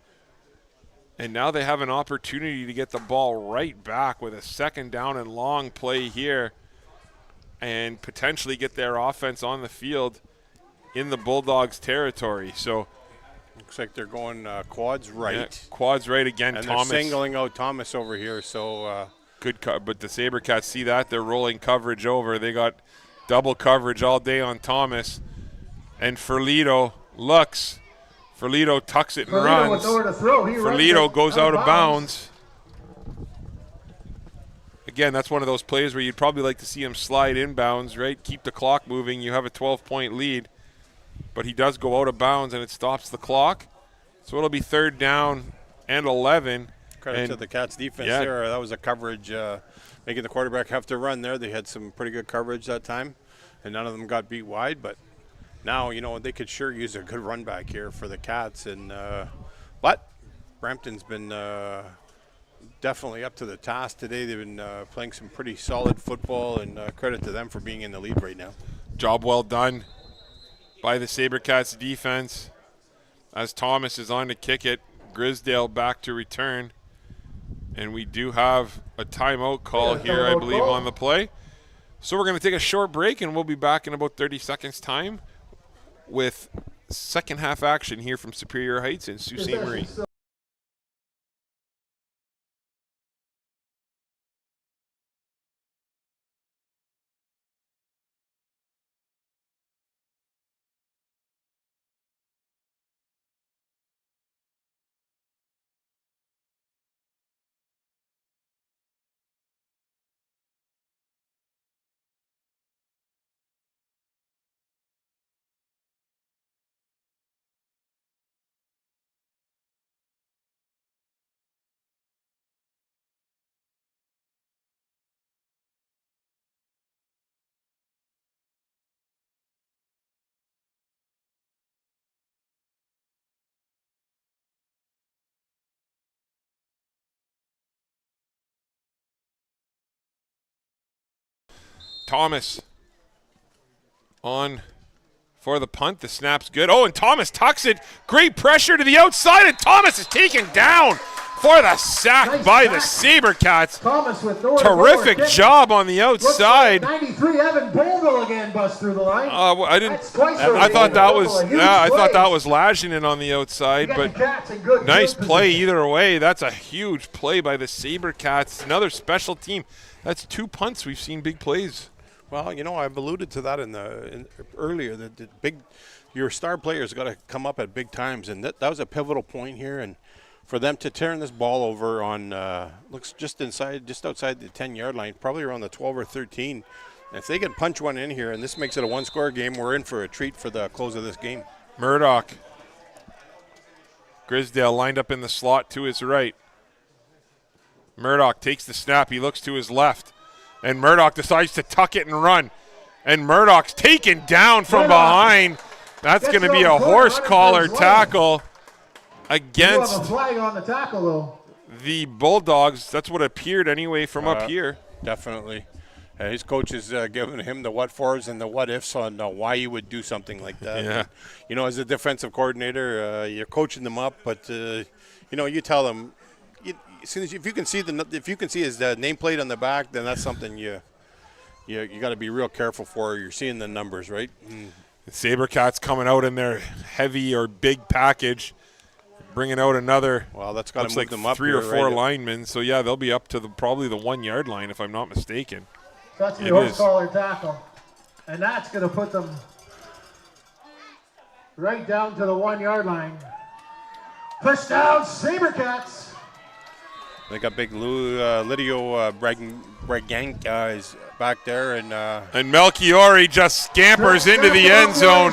And now they have an opportunity to get the ball right back with a second down and long play here and potentially get their offense on the field in the Bulldogs territory. So looks like they're going quads right. Yeah, quads right again. And Thomas. they're singling out Thomas over here. So good but the Sabercats see that. They're rolling coverage over. They got double coverage all day on Thomas. And Ferlito looks. Ferlito tucks it and runs. Ferlito goes out of bounds. Again, that's one of those plays where you'd probably like to see him slide inbounds, right? Keep the clock moving. You have a 12-point lead. But he does go out of bounds, and it stops the clock. So it'll be third down and 11. Credit to the Cats defense there. That was a coverage, making the quarterback have to run there. They had some pretty good coverage that time, and none of them got beat wide. But now, they could sure use a good run back here for the Cats. But Brampton's been definitely up to the task today. They've been playing some pretty solid football, and credit to them for being in the lead right now. Job well done by the Sabercats defense as Thomas is on to kick it. Grisdale back to return. And we do have a timeout call here, I believe, on the play. So we're going to take a short break, and we'll be back in about 30 seconds' time with second half action here from Superior Heights and Sault Ste. Marie. Thomas on for the punt. The snap's good. Oh, and Thomas tucks it. Great pressure to the outside, and Thomas is taken down for the sack by the Sabercats. Thomas with terrific job on the outside. Like 93 Evan Bolville again bust through the line. I thought that was Lajinen on the outside, but nice play either way. That's a huge play by the Sabercats. Another special team. That's 2 punts. We've seen big plays. Well, I've alluded to that earlier. That your star players got to come up at big times, and that was a pivotal point here. And for them to turn this ball over on looks just outside the 10-yard line, probably around the 12 or 13. And if they can punch one in here, and this makes it a one-score game, we're in for a treat for the close of this game. Murdoch. Grisdale lined up in the slot to his right. Murdoch takes the snap. He looks to his left. And Murdoch decides to tuck it and run. And Murdoch's taken down from behind. That's going to be a horse collar tackle against a flag on the tackle, though. The Bulldogs. That's what appeared anyway from up here. Definitely. His coach is giving him the what fors and the what ifs on why you would do something like that. Yeah. And, as a defensive coordinator, you're coaching them up, but you tell them. As soon as if you can see his nameplate on the back, then that's something you got to be real careful for. You're seeing the numbers, right? The Sabercats coming out in their heavy or big package. bringing out another. Well, that's got to move like them up 3 here, or 4 right? linemen. So yeah, they'll be up to probably the 1 yard line if I'm not mistaken. That's the It horse is. collar tackle. And that's going to put them right down to the 1 yard line. Touchdown, Sabercats. They got big Lidio Bragank is back there, and Melchiori just scampers into the end zone.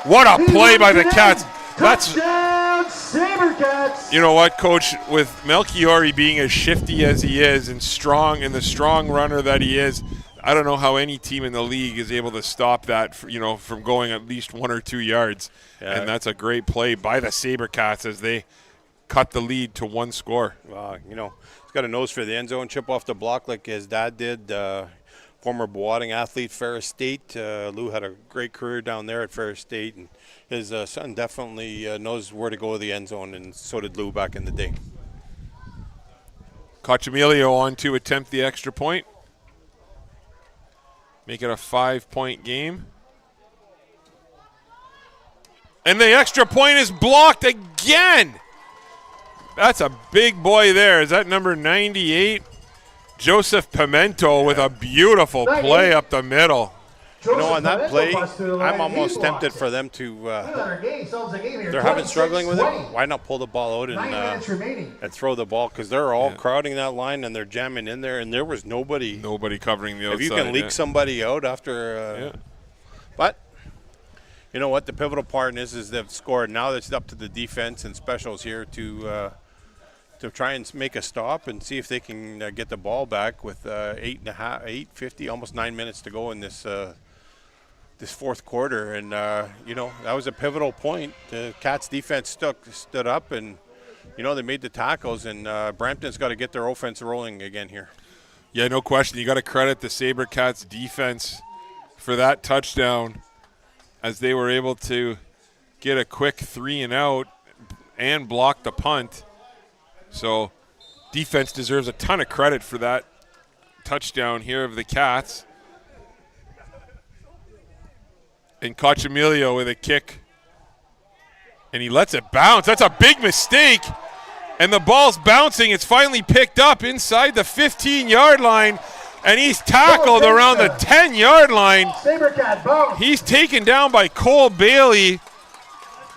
What a play by the Cats. That's, Touchdown, Sabercats. you know what, Coach, with Melchiori being as shifty as he is and strong and the strong runner that he is, I don't know how any team in the league is able to stop that, from going at least 1 or 2 yards. Yeah. And that's a great play by the Sabercats as they cut the lead to 1 score. He's got a nose for the end zone, chip off the block like his dad did. Former Boating athlete, Ferris State. Lou had a great career down there at Ferris State, and his son definitely knows where to go to the end zone, and so did Lou back in the day. Cochamilio on to attempt the extra point. Make it a 5-point game. And the extra point is blocked again. That's a big boy there. Is that number 98? Joseph Pimento with a beautiful play up the middle. On that play, I'm almost tempted for them to. They're having struggling with it. Why not pull the ball out and throw the ball? Because they're all crowding that line and they're jamming in there, and there was nobody. Nobody covering the outside. If you can leak somebody out after. But you know what? The pivotal part is they've scored. Now it's up to the defense and specials here to try and make a stop and see if they can get the ball back with 8:50, almost 9 minutes to go in this fourth quarter. And that was a pivotal point. The Cats defense stood up, and they made the tackles. And Brampton's got to get their offense rolling again here. Yeah, no question. You got to credit the Sabercats defense for that touchdown, as they were able to get a quick 3 and out and block the punt. So defense deserves a ton of credit for that touchdown here of the Cats. And Cochamilio with a kick. And he lets it bounce. That's a big mistake. And the ball's bouncing. It's finally picked up inside the 15-yard line. And he's tackled around the 10-yard line. He's taken down by Cole Bailey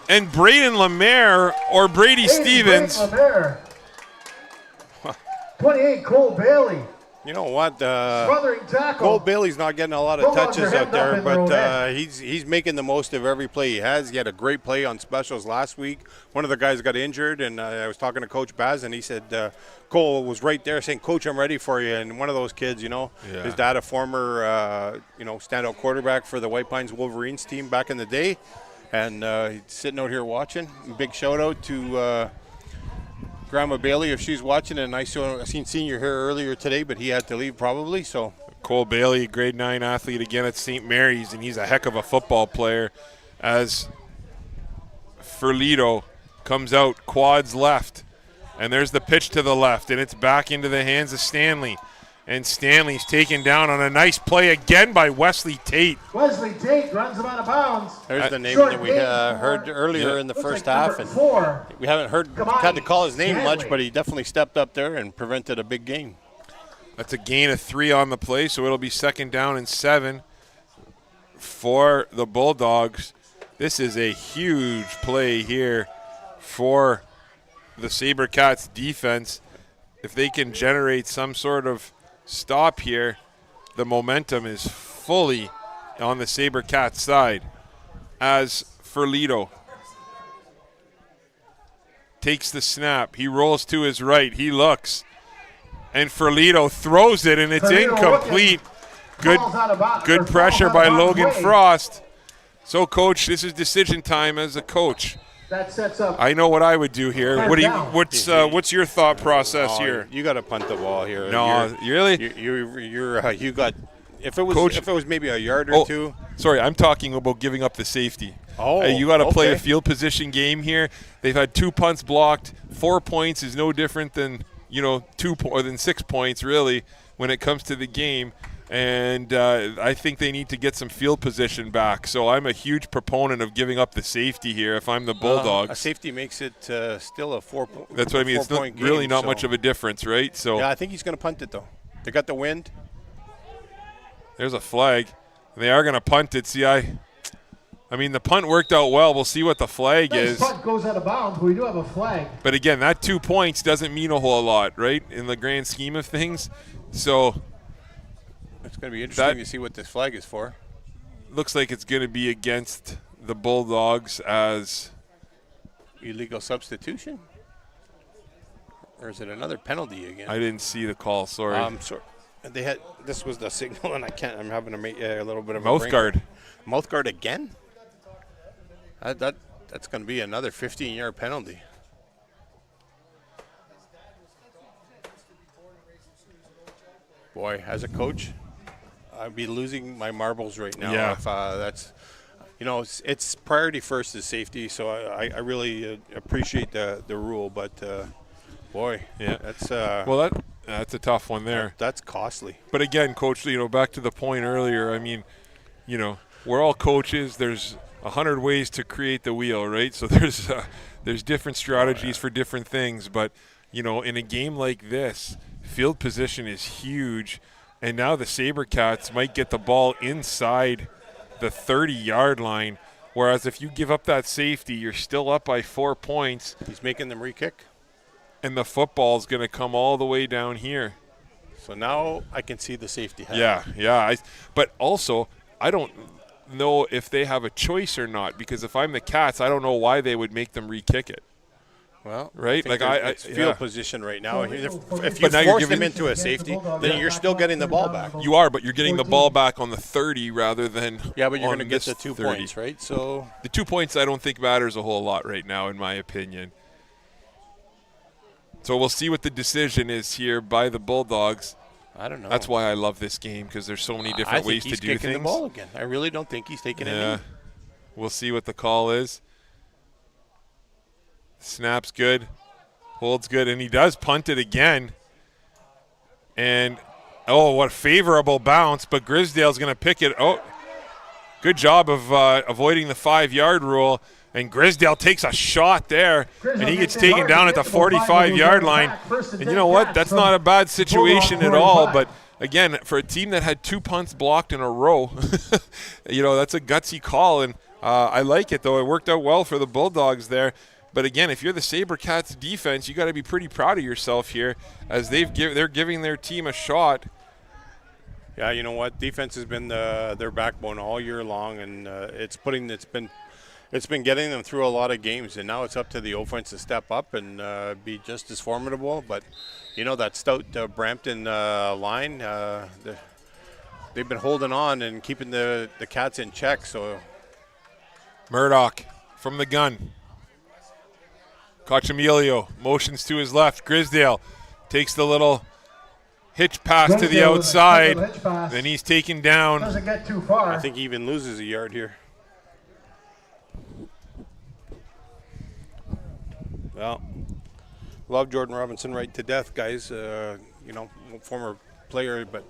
and Braden Lemaire, or Brady Stevens. 28, Cole Bailey. You know what? Smothering tackle. Cole Bailey's not getting a lot of touches out there, but he's making the most of every play he has. He had a great play on specials last week. One of the guys got injured, and I was talking to Coach Baz, and he said Cole was right there saying, "Coach, I'm ready for you." And one of those kids, his dad, a former, standout quarterback for the White Pines Wolverines team back in the day, and he's sitting out here watching. Big shout out to Grandma Bailey, if she's watching, and I seen Senior here earlier today, but he had to leave probably. So Cole Bailey, grade 9 athlete again at St. Mary's, and he's a heck of a football player. As Ferlito comes out, quads left, and there's the pitch to the left, and it's back into the hands of Stanley. And Stanley's taken down on a nice play again by Wesley Tate. Wesley Tate runs him out of bounds. There's the name that we heard earlier in the first half, and we haven't had to call his name much, but he definitely stepped up there and prevented a big gain. That's a gain of 3 on the play, so it'll be 2nd down and 7 for the Bulldogs. This is a huge play here for the Sabercats defense. If they can generate some sort of stop here, the momentum is fully on the Sabercats side. As Ferlito takes the snap, he rolls to his right, he looks, and Ferlito throws it, and it's incomplete. Good pressure by Logan Frost. So, Coach, this is decision time as a coach. That sets up. I know what I would do here. What's your thought process here? You got to punt the ball here. No, really? You got. If it was Coach, if it was maybe a yard or two. Sorry, I'm talking about giving up the safety. You got to play a field position game here. They've had 2 punts blocked. 4 points is no different than 6 points really when it comes to the game. And I think they need to get some field position back. So I'm a huge proponent of giving up the safety here if I'm the Bulldogs. A safety makes it still a 4 point. That's what I mean. It's not, really not much of a difference, right? So yeah, I think he's going to punt it, though. They got the wind. There's a flag. They are going to punt it. See, I mean, the punt worked out well. We'll see what the flag is. Punt goes out of bounds, but we do have a flag. But again, that 2 points doesn't mean a whole lot, right, in the grand scheme of things. So it's going to be interesting to see what this flag is for. Looks like it's going to be against the Bulldogs as illegal substitution, or is it another penalty again? I didn't see the call. Sorry. Sorry. They had this was the signal, and I can't. I'm having a little bit of mouth guard. Mouth guard again. That's going to be another 15-yard penalty. Boy, as a coach, I'd be losing my marbles right now. Yeah. If that's, it's priority first is safety. So I really appreciate the rule, but boy, yeah, that's that's a tough one there. That's costly. But again, Coach, back to the point earlier. I mean, we're all coaches. There's 100 ways to create the wheel, right? So there's different strategies for different things. But in a game like this, field position is huge. And now the Sabercats might get the ball inside the 30-yard line. Whereas if you give up that safety, you're still up by 4 points. He's making them re-kick. And the football's going to come all the way down here. So now I can see the safety hat. Yeah. But also, I don't know if they have a choice or not, because if I'm the Cats, I don't know why they would make them re-kick it. Well, right? It's field position right now. If you force them into a safety, then you're still getting the ball back. You are, but you're getting the ball back on the 30 rather than yeah, but you're going to get the 2 points, right? So the 2 points I don't think matters a whole lot right now, in my opinion. So we'll see what the decision is here by the Bulldogs. I don't know. That's why I love this game, because there's so many different ways to do things. I think he's kicking the ball again. I really don't think he's taking it in. We'll see what the call is. Snap's good. Holds good. And he does punt it again. And, what a favorable bounce. But Grisdale's going to pick it. Oh, good job of avoiding the 5-yard rule. And Grisdale takes a shot there, and he gets taken down at the 45-yard line. And you know what? That's not a bad situation at all. But, again, for a team that had 2 punts blocked in a row, that's a gutsy call. And I like it, though. It worked out well for the Bulldogs there. But, again, if you're the Sabercats defense, you got to be pretty proud of yourself here, as they're giving their team a shot. Yeah, you know what? Defense has been their backbone all year long, and it's been getting them through a lot of games, and now it's up to the offense to step up and be just as formidable. But, that stout Brampton line, they've been holding on and keeping the Cats in check. So Murdoch from the gun. Cochamilio motions to his left. Grisdale takes the little hitch pass to the outside. Then he's taken down. Doesn't get too far. I think he even loses a yard here. Well, love Jordan Robinson right to death, guys. Former player, but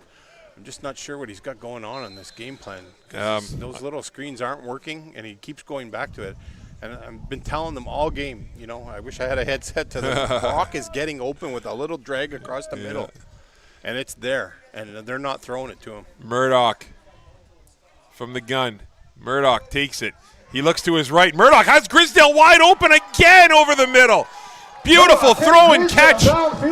I'm just not sure what he's got going on in this game plan. Those little screens aren't working, and he keeps going back to it. And I've been telling them all game, I wish I had a headset to them. Brock is getting open with a little drag across the middle. And it's there, and they're not throwing it to him. Murdoch from the gun. Murdoch takes it. He looks to his right. Murdoch has Grisdale wide open again over the middle. Beautiful throw and catch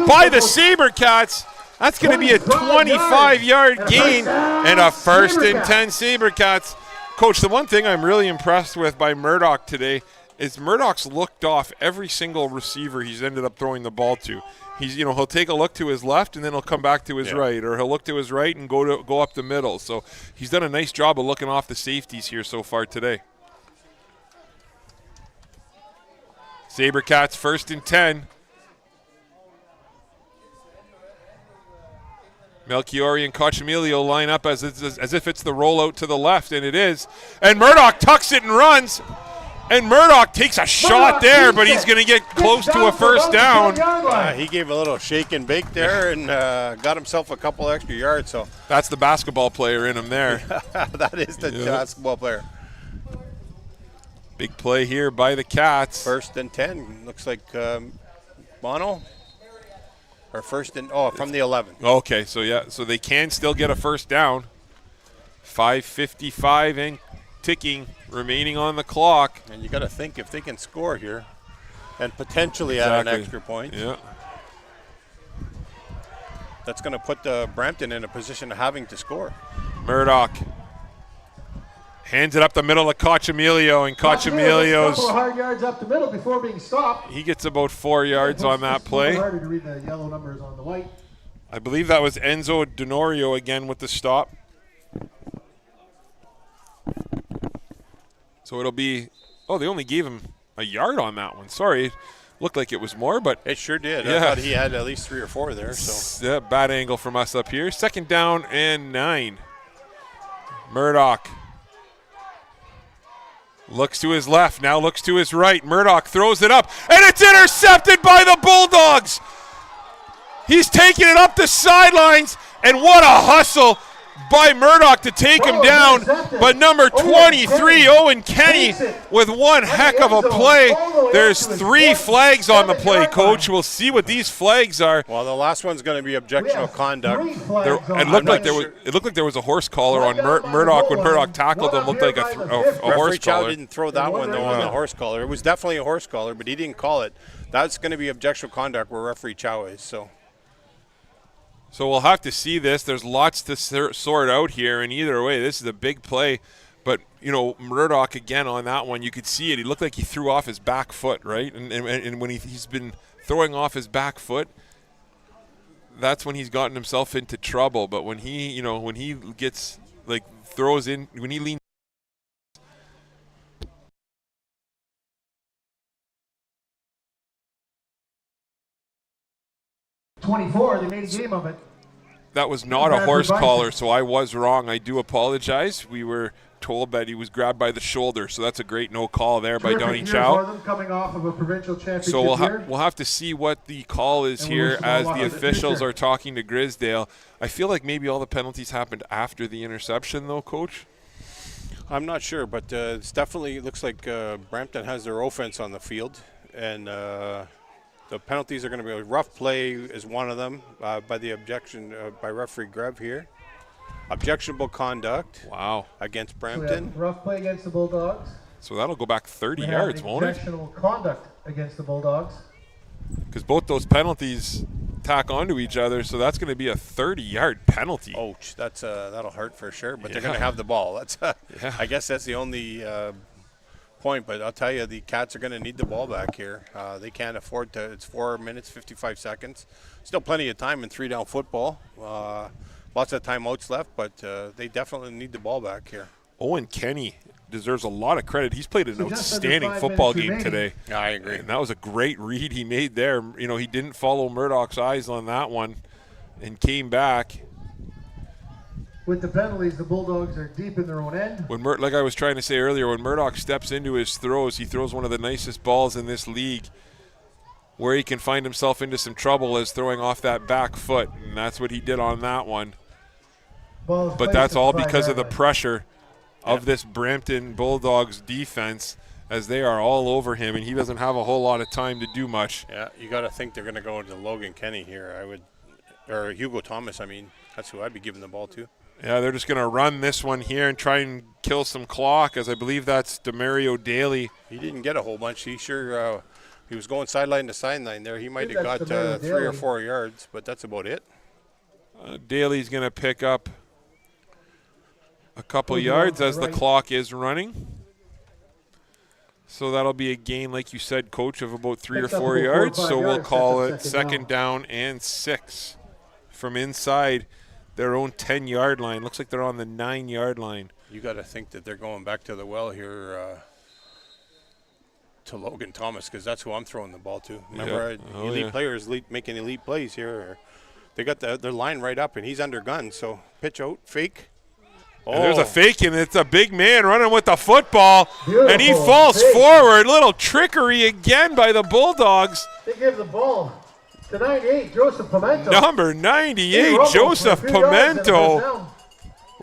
by the Sabercats. That's going to be a 25-yard gain and a 1st and 10 Sabercats. Coach, the one thing I'm really impressed with by Murdoch today is Murdoch's looked off every single receiver he's ended up throwing the ball to. He'll take a look to his left and then he'll come back to his right, or he'll look to his right and go up the middle. So he's done a nice job of looking off the safeties here so far today. Sabercats 1st and 10. Melchiori and Cochamilio line up as if it's the rollout to the left, and it is. And Murdoch tucks it and runs. And Murdoch takes a shot there, but he's going to get close to a first down. He gave a little shake and bake there and got himself a couple extra yards. So that's the basketball player in him there. That is the basketball player. Big play here by the Cats. 1st and 10. Looks like Bono. Or 1st and, from the 11. Okay, so they can still get a first down. 5:55 and ticking remaining on the clock. And you got to think if they can score here and potentially add an extra point. Yeah. That's going to put Brampton in a position of having to score. Murdoch hands it up the middle to Cochamilio, and Cochamilio's couple of hard yards up the middle before being stopped. He gets about 4 yards on that play. Harder to read the yellow numbers on the white. I believe that was Enzo Denorio again with the stop. So it'll be, they only gave him a yard on that one. Sorry, looked like it was more, but it sure did. Yeah. I thought he had at least 3 or 4 there. So yeah, bad angle from us up here. 2nd down and 9. Murdoch looks to his left, now looks to his right. Murdoch throws it up, and it's intercepted by the Bulldogs. He's taking it up the sidelines, and what a hustle by Murdoch to take him down. But number 23, Owen Kenny, with one heck of a play. There's 3 flags on the play, Coach. We'll see what these flags are. Well, the last one's going to be objectionable conduct. It looked like there was a horse collar on Murdoch when Murdoch tackled him. Looked like a horse Chow collar. didn't throw that one though on the horse collar. It was definitely a horse collar, but he didn't call it. That's going to be objectionable conduct where referee Chow is. So we'll have to see this. There's lots to sort out here, and either way, this is a big play. But, Murdoch, again, on that one, you could see it. He looked like he threw off his back foot, right? And when he's been throwing off his back foot, that's when he's gotten himself into trouble. But when he gets, throws in, when he leans, 24, they made a game of it. that was not a horse collar, so I was wrong. I do apologize. We were told that he was grabbed by the shoulder, so that's a great no call there by Donnie Chow. Coming off of a provincial championship So we'll have to see what the call is here as the officials are talking to Grisdale. I feel like maybe all the penalties happened after the interception, though, Coach. I'm not sure, but it's definitely looks like Brampton has their offense on the field, and the penalties are going to be a rough play is one of them by the objection by referee Grev here. Objectionable conduct. Wow. Against Brampton. So rough play against the Bulldogs. So that'll go back 30 yards, won't it? Objectionable conduct against the Bulldogs. Because both those penalties tack onto each other, so that's going to be a 30-yard penalty. Ouch, that's that'll hurt for sure. But they're going to have the ball. That's I guess that's the only point. But I'll tell you, the Cats are going to need the ball back here. They can't afford to. It's 4 minutes 55 seconds. Still plenty of time in 3-down football. Lots of timeouts left, but they definitely need the ball back here. Owen Kenny deserves a lot of credit. He's played an outstanding football game today. Yeah, I agree. And that was a great read he made there. You know, he didn't follow Murdoch's eyes on that one and came back. With the penalties, the Bulldogs are deep in their own end. Like I was trying to say earlier, when Murdoch steps into his throws, he throws one of the nicest balls in this league. Where he can find himself into some trouble is throwing off that back foot, and that's what he did on that one. But that's all because of the pressure of this Brampton Bulldogs defense, as they are all over him, and he doesn't have a whole lot of time to do much. Yeah, you got to think they're going to go into Logan Kenny here. Or Hugo Thomas, I mean. That's who I'd be giving the ball to. Yeah, they're just going to run this one here and try and kill some clock, as I believe that's Demario Daly. He didn't get a whole bunch. He sure he was going sideline to sideline there. He might have got 3 or 4 yards, but that's about it. Daly's going to pick up a couple yards as the clock is running. So that'll be a gain, like you said, Coach, of about 3 or 4 yards. So we'll call it second down and 6 from inside their own 10-yard line. Looks like they're on the 9-yard line. You got to think that they're going back to the well here to Logan Thomas, because that's who I'm throwing the ball to. Remember, elite players making elite plays here. They got their line right up, and he's under gun. So pitch out, fake. And there's a fake, and it's a big man running with the football, and he Beautiful falls fake. forward. Little trickery again by the Bulldogs. They give the ball to 98, Joseph Pimento. Number He 98, rumbles Joseph for a few yards and a first Pimento, down.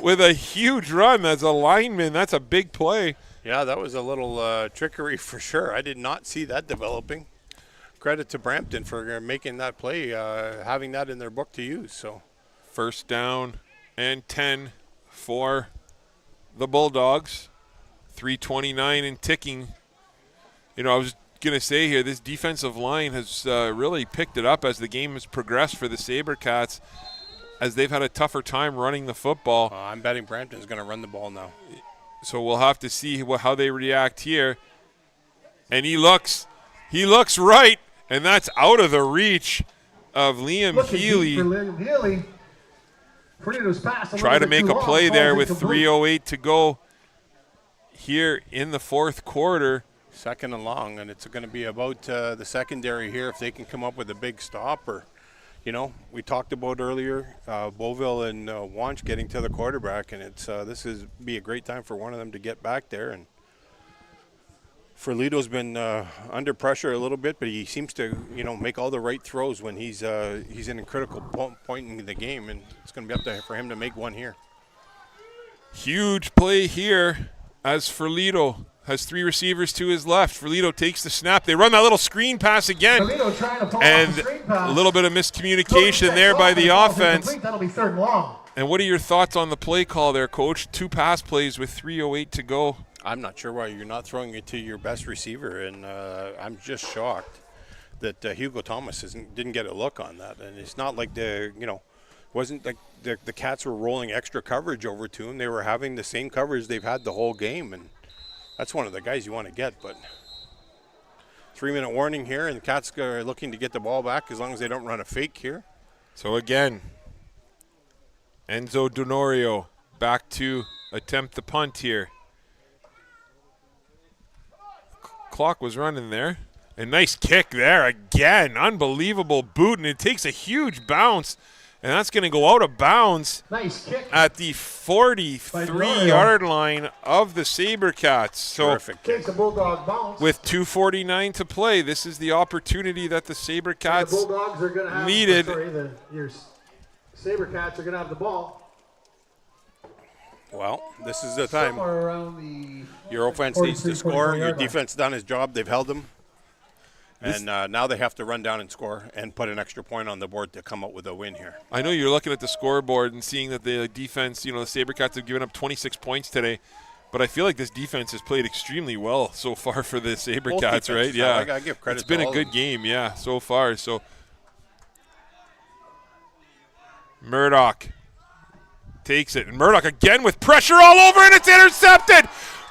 with a huge run as a lineman. That's a big play. Yeah, that was a little trickery for sure. I did not see that developing. Credit to Brampton for making that play, having that in their book to use. So, First down and 10 for the Bulldogs. 3:29 and ticking. You know, I was going to say here, this defensive line has really picked it up as the game has progressed for the Sabercats, as they've had a tougher time running the football. I'm betting Brampton's going to run the ball now. So we'll have to see how they react here. And he looks right, and that's out of the reach of Liam Looking Healy. deep for Liam Healy. Fredo's pass a Try to little bit make too a long, play falls there with incomplete. 3:08 to go here in the fourth quarter. Second and long, and it's going to be about the secondary here if they can come up with a big stop. Or, you know, we talked about earlier Beauville and Wanch getting to the quarterback, and it's this is be a great time for one of them to get back there. And Ferlito's been under pressure a little bit, but he seems to, you know, make all the right throws when he's in a critical point in the game, and it's going to be up for him to make one here. Huge play here as Ferlito has three receivers to his left. Ferlito takes the snap. They run that little screen pass again. Ferlito trying to pull off And the screen pass. a little bit of miscommunication there by the offense. That'll be third and long. And what are your thoughts on the play call there, Coach? 2 pass plays with 3:08 to go. I'm not sure why you're not throwing it to your best receiver, and I'm just shocked that Hugo Thomas didn't get a look on that. And it's not like wasn't like the Cats were rolling extra coverage over to him. They were having the same coverage they've had the whole game, and that's one of the guys you want to get. But 3-minute warning here, and the Cats are looking to get the ball back as long as they don't run a fake here. So again, Enzo Donorio back to attempt the punt here. Clock was running there. A nice kick there again. Unbelievable boot, and it takes a huge bounce, and that's going to go out of bounds Nice kick. at the 43-yard line of the Sabercats. So Terrific kick. Takes a Bulldog bounce. with 2:49 to play, this is the opportunity that the the Sabercats Bulldogs are going to have needed. your Sabercats are going to have the ball. Well, this is the time. Somewhere around the Your offense needs to 43, score. 44 Your yard line. defense done his job. They've held them. And now they have to run down and score and put an extra point on the board to come out with a win here. I know you're looking at the scoreboard and seeing that the defense, you know, the Sabercats have given up 26 points today, but I feel like this defense has played extremely well so far for the Sabercats, right? defenses Yeah. have. I give credit It's been to a all good of them. game, yeah, so far. So Murdoch takes it, and Murdoch again with pressure all over, and it's intercepted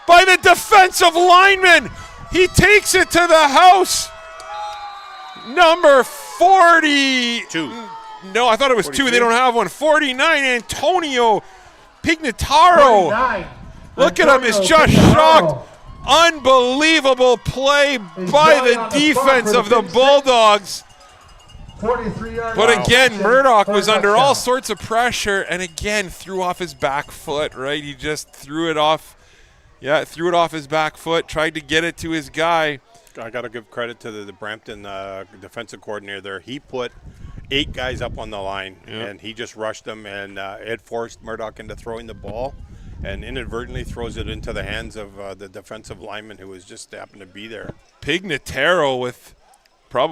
by the defensive lineman. He takes it to the house. Number 40. 2. No, I thought it was 2. 43? They don't have one. 49, Antonio Pignataro. 49. Look at him, he's Antonio just Pignataro. shocked. Unbelievable play by going the on the defense spot for of the the big Bulldogs. 43-yard But line. again, Murdoch was For a under all touchdown. sorts of pressure, and again threw off his back foot, right? He just threw it off. Yeah, threw it off his back foot, tried to get it to his guy. I got to give credit to the Brampton defensive coordinator there. He put 8 guys up on the line, and he just rushed them, and it forced Murdoch into throwing the ball and inadvertently throws it into the hands of the defensive lineman who was just happened to be there. Pignataro with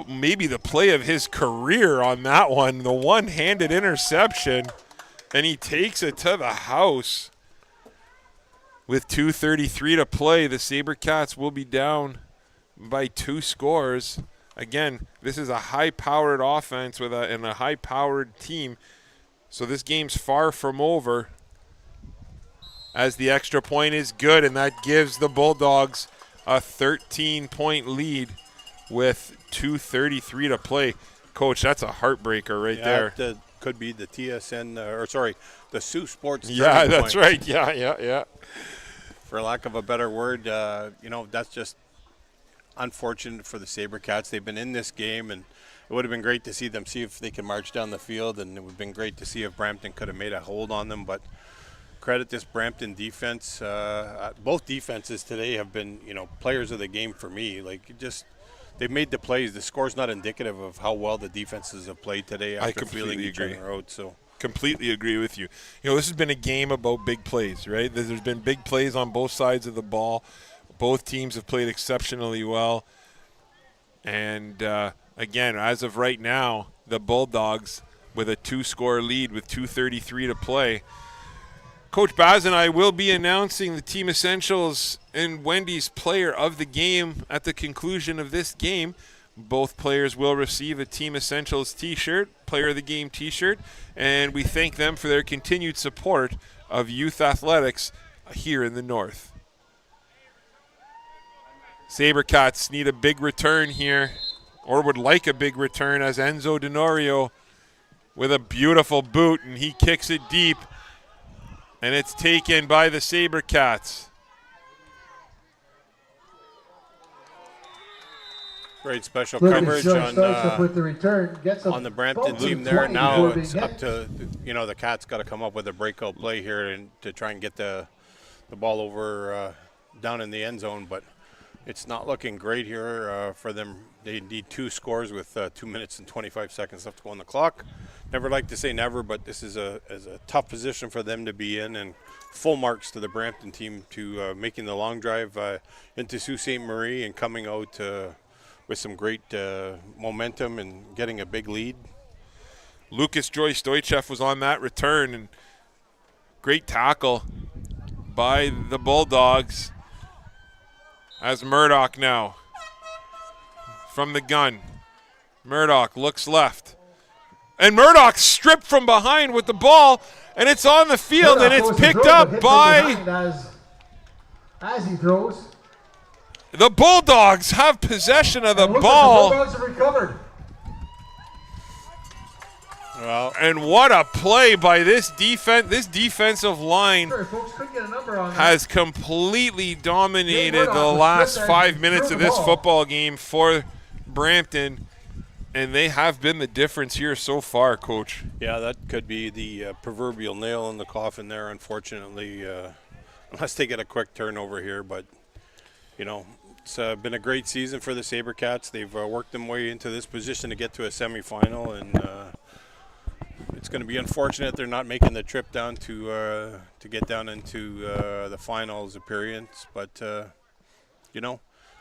maybe the play of his career on that one, the one-handed interception, and he takes it to the house. With 2:33 to play, the Sabercats will be down by 2 scores. Again, this is a high-powered offense and a high-powered team, so this game's far from over, as the extra point is good, and that gives the Bulldogs a 13-point lead with 2:33 to play. Coach, that's a heartbreaker right there. That could be the TSN, the Saultsports. Yeah, turning that's point. right. Yeah. For lack of a better word, that's just unfortunate for the Sabercats. They've been in this game, and it would have been great to see them see if they can march down the field, and it would have been great to see if Brampton could have made a hold on them. But credit this Brampton defense. Both defenses today have been, players of the game for me. Like, they've made the plays. The score's not indicative of how well the defenses have played today after feeling each other out. So completely agree with you. This has been a game about big plays, right? There's been big plays on both sides of the ball. Both teams have played exceptionally well. And, again, as of right now, the Bulldogs with a 2-score lead with 2:33 to play. Coach Baz and I will be announcing the Team Essentials and Wendy's Player of the Game at the conclusion of this game. Both players will receive a Team Essentials t-shirt, Player of the Game t-shirt, and we thank them for their continued support of youth athletics here in the North. Sabercats need a big return here, or would like a big return, as Enzo Denorio with a beautiful boot, and he kicks it deep, and it's taken by the Sabercats. Great special coverage with the return, on the Brampton team there. Now it's up to, the Cats got to come up with a breakout play here and to try and get the ball over down in the end zone, but it's not looking great here for them. They need 2 scores with 2 minutes and 25 seconds left to go on the clock. Never like to say never, but this is a tough position for them to be in, and full marks to the Brampton team to making the long drive into Sault Ste. Marie and coming out with some great momentum and getting a big lead. Lucas Joy-Stoichev was on that return, and great tackle by the Bulldogs. As Murdoch now from the gun. Murdoch looks left. And Murdoch stripped from behind with the ball, and it's on the field, and it's picked up by... As he throws. The Bulldogs have possession of the ball. The Bulldogs have recovered. Well, and what a play by this defense. This defensive line has completely dominated the last 5 minutes of this football game for Brampton, and they have been the difference here so far, Coach. Yeah, that could be the proverbial nail in the coffin there, unfortunately, unless they get a quick turnover here. But, it's been a great season for the Sabercats. They've worked their way into this position to get to a semifinal, and it's going to be unfortunate they're not making the trip down to get down into the finals appearance. But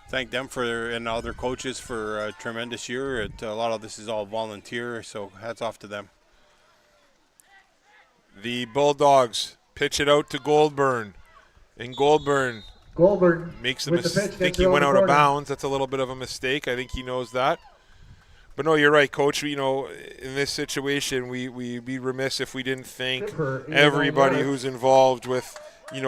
thank them and all their coaches for a tremendous year. A lot of this is all volunteer, so hats off to them. The Bulldogs pitch it out to Goldburn, and Goldburn makes the mistake. I think he went out of bounds. That's a little bit of a mistake. I think he knows that. But no, you're right, Coach. In this situation, we'd be remiss if we didn't thank everybody who's involved with,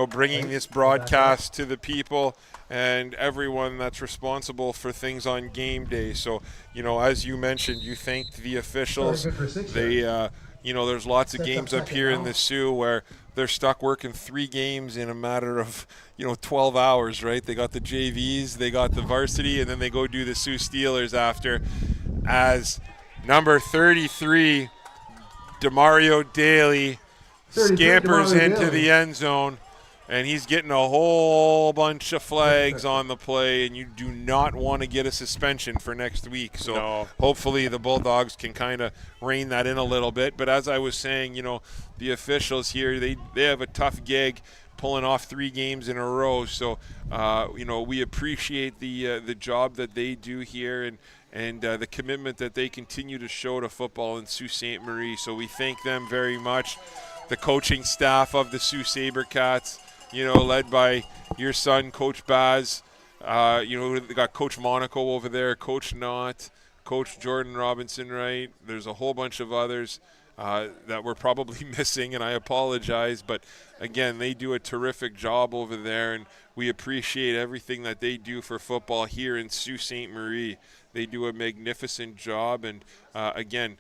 bringing this broadcast to the people and everyone that's responsible for things on game day. So, as you mentioned, you thanked the officials. They, there's lots of games up here in the Sioux where they're stuck working 3 games in a matter of, 12 hours, right? They got the JVs, they got the varsity, and then they go do the Sioux Steelers after. As number 33, Demario Daly, scampers into the end zone, and he's getting a whole bunch of flags on the play, and you do not want to get a suspension for next week. So hopefully the Bulldogs can kind of rein that in a little bit. But as I was saying, the officials here, they have a tough gig pulling off 3 games in a row. So, we appreciate the job that they do here, and the commitment that they continue to show to football in Sault Ste. Marie. So we thank them very much. The coaching staff of the Sioux Sabercats, led by your son, Coach Baz. They got Coach Monaco over there, Coach Knott, Coach Jordan Robinson-Wright. There's a whole bunch of others that we're probably missing, and I apologize. But, again, they do a terrific job over there, and we appreciate everything that they do for football here in Sault Ste. Marie. They do a magnificent job, and again,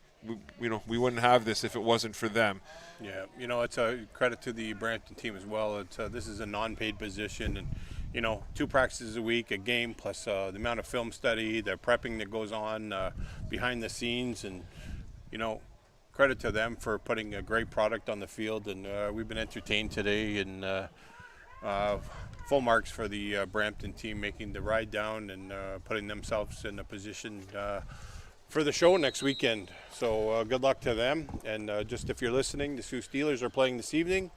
we wouldn't have this if it wasn't for them. Yeah, it's a credit to the Brampton team as well. This is a non-paid position, and 2 practices a week, a game, plus the amount of film study, the prepping that goes on behind the scenes, and credit to them for putting a great product on the field, and we've been entertained today, and full marks for the Brampton team making the ride down and putting themselves in a position for the show next weekend. So good luck to them, and just if you're listening, the Sioux Steelers are playing this evening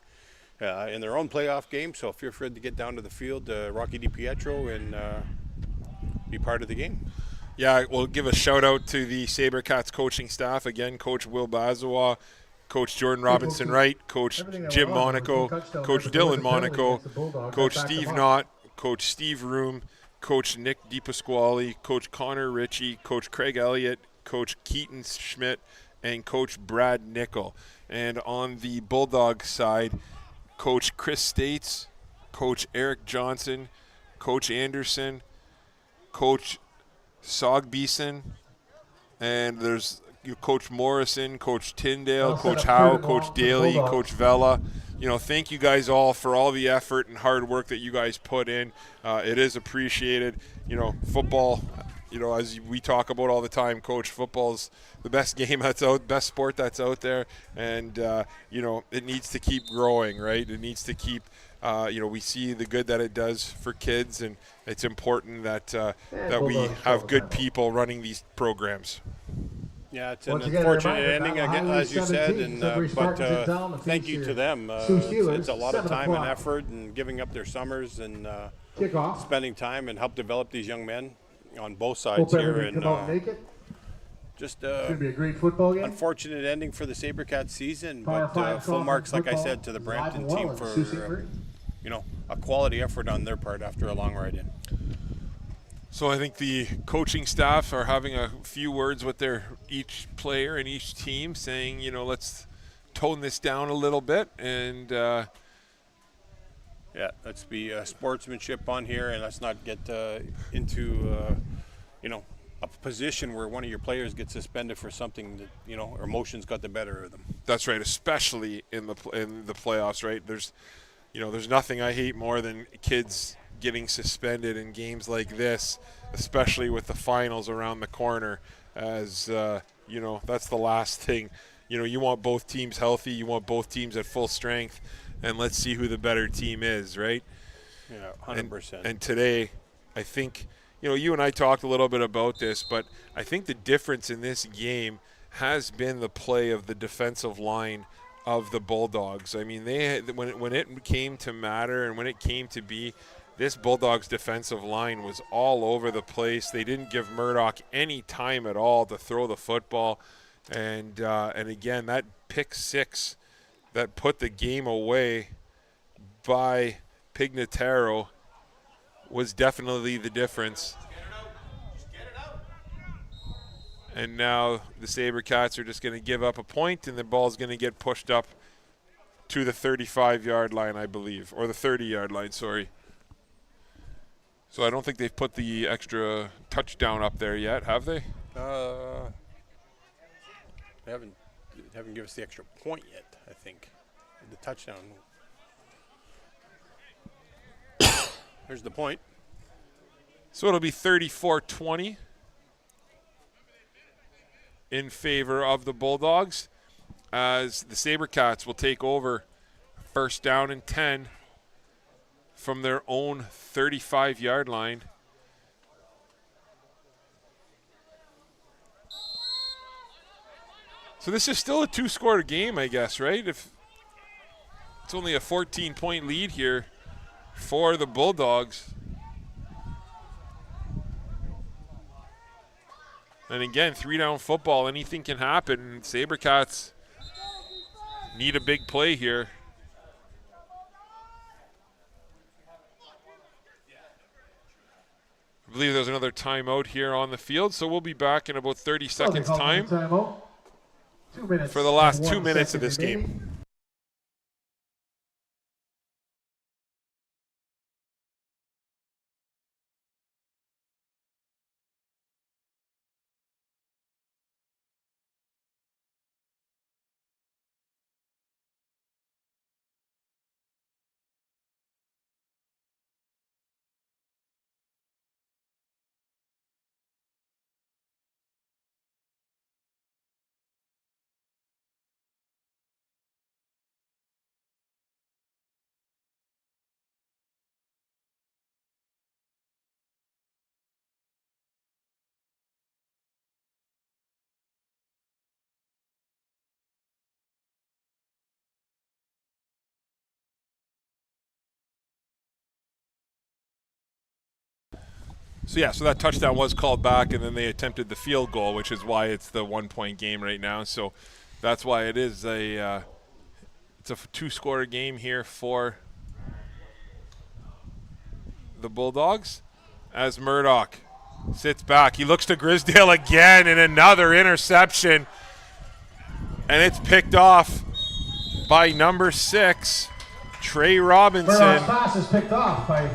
in their own playoff game, so if you're afraid to get down to the field, Rocky DiPietro, and be part of the game. Yeah, we'll give a shout out to the Sabercats coaching staff again. Coach Will Bazawa, Coach Jordan Robinson Wright, Coach Jim Monaco, Coach Dylan Monaco, Coach Steve Knott, Coach Steve Room, Coach Nick DiPasquale, Coach Connor Ritchie, Coach Craig Elliott, Coach Keaton Schmidt, and Coach Brad Nickel. And on the Bulldogs side, Coach Chris States, Coach Eric Johnson, Coach Anderson, Coach Sogbeeson, and there's Coach Morrison, Coach Tyndale, Coach Howe, Coach Daly, Coach Vela. Thank you guys all for all the effort and hard work that you guys put in. It is appreciated. Football, as we talk about all the time, Coach, football's the best game that's out, best sport that's out there, and it needs to keep growing, right? It needs to keep. We see the good that it does for kids, and it's important that we have good people running these programs. Yeah, it's an unfortunate ending, as you said, but thank you to them. It's a lot of time and effort and giving up their summers and spending time and help develop these young men on both sides here. And just should be a great football game. Unfortunate ending for the Sabercats season, but full marks, like I said, to the Brampton team for a quality effort on their part after a long ride in. So I think the coaching staff are having a few words with each player and each team, saying, let's tone this down a little bit, and let's be sportsmanship on here, and let's not get into a position where one of your players gets suspended for something that or emotions got the better of them. That's right, especially in the playoffs, right? There's nothing I hate more than kids getting suspended in games like this, especially with the finals around the corner, as that's the last thing. You want both teams healthy, you want both teams at full strength, and let's see who the better team is, right? Yeah, 100%. And today, I think, you and I talked a little bit about this, but I think the difference in this game has been the play of the defensive line of the Bulldogs. I mean, when it came to matter and when it came to be, this Bulldogs defensive line was all over the place. They didn't give Murdoch any time at all to throw the football. And again, that pick six that put the game away by Pignataro was definitely the difference. And now the Sabercats are just going to give up a point, and the ball's going to get pushed up to the 35-yard line, I believe, or the 30-yard line, sorry. So I don't think they've put the extra touchdown up there yet, have they? They haven't given us the extra point yet, I think. The touchdown. Here's the point. So it'll be 34-20 in favor of the Bulldogs, as the Sabercats will take over first down and 10 from their own 35-yard line. So this is still a two-score game, I guess, right? If it's only a 14-point lead here for the Bulldogs. And again, three-down football, anything can happen. Sabercats need a big play here. I believe there's another timeout here on the field, so we'll be back in about 30 seconds time for the last 2 minutes of this game. So that touchdown was called back, and then they attempted the field goal, which is why it's the 1-point game right now. So that's why it is it's a 2-score game here for the Bulldogs. As Murdoch sits back, he looks to Grisdale again, and another interception, and it's picked off by number 6, Trey Robinson. Murdoch's pass is picked off by.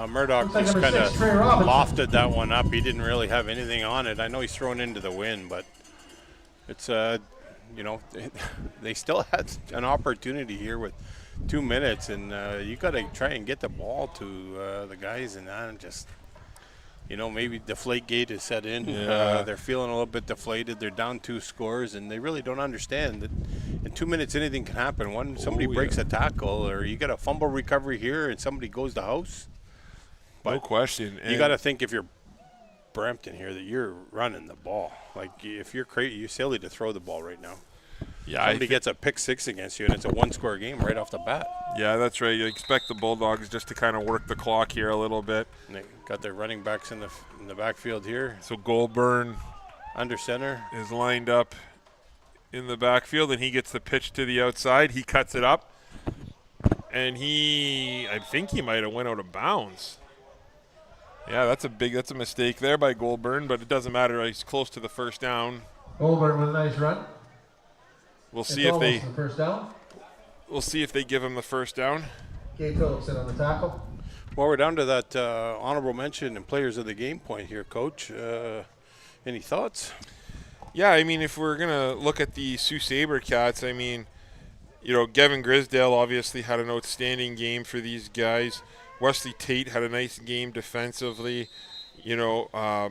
Murdoch like just number kind 6, Trey Robinson. of lofted that one up. He didn't really have anything on it. I know he's thrown into the wind, but it's they still had an opportunity here with 2 minutes, and you got to try and get the ball to the guys, and just maybe deflate gate is set in. Yeah. They're feeling a little bit deflated. They're down 2 scores, and they really don't understand that in 2 minutes anything can happen. Somebody breaks a tackle, or you get a fumble recovery here, and somebody goes to house. But no question. You got to think, if you're Brampton here, that you're running the ball. Like, if you're crazy, you're silly to throw the ball right now. Yeah, somebody gets a pick 6 against you, and it's a 1-score game right off the bat. Yeah, that's right. You expect the Bulldogs just to kind of work the clock here a little bit. And they got their running backs in the backfield here. So Goldburn under center is lined up in the backfield, and he gets the pitch to the outside. He cuts it up, and I think he might have went out of bounds. Yeah, that's a mistake there by Goldburn, but it doesn't matter. He's close to the first down. Goldburn with a nice run. We'll see if they. The first down. We'll see if they give him the first down. Gabe Phillips in on the tackle. Well, we're down to that honorable mention and players of the game point here, Coach. Any thoughts? Yeah, I mean, if we're gonna look at the Sault Sabercats, I mean, Gavin Grisdale obviously had an outstanding game for these guys. Wesley Tate had a nice game defensively. Other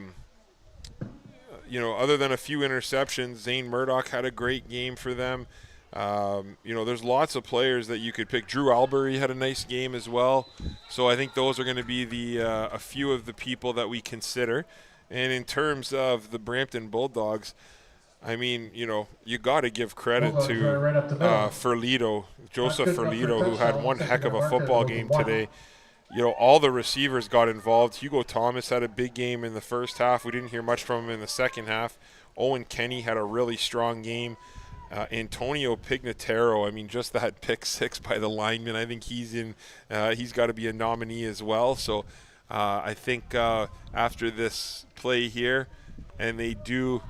than a few interceptions, Zane Murdoch had a great game for them. There's lots of players that you could pick. Drew Albury had a nice game as well. So I think those are going to be a few of the people that we consider. And in terms of the Brampton Bulldogs, I mean, you got to give credit to Ferlito, Joseph Ferlito, who had one heck of a football game today. All the receivers got involved. Hugo Thomas had a big game in the first half. We didn't hear much from him in the second half. Owen Kenny had a really strong game. Antonio Pignataro, I mean, just that pick 6 by the lineman, I think he's got to be a nominee as well. So I think after this play here, and they do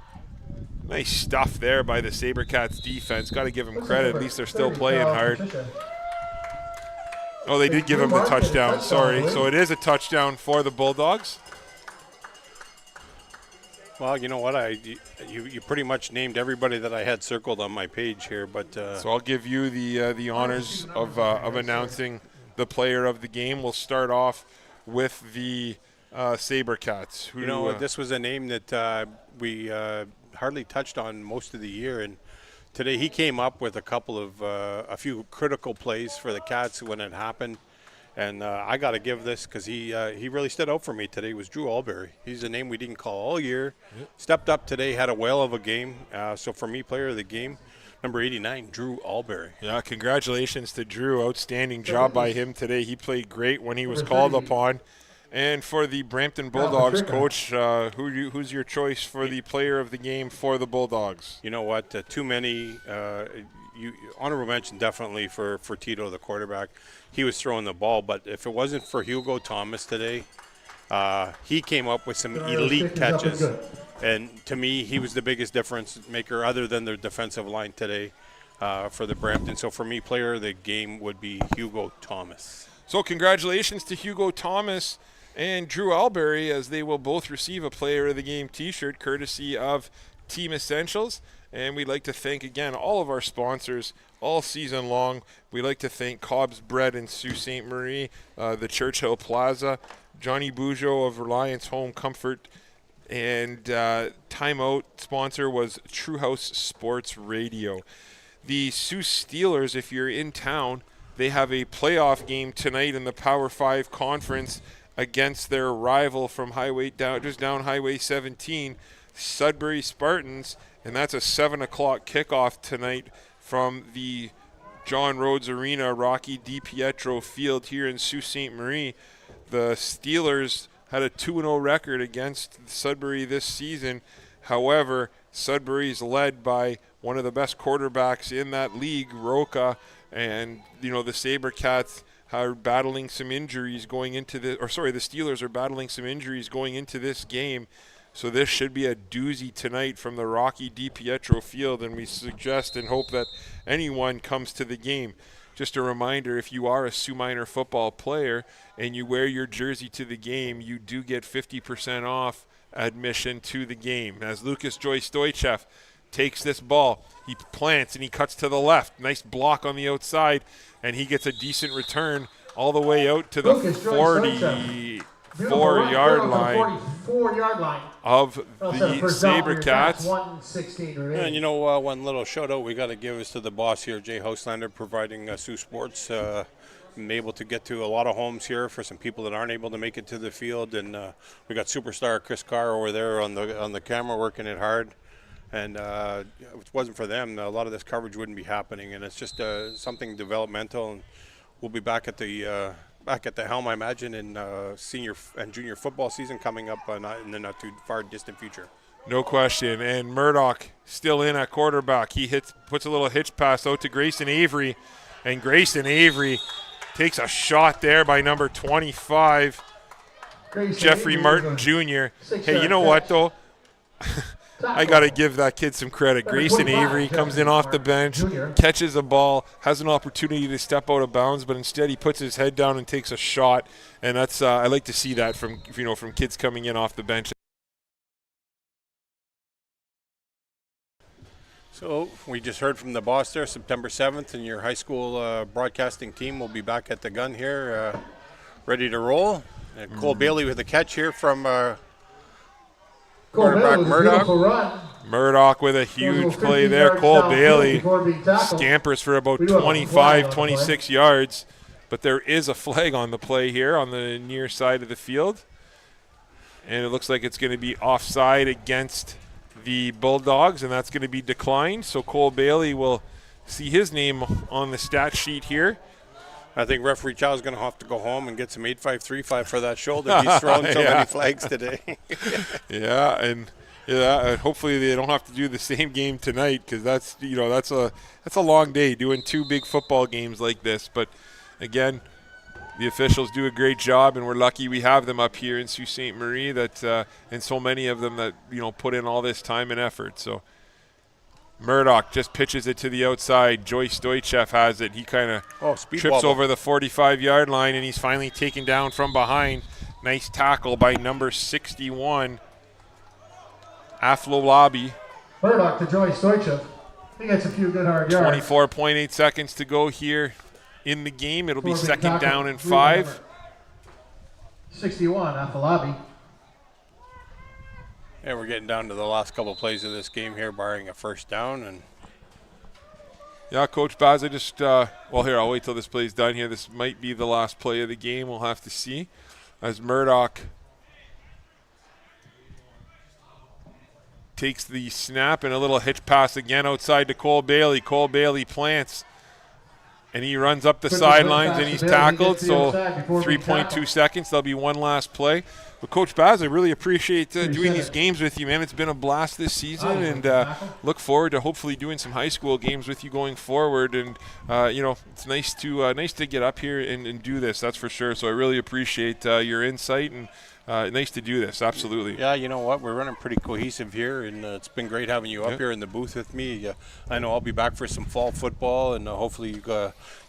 nice stuff there by the Sabercats defense, got to give them credit. At least they're still playing hard. Oh, they did give him the touchdown. Sorry. So it is a touchdown for the Bulldogs. Well, you know what? You pretty much named everybody that I had circled on my page here, but so I'll give you the honors of announcing the player of the game. We'll start off with the Sabercats. This was a name that we hardly touched on most of the year, and today he came up with a few critical plays for the Cats when it happened. And I got to give this because he really stood out for me today. Was Drew Albury. He's a name we didn't call all year. Yep. Stepped up today, had a whale of a game. So for me, player of the game, number 89, Drew Albury. Yeah, congratulations to Drew. Outstanding job by him today. He played great when he was called upon. And for the Brampton Bulldogs, Coach, who's your choice for the player of the game for the Bulldogs? You know what? Too many. Honorable mention definitely for Tito, the quarterback. He was throwing the ball, but if it wasn't for Hugo Thomas today, he came up with some elite catches. And to me, he was the biggest difference maker other than the defensive line today for the Brampton. So for me, player of the game would be Hugo Thomas. So congratulations to Hugo Thomas and Drew Albury, as they will both receive a player of the game t-shirt courtesy of Team Essentials. And we'd like to thank, again, all of our sponsors all season long. We'd like to thank Cobb's Bread in Sault Ste. Marie, the Churchill Plaza, Johnny Bujo of Reliance Home Comfort, and timeout sponsor was True House Sports Radio. The Sault Steelers, if you're in town, they have a playoff game tonight in the Power 5 Conference against their rival from down Highway 17, Sudbury Spartans, and that's a 7 o'clock kickoff tonight from the John Rhodes Arena, Rocky DiPietro Field here in Sault Ste. Marie. The Steelers had a 2-0 record against Sudbury this season. However, Sudbury is led by one of the best quarterbacks in that league, Roca, and the Sabercats are battling some injuries going into the Steelers are battling some injuries going into this game. So this should be a doozy tonight from the Rocky DiPietro field, and we suggest and hope that anyone comes to the game. Just a reminder, if you are a Sioux Minor football player and you wear your jersey to the game, you do get 50% off admission to the game. As Lucas Joyce Stoichev takes this ball, he plants and he cuts to the left. Nice block on the outside, and he gets a decent return all the way out to the 44-yard line of the Sabercats. And one little shout out we got to give is to the boss here, Jay Houselander, providing Saultsports. I'm able to get to a lot of homes here for some people that aren't able to make it to the field, and we got superstar Chris Carr over there on the camera working it hard. And if it wasn't for them, a lot of this coverage wouldn't be happening. And it's just something developmental. And we'll be back at the helm, I imagine, in senior and junior football season coming up in the not too far distant future. No question. And Murdoch still in at quarterback. He puts a little hitch pass out to Grayson Avery, and Grayson Avery takes a shot there by number 25, Jeffrey Martin Jr. Hey, you know what though? I got to give that kid some credit. Grayson Avery comes in off the bench, catches a ball, has an opportunity to step out of bounds, but instead he puts his head down and takes a shot. And that's I like to see that from kids coming in off the bench. So we just heard from the boss there, September 7th, and your high school broadcasting team will be back at the gun here, ready to roll. And Cole Bailey with a catch here from quarterback Murdoch. Murdoch with a huge play there. Cole Bailey scampers for about 25, 26 yards. But there is a flag on the play here on the near side of the field. And it looks like it's going to be offside against the Bulldogs, and that's going to be declined. So Cole Bailey will see his name on the stat sheet here. I think referee Chow is going to have to go home and get some 8.535 for that shoulder. He's thrown so many flags today. and hopefully they don't have to do the same game tonight, because that's a long day doing two big football games like this. But again, the officials do a great job, and we're lucky we have them up here in Sault Ste. Marie and so many of them that put in all this time and effort. So Murdoch just pitches it to the outside. Joyce Stoichev has it. He kind of trips over the 45-yard line, and he's finally taken down from behind. Nice tackle by number 61, Aflolabi. Murdoch to Joyce Stoichev. He gets a few good hard yards. 24.8 seconds to go here in the game. It'll be second down and 5. 61, Aflolabi. And we're getting down to the last couple of plays of this game here, barring a first down. And yeah, Coach Baz, I just here, I'll wait till this play's done here. This might be the last play of the game. We'll have to see. As Murdoch takes the snap and a little hitch pass again outside to Cole Bailey. Cole Bailey plants, and he runs up the sidelines, and he's tackled. So 3.2 seconds. There'll be one last play. But Coach Baz, I really appreciate doing these games with you, man. It's been a blast this season, and look forward to hopefully doing some high school games with you going forward. And it's nice to get up here and do this. That's for sure. So I really appreciate your insight, and nice to do this. Absolutely. Yeah, you know what? We're running pretty cohesive here, and it's been great having you up here in the booth with me. I know I'll be back for some fall football, and hopefully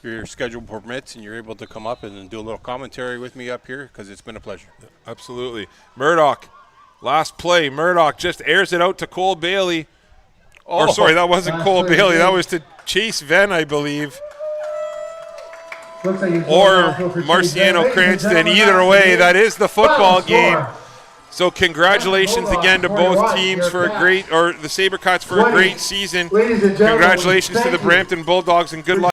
your schedule permits and you're able to come up and do a little commentary with me up here, because it's been a pleasure. Absolutely. Murdoch, last play. Murdoch just airs it out to Cole Bailey. That wasn't Cole Bailey. That was to Chase Venn, I believe. Or Marciano Cranston. Either way, that is the football game. So congratulations again to both teams for the Sabercats for a great season. Congratulations to the Brampton Bulldogs, and good luck.